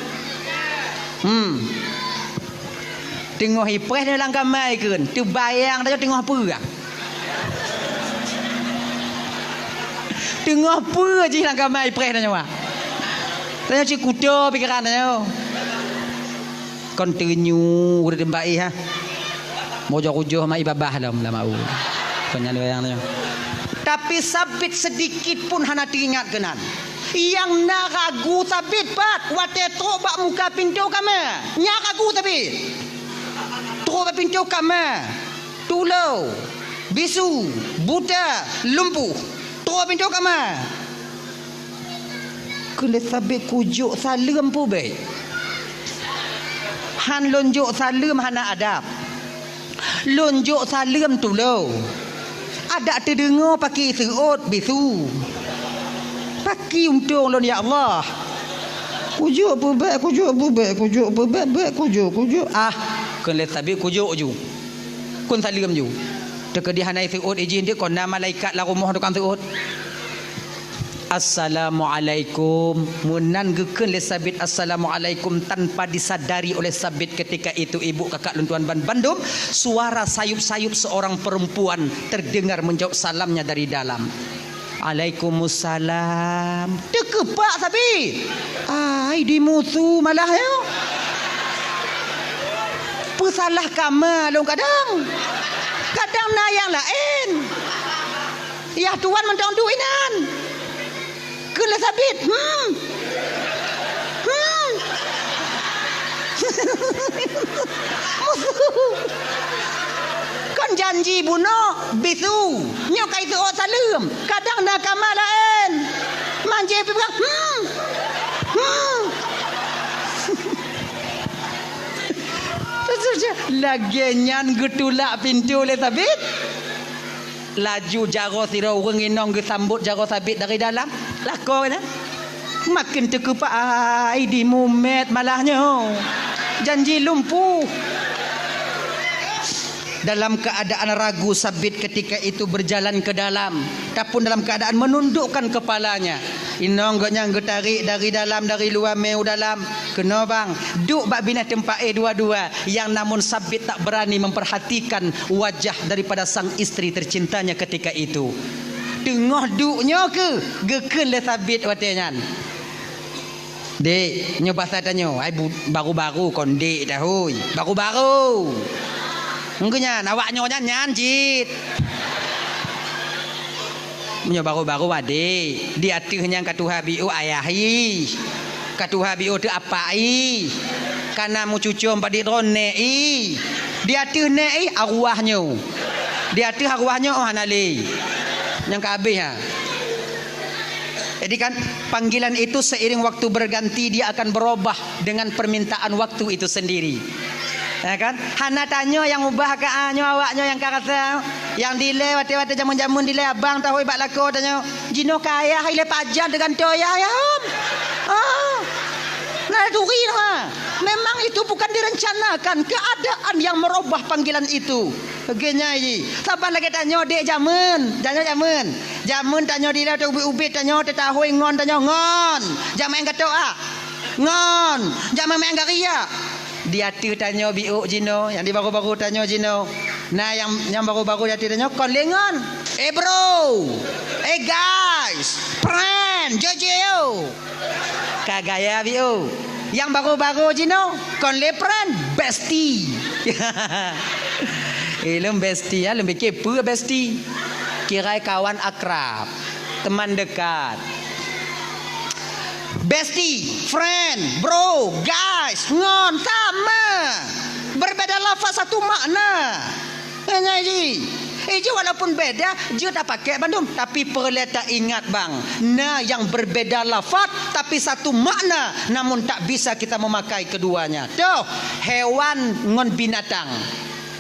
Tengok hipreh dalam kamar kan. Tu bayang dah tengok apa ah? Tengok apa je dalam kamar hipreh dah nyawa. Tanya cik kuda pikiran dah. Continue udah tembai ha. Mojo-mojo mai babah dah mula mau. Kanya bayang dah. Tapi sabit sedikit pun hana teringat kenan. Yang nak ragu sabit pat wate tobak muka pintu kamar. Nyak ragu sabit. Terus pintu kamar, tulau, bisu, buta, lumpuh. Terus pintu kamar. Kena sabit kujuk salam pun baik. Han lonjok salam hana adab. Lonjok salam tulau. Ada terdengar pakai serut bisu. Pakai untung lon ya Allah. Kujuk pun baik, kujuk pun baik, kujuk. Kun let sabi kujuk ju. Kun salim ju. Teka di hanai seut izin dia kon nama malaikat la rumah tukang seut. Assalamualaikum. Munan geken le sabit assalamualaikum tanpa disadari oleh sabit ketika itu ibu kakak luntuan ban Bandung, suara sayup-sayup seorang perempuan terdengar menjawab salamnya dari dalam. Waalaikumsalam. Dekepak sabit. Ai dimusuh malah ya. Pesalah kamar long kadang na yang lain ya tuan mentang duinan kena sabit kan janji buno bisu nyokai tu salam kadang na kamar lain manje bilang lagenyan getulak pintu le sabit laju jaro sira urang inong gesambut jaro sabit dari dalam lako na makin terkepak ai di mumet malahnya janji lumpuh dalam keadaan ragu sabit ketika itu berjalan ke dalam tapi dalam keadaan menundukkan kepalanya inong gaknya getarik dari dalam dari luar meu dalam kena bang duk bak bina tempat dua-dua yang namun sabit tak berani memperhatikan wajah daripada sang isteri tercintanya ketika itu tengah duknya ke geken le sabit watenyan Dek, nyo bahasa tanyo, ai baru-baru kon dek dah hoi. Baru-baru. Engkenya awak nyo nyan jit. Nyo baru-baru adik. Dia tuh yang katuha biu ayahi. Katuha biu tu apai. Kana mu cucu pada rone i. Dia tuh nei arwahnya. Dia tuh arwahnya oh hanali. Yang kabeh ha. Jadi kan panggilan itu seiring waktu berganti dia akan berubah dengan permintaan waktu itu sendiri. Ya kan? Hana tanya yang ubah ke anyo awaknya yang karasa yang dile wate-wate jamun-jamun dile abang tahu ibak lako tanya jino kaya ile pajan dengan toya ya. Nah duri ha. Memang itu bukan direncanakan, keadaan yang merubah panggilan itu. Begini ji. Sabar lagi tanya dek jamun, jamun tanya dile tu ubi tanya tahu ngon tanya ngon. Jamun kata ngon, jamun main garia. Dia tu tanya biu jino, yang di baru-baru tanya jino. Nah yang baru-baru dia tanya kon lengon. Bro. Guys, friend, jojo. Kagaya biu. Yang baru-baru jino kon le friend, bestie. Lem bestie ya, lebih kepo bestie. Kira kawan akrab, teman dekat. Bestie, friend, bro, guys, ngon sama. Berbeda lafaz satu makna. Hanya ji. Walaupun beda, dia tak pakai bandung. Tapi perlu tak ingat bang. Nah yang berbeda lafaz tapi satu makna. Namun tak bisa kita memakai keduanya. Tuh, hewan ngon binatang.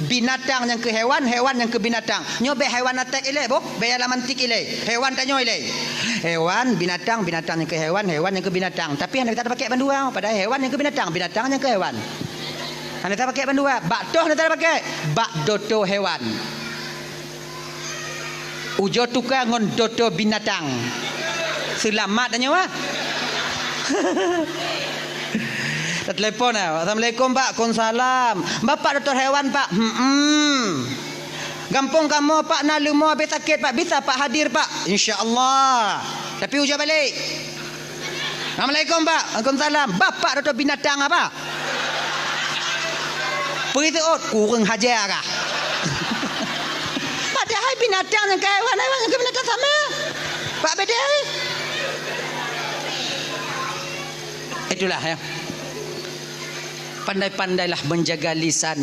Binatang yang ke hewan, hewan yang ke binatang. Nyobe hewan atek ile, bo? Bayar lamantik ile. Hewan tanyo ile. Hewan, binatang, binatang yang ke hewan, hewan yang ke binatang. Tapi anda tak pakai bandua. Padahal hewan yang ke binatang, binatang yang ke hewan. Anda tak pakai bandua. Bak doh anda tak pakai. Bak doto hewan. Ujo tukar ngon doto binatang. Selamat tanyo ah. Telepon Assalamualaikum pak. Konsalam. Bapak doktor hewan pak. Gampung kamu pak nak lumo habis sakit pak. Bisa pak hadir pak. InsyaAllah. Tapi ujar balik. Assalamualaikum pak. Waalaikumsalam. Bapak doktor binatang apa? Pergi tu kurang hajar kah? Padahal binatang yang ke hewan, hewan yang ke binatang sama. Pak beda. Itulah ya. Pandai-pandailah menjaga lisan.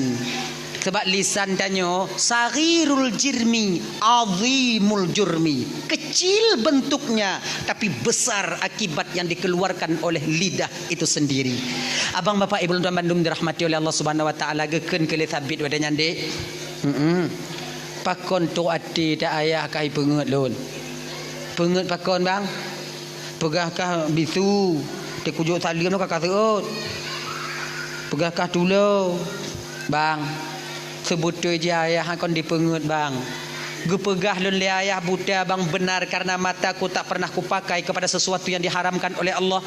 Sebab lisan tanyo sarirul jirmi azimul jurmi. Kecil bentuknya tapi besar akibat yang dikeluarkan oleh lidah itu sendiri. Abang bapak ibu tuan Bandung dirahmati oleh Allah Subhanahu wa taala geken kele sabit wadanya dek. Pakon tu ati tak ayah kai pengut lun. Pengut pakon bang. Pegahkah bisu. Tekujuk salim tu kakak seut. Pegahkah dulu bang sebutu je ayah kon dipengut bang gepegah lun le ayah buta bang benar karena mataku tak pernah kupakai kepada sesuatu yang diharamkan oleh Allah.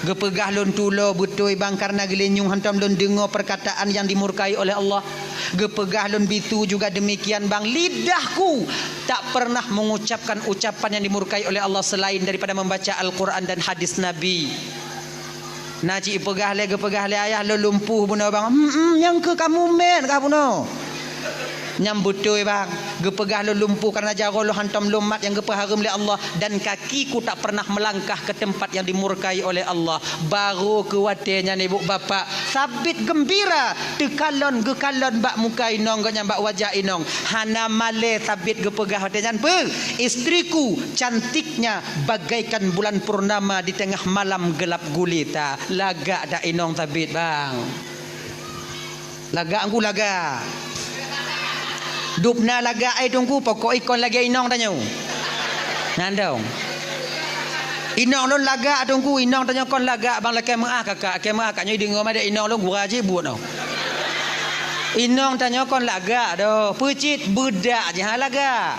Gepegah lun tulo butui bang karena gelenyung hantam lun dengar perkataan yang dimurkai oleh Allah. Gepegah lun bitu juga demikian bang, lidahku tak pernah mengucapkan ucapan yang dimurkai oleh Allah selain daripada membaca Al-Quran dan hadis Nabi. Naci pegah le ayah lo lumpuh buno bang. Yang ke kamu men kah buno. Nyambutoi bang. Gepegah lo lumpuh karena jaro lo hantam lumat yang gepaharum le Allah dan kakiku tak pernah melangkah ke tempat yang dimurkai oleh Allah. Baru kuatnya ni ibu bapa sabit gembira tekalon gekalon bak muka inong gak nyambak wajah inong. Hana male sabit gepegah hatinya pe. Istriku cantiknya bagaikan bulan purnama di tengah malam gelap gulita. Lagak dak inong sabit bang. Lagak aku lagak. Dupna laga ai tungku pokok ikon lagi inong tanyo. Nandong. Inong lon laga tungku inong tanyo kon laga bang lakai maah kakak ke maah kaknya dengar ada inong lon gura je buat no. Inong tanyo kon laga do pecit budak je laga.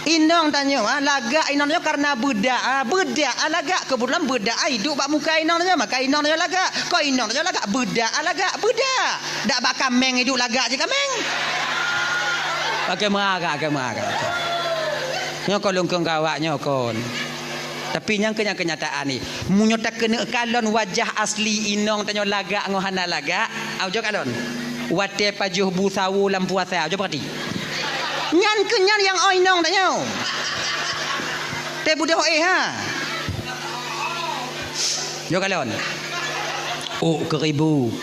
Inong tanyo laga inong tanyo karena budak budak laga kebetulan budak ai duk bak muka inong tanyo maka inong tanyo laga. Kau inong tanyo laga budak laga budak. Dak bak kameng hidup laga je kameng. Pakai marah. Nyokon lungkung kawak nyokon. Tapi yang kenyataan ni, munyo tak kena kalon wajah asli inong tanyo lagak ngohana lagak, au jo kalon. Wate pajuh busawu lam puasa, au jo perhati. Nyan kenyan yang inong tanyo. Te budak ha. Jo kalon. Oh keribu.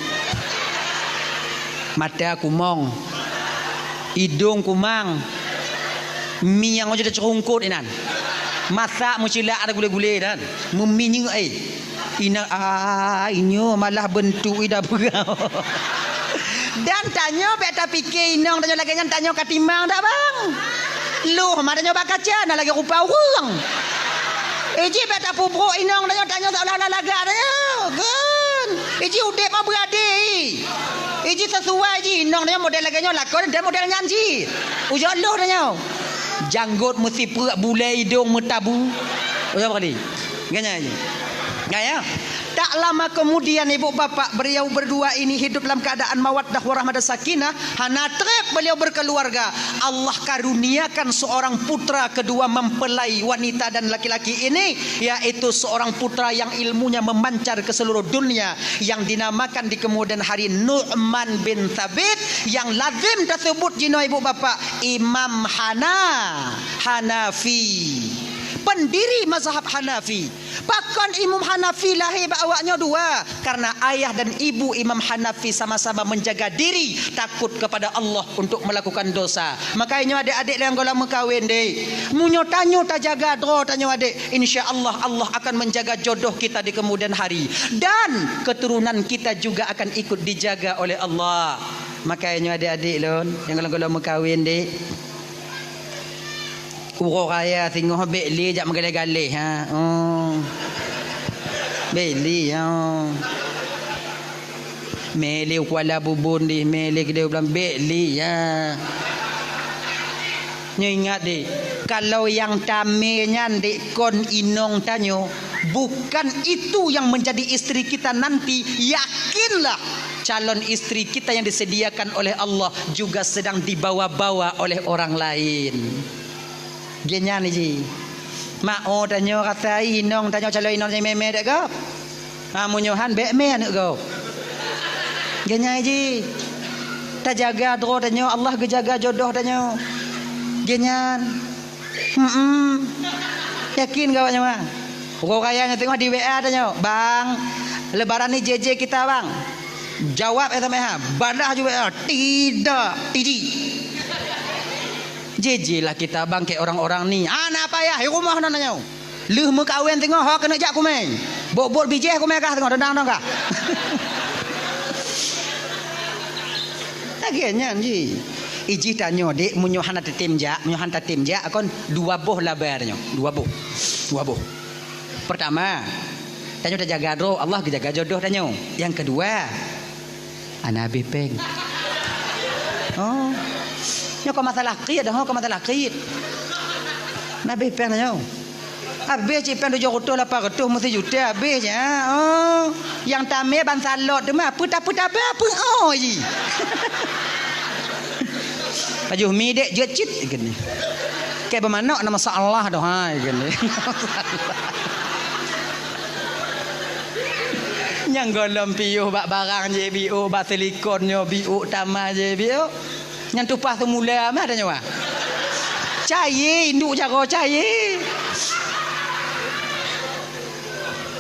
Mata kumong. Hidung kumang. Mi yang ojo dah cerungkut inan. Masak mucila ada gule-gule dan meminyu ina inyo malah bentuk ida berau. Dan tanya beta fikir inong tanya lagi tanya katimang tak bang. Lu matanya bak kaca nak lagi rupa orang. Eji beta pubro inong tanya seolah-olah laga tanya. Kan. Eji udep mah berade. Eji sesuai ji inong tanya model lagi lakon dan model nyanji. Ujar lu tanya. Janggut mesti perak bulai hidung metabu. Apa kali? Ganya aja. Gaya. Tak lama kemudian ibu bapak beliau berdua ini hidup dalam keadaan mawaddah warahmah dan sakinah. Hana trep beliau berkeluarga. Allah karuniakan seorang putra kedua mempelai wanita dan laki-laki ini, yaitu seorang putra yang ilmunya memancar ke seluruh dunia, yang dinamakan di kemudian hari Nu'man bin Thabit, yang lazim tersebut jino ibu bapak Imam Hanafi, pendiri mazhab Hanafi. Bahkan Imam Hanafi lahir awaknya dua, karena ayah dan ibu Imam Hanafi sama-sama menjaga diri takut kepada Allah untuk melakukan dosa. Makanya adik-adik yang kalau mengkawin deh, munyo tanyo tak jaga dro tanyo adik, insya-Allah Allah akan menjaga jodoh kita di kemudian hari, dan keturunan kita juga akan ikut dijaga oleh Allah. Makanya adik-adik lon yang kalau mengkawin deh, Uro raya tengok beli jak mengalih-galih ha. Beli ha. Meli Kuala Bubun di meli dia bilang beli ya. Nyo ingat deh, kalau yang tamenya dek kon inong tanyo bukan itu yang menjadi istri kita nanti, yakinlah calon istri kita yang disediakan oleh Allah juga sedang dibawa-bawa oleh orang lain. Genya ni ji. Mak oh tanyo kata inong tanyo calon inong saya meme dek kau. Munyohan bek me anak kau. Genya ji. Tak jaga dro tanyo Allah gejaga jodoh tanyo. Genyan. Yakin kau nyawa. Pokok kayanya tengok di WA tanyo. Bang, lebaran ni JJ kita bang. Jawab eta meha. Badah juga tidak. JJ lah kita bangkit orang-orang ni. Nak apa ya? Rumah nanya. Leh mekawin tengok ha kena jak kumeng. Bok-bok biji kumeng kah tengok dendang kah. Akhirnya ji. Iji tanyo dek munyo hana tetim jak akon dua boh labarnya. Dua boh. Pertama, tanyo dah jaga roh, Allah jaga jodoh tanyo. Yang kedua, ana bepeng. Oh. Nyo kau masalah qid dah, kau masalah qid. Nabi peng nyo. Habis je peng 700 800 mesti juta habis je. Oh, yang tamir ban salot tu mah putar-putar apa? Oh ji. Baju mi dek jecit gini. Kayak bermakna nama masalah dah hai gini. Yang golom piuh bak barang je biu bak silikonnya biu tamah je biu. Yang tupas tu mula mah ada nyawa. Cair induk cara cair.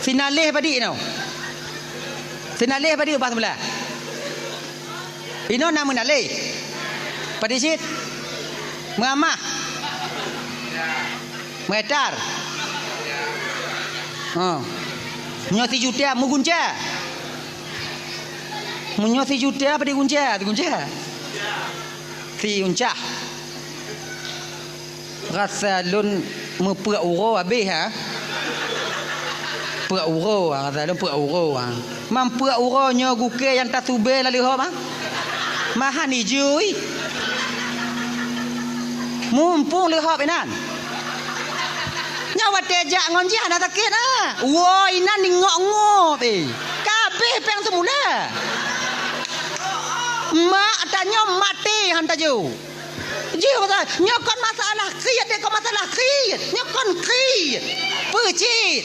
Sinalih padi no. Sinalih padi pas mula. Ino nama nalih. Padi sit. Mengamah. Metar. Munyo 1 juta mugunca. Munyo 1 juta padi gunca, Si uncah. Rasa lun mepuk uro habis ha. Puk uro rasa lun puk uro ha. Mampu uronyo guke yang tak sube lalu ha. Mahan hijui. Mumpung lehop inan. Nyawa tejak ngonji ana sakit ah. Wo inan ni ngok-ngok kabeh peng semula. Mak tanya mati hantar je. Ji pasal nyokon masalah kriyat dia kau masalah kriyat. Nyokon kriyat. Pecit.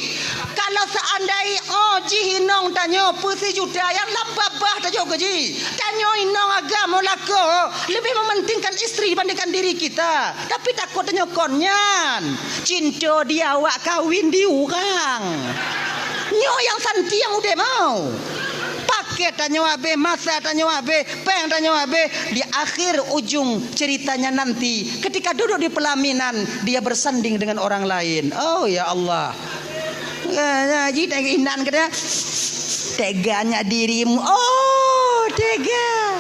Kalau seandainya ji hinong tanya pesi juta yang lambabah tanya ke ji. Tanya hinong agama lako lebih mementingkan istri dibandingkan diri kita. Tapi takut tanya konyan. Cinta dia awak kawin di orang. Nyo yang santi yang udah mau. Pakai tanya abe, masa tanya abe, peng tanya abe. Di akhir ujung ceritanya nanti ketika duduk di pelaminan dia bersanding dengan orang lain. Oh ya Allah. Ji tega inan kata teganya dirimu. Oh tega.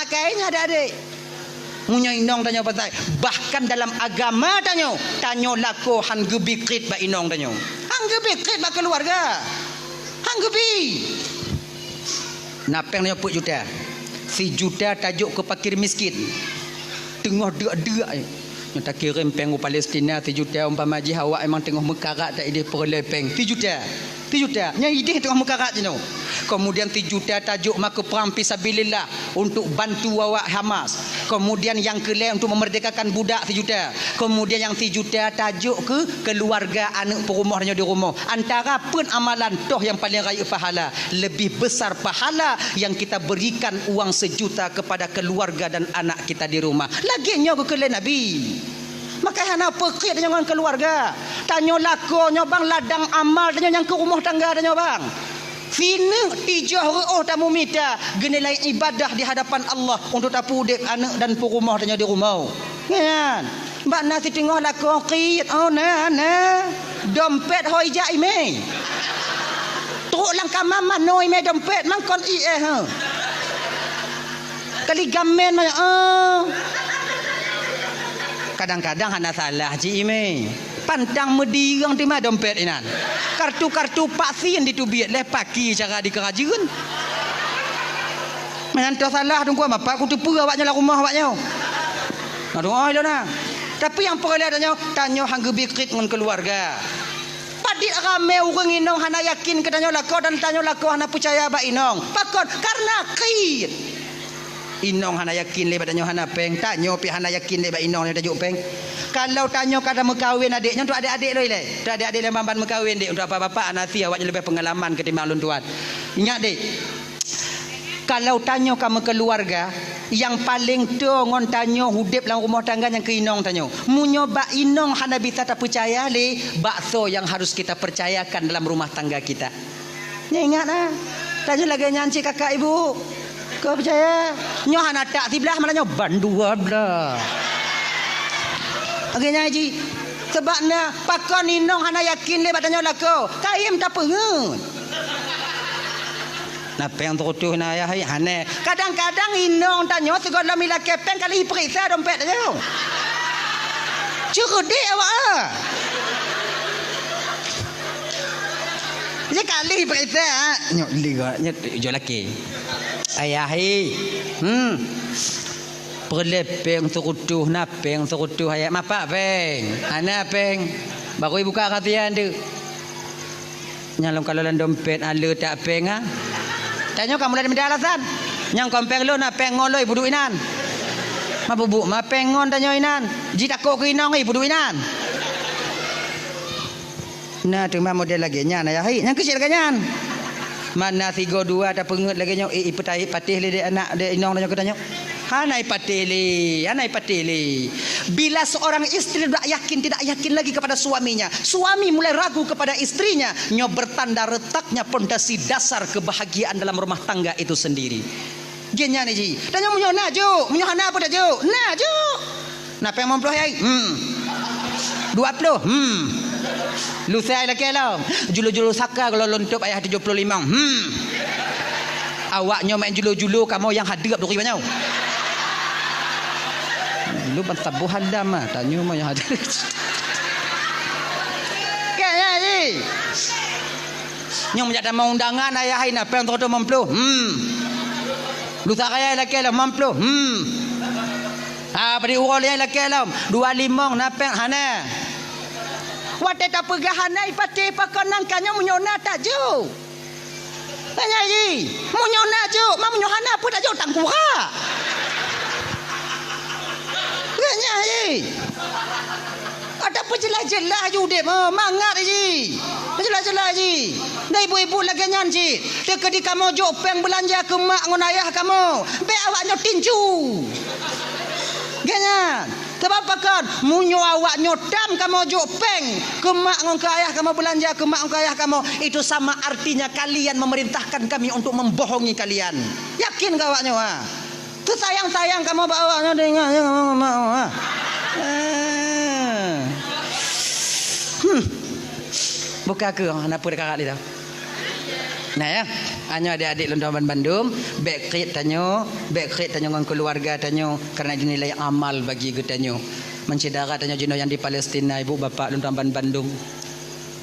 Kayaknya ada adik. Munya inong tanya pasal. Bahkan dalam agama tanya lako han gebikrit ba inong tanya. Han gebikrit ba keluarga. Han gebi. Napeng tanya put juta. Si juta tajuk ke fakir miskin. Tengah deak-deak. Yang tak kirim peng Palestina 3 juta umpama haji awak memang tengah mekarat tak ide perle peng 3 juta. 3 juta. Yang ide tengah mekarat je no. Kemudian 3 juta tajuk maka perang fisabilillah untuk bantu awak Hamas. Kemudian yang kelima untuk memerdekakan budak 3 juta. Kemudian yang 3 juta tajuk ke keluarga anak perumahnya di rumah. Antara pun amalan toh yang paling raya pahala. Lebih besar pahala yang kita berikan uang 1 juta kepada keluarga dan anak kita di rumah. Laginya ke kelai Nabi. Maka hana pekit dengan keluarga. Tanya lakonya bang ladang amal tanya yang ke rumah tangga tanya bang. Fina ijah ru'uh tamu mita genilai ibadah di hadapan Allah untuk tapu dek anak dan perumah tanya di rumah. Kan? Mbak nasi tengah lakon qiyat. Oh na. Dompet hoi jai me. Teruk langkah mama noi me dompet mangkon ha. Kali gamen mah kadang-kadang hana salah ji ime. Pantang medirang di mana dompet inan. Kartu-kartu paksin ditubiat leh paki cara di kerajaan. Menantu salah tunggu apa aku tu pura awaknya lah rumah awaknya. Nah doa lo nah. Tapi yang perlu tanya hang gebikrit dengan keluarga. Padik rame orang inong hana yakin ke tanya lako dan tanya lako hana percaya ba inong. Pakon karena kait. Inong hana yakin lebat tanya hana peng tanya pi hana yakin lebat inong dia tajuk peng. Kalau tanya kata mekawin adiknya untuk adik-adik lo ile. Untuk adik-adik yang mampan mekawin dik untuk apa-apa anasi awaknya lebih pengalaman ketimbang lun tuan. Ingat dik. Kalau tanya kamu keluarga yang paling tua ngon tanya hudip dalam rumah tangga yang ke inong tanya. Munyo bak inong hana bisa tak percaya le bakso yang harus kita percayakan dalam rumah tangga kita. Nya ingatlah. Tanya lagi nyanci kakak ibu. Kau percaya? Nyoh anak tak sebelah mana nyoh bandua belah. Okey nyaji. Sebabnya pakon inong hana yakin le batanya lako. Kaim tak pengut. Napa yang terutuh na ayah hane. Kadang-kadang inong tanya segala mila kepeng kali periksa dompet tanya. Cerdik awak ah. Dia kali periksa nyok liganya jual laki. Ayah perlepeng serutuh napeng serutuh ayat mapak peng ana peng baru buka katian tu nyalom kalau dalam dompet ala tak peng ah tanya kamu ada alasan yang kompeng lo napeng ngoloi budu inan ma bubuk ma pengon tanya inan ji takok ke inong budu inan nah tu ma model lagi nya ayah yang kecil kan mana 3-2 ada pengut lagi nyok petai patih le anak de inong tanya hanai patili bila seorang istri tidak yakin lagi kepada suaminya, suami mulai ragu kepada istrinya, nyo bertanda retaknya pondasi dasar kebahagiaan dalam rumah tangga itu sendiri. Genya ni ji tanya munyo najo munyo hana apa najo napa yang memploh ai 20 lu saya lagi lah julu-julu saka kalau lontok ayah 75 awaknya main julu-julu kamu yang hadir duri banyak lu bentabuh hadam ah tanya mau yang hadir kayaknya ni nyong menjadi mau undangan ayah ini apa yang terus mempluh lu saya lagi lah mempluh pada urol yang lagi lah 25 napeng hana wate tak pegahana ipate pakonang kanyo munyona tajo. Tanya ji, munyona jo, ma munyohana pun tajo tangkura. ji. Ada apa jelas-jelas je udip. Mangat je. Jelas-jelas je. Dah ibu-ibu lagi nyanyi. Dia ketika kamu jok peng belanja ke mak ngon ayah kamu. Be awaknya tinju. Ganyan. Sebab apa kan? Munyo awak nyotam kamu jok peng ke mak ngon ke ayah kamu belanja ke mak ngon ke ayah kamu. Itu sama artinya kalian memerintahkan kami untuk membohongi kalian. Yakin ke awaknya? Tu sayang-sayang kamu bawa dengan mak. Buka ke apa dekat dia. Nah ya, hanya adik-adik Lontaman Bandung, backrit tanyo dengan keluarga tanyo karena dinilai amal bagi getanyo. Mencedera tanyo jino yang di Palestina, ibu bapa Lontaman Bandung.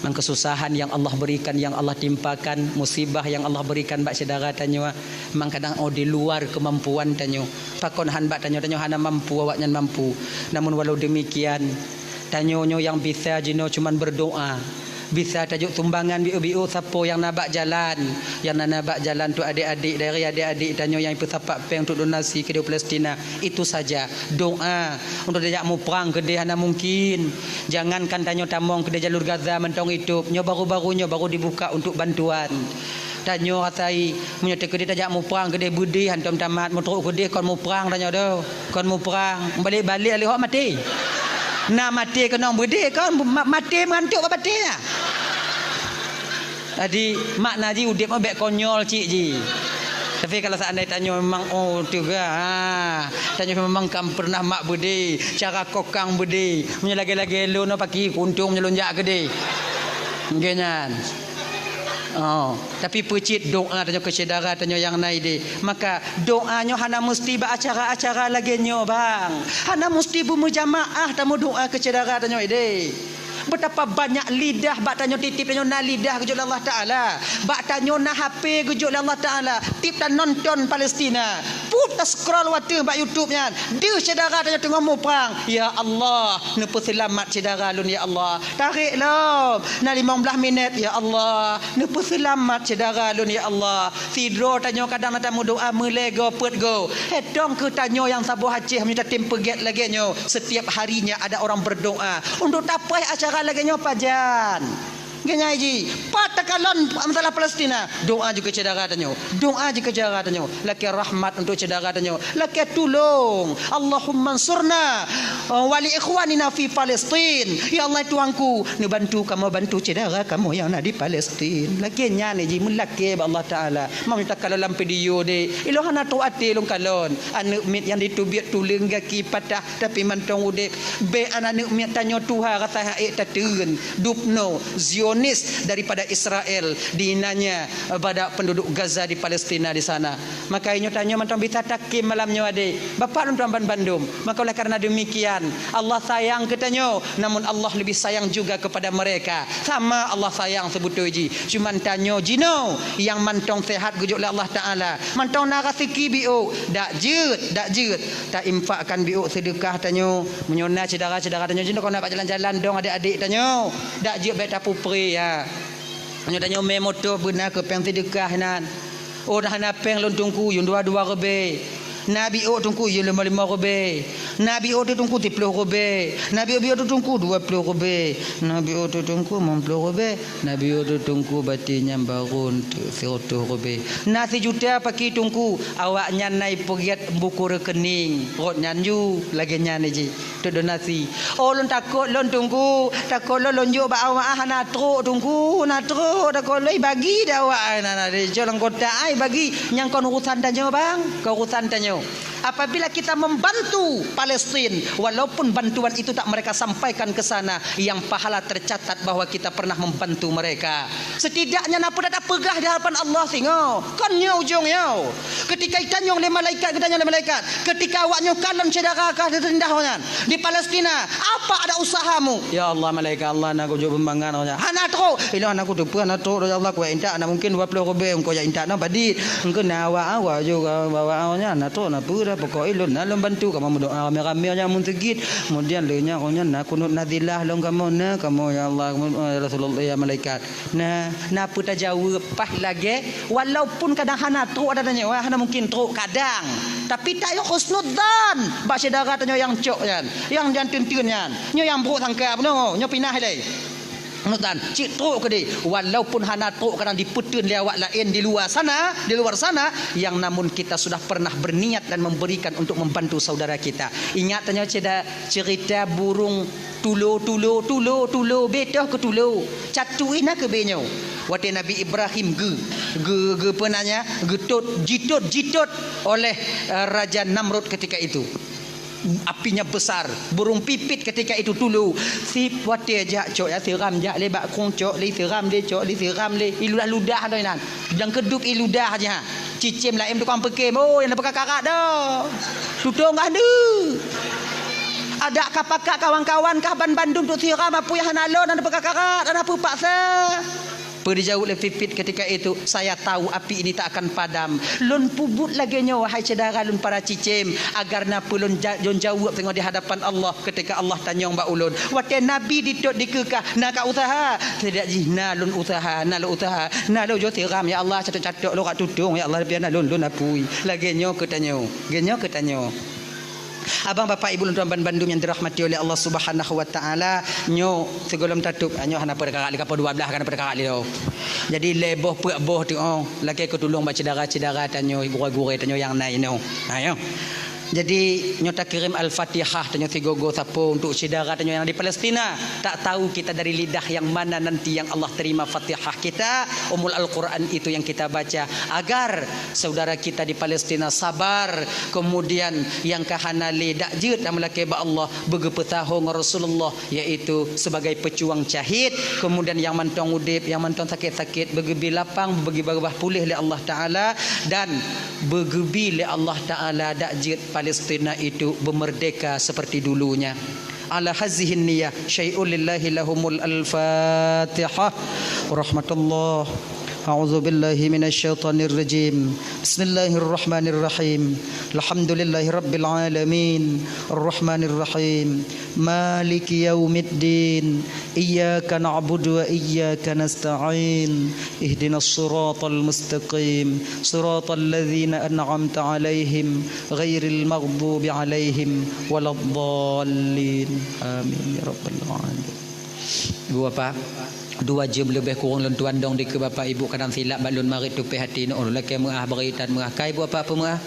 Kesusahan yang Allah berikan, yang Allah timpakan, musibah yang Allah berikan bak saudara tanyo, memang kadang di luar kemampuan tanyo. Pakon han bak tanyo hana mampu, awaknya mampu. Namun walau demikian, tanyo yang bisa jino cuman berdoa. Bisa tajuk tumbangan biu-biu siapa yang nak jalan, yang nak jalan tu adik-adik dari adik-adik tanyo yang pesapak peng untuk donasi ke Palestina. Itu saja doa untuk dia mau perang ke dia hana mungkin. Jangankan tanyo tamong ke dia jalur Gaza mentong hidup nyo baru-barunya baru dibuka untuk bantuan. Tanyo rasai menyata ke dia tajak mau perang ke dia budi hantam tamat mau teruk ke dia kon mau perang tanyo do. Kon mau perang balik-balik ali hok mati. Nak mati ke nong budi kon mati mengantuk apa mati lah. Tadi makna ji udip ambek konyol cik ji. Tapi kalau seandainya tanya memang juga tanya memang kam pernah mak budi cara kokang budi menyelagi-lagi lu no pagi kuntung menyelunjak gede. Genyan. Tapi pecit doa tanya ke saudara tanya yang naik deh. Maka doanya hana mesti acara-acara lagi nyo bang. Hana mesti berjamaah tamu doa ke saudara tanya deh. Betapa banyak lidah bak tanyo titip tanyo na lidah kejut Allah Taala. Bak tanyo na HP kejut Allah Taala. Tip dan nonton Palestina. Putar scroll waktu bak YouTube-nya. Dia saudara tanyo tengah mau perang. Ya Allah, nepo selamat saudara lun ya Allah. Tarik lo. Na 15 minit ya Allah. Nepo selamat saudara lun ya Allah. Tidro tanyo kadang nak tamu doa melego put go. Hedong ke tanyo yang sabu Aceh minta tim peget lagi nyo. Setiap harinya ada orang berdoa untuk tapai acara lagi nyo pajan. Genya ji, patakalon masalah Palestina. Doa juga saudara tanyo. Doa juga saudara tanyo. Laki rahmat untuk saudara tanyo. Laki tolong. Allahumma ansurna wali ikhwanina fi Palestin. Ya Allah Tuhanku, ni bantu bantu saudara kamu yang ada di Palestin. Laki nyane ji mulaki Allah Taala. Mau minta kalau dalam video de. Ilo hana tu ati long kalon. Anu mit yang ditubiat tuling gaki patah tapi mantong ude. Be anak mit tanyo Tuhan kata haik tatun. Dupno Zionis daripada Israel dinanya pada penduduk Gaza di Palestina di sana. Maka inyo tanya mantong bisa takim malamnya ade. Bapak Lontaman Bandung. Maka oleh karena demikian Allah sayang ketanyo, namun Allah lebih sayang juga kepada mereka. Sama Allah sayang sebutu ji. Cuman tanyo jino yang mantong sehat gujuk oleh Allah Taala. Mantong narasiki biu dak jeut tak infakkan biu sedekah tanyo menyona saudara-saudara tanyo jino kau nak jalan-jalan dong adik-adik tanyo. Dak jeut bet tapu pri ya. Menyo tanyo me motor benar ke peng sedekah nan. Oh dah na peng lontungku yung 22 rebe. Nabi o tungku ye 55 rebe. Nabi o tungku 30 rebe. Nabi o tungku 20 rebe. Nabi o tungku 50 rebe. Nabi o tungku batinya barun 100 rebe. Nasi juta pakai tungku awaknya naik pegiat buku rekening. Rot nyanju lagi nyan ji. Tu donasi. Oh lon takut lon tungku, takut lon jo ba awak na tro tungku, na tro takut loi bagi dah awak na de jalan kota ai bagi yang kon urusan tanyo bang, kau urusan tanyo. Apabila kita membantu Palestin, walaupun bantuan itu tak mereka sampaikan ke sana, yang pahala tercatat bahwa kita pernah membantu mereka. Setidaknya napa dah pegah di hadapan Allah singo. Kan nyo ujung yo. Ketika itanyong le malaikat, ketanya le malaikat. Ketika awaknya kalon saudara ka rendahnya di Palestina, apa ada usahamu? Ya Allah malaikat Allah nak ujo pembangan nya. Hana tro, ilo anak ku depan anak tro ya Allah ku inta ana mungkin 20 rebe engko ya inta na badit. Engko na awak juga bawa nya na tro na pura pokok ilun na lom bantu kamu doa rame-rame nya mun tegit. Kemudian le nya nya na kunut nadilah long kamu na kamu ya Allah Rasulullah ya malaikat. Nah, napa tak jawab pah lagi walaupun kadang hana tro ada tanya wah hana mungkin tro kadang Tapi tak yo husnudzan. Bak saudara tanya yang cok yan. Yang jantun-tun yan. Nyo yang buruk sangka no. Nyo pinah dai. Nutan, cik truk ke dia. Walaupun hana truk kadang diputun lewat lain di luar sana, yang namun kita sudah pernah berniat dan memberikan untuk membantu saudara kita. Ingat tanya cerita burung tulo betoh ke tulo. Catuina ke benyo. Waktu Nabi Ibrahim ge penanya, jitot oleh Raja Namrud ketika itu. Apinya besar, burung pipit ketika itu dulu. Si puate aja cok ya tiram ja le bak kong cok le tiram le cok le tiram le iludah dah nan. Dan keduk iludah aja. Cicim lah em tukang pekem. Oh yang dapat kakak dah. Tutung ada. Ada kapak kawan-kawan kaban Bandung tu tiram apa yang hanalon dan dapat kakak dan apa paksa. Dijauh oleh pipit ketika itu, saya tahu api ini tak akan padam. Lun pubut lagi nyo wahai saudara lun para cicim agar napa lun jauh tengok di hadapan Allah ketika Allah tanya mbak ulun. Waktu Nabi ditok dikekah nak usaha. Tidak jihna lun usaha, nak usaha. Nak lo jo tiram ya Allah catok-catok lo kat tudung ya Allah biar lun apui. Lagi nyo ketanyo. Genyo ketanyo. Abang bapak ibu tuan Bandung yang dirahmati oleh Allah Subhanahu wa taala, nyo segolom tatup nyo hana pada kakak lika 12 kan pada kakak lio. Jadi leboh puak boh tu laki ko tulung baca cedara tanyo gure-gure tanyo yang naik no. Ayo. Jadi nyota kirim Al-Fatihah tanyo tigogo sapo untuk saudara tanyo yang di Palestina. Tak tahu kita dari lidah yang mana nanti yang Allah terima Fatihah kita, Ummul Al-Quran itu yang kita baca agar saudara kita di Palestina sabar. Kemudian yang kahanali dak jeut amlake ba Allah begepetahong Rasulullah yaitu sebagai pejuang syahid. Kemudian yang mantong udip, yang mantong sakit-sakit begebi lapang, bagi babah pulih oleh Allah taala dan begebi oleh Allah taala dak jeut Palestina itu bermerdeka seperti dulunya. Ala hazihin niyah syai'un lillahi lahumul al-fatihah rahmatullah. A'udzu billahi minasyaitonir rajim. Bismillahirrahmanirrahim. Alhamdulillahi rabbil alamin. Arrahmanir rahim. Maliki yaumiddin. Iyyaka na'budu wa iyyaka nasta'in. Ihdinas siratal mustaqim. Siratal ladzina an'amta 'alaihim ghairil maghdubi 'alaihim waladdallin. Amin ya rabbal alamin. Ibu Bapak, 2 jam lebih kurang lun tuan dong di ke bapak ibu kadang silap balun mari tupai hati no laki mengah beritan mengah kai buat apa mengah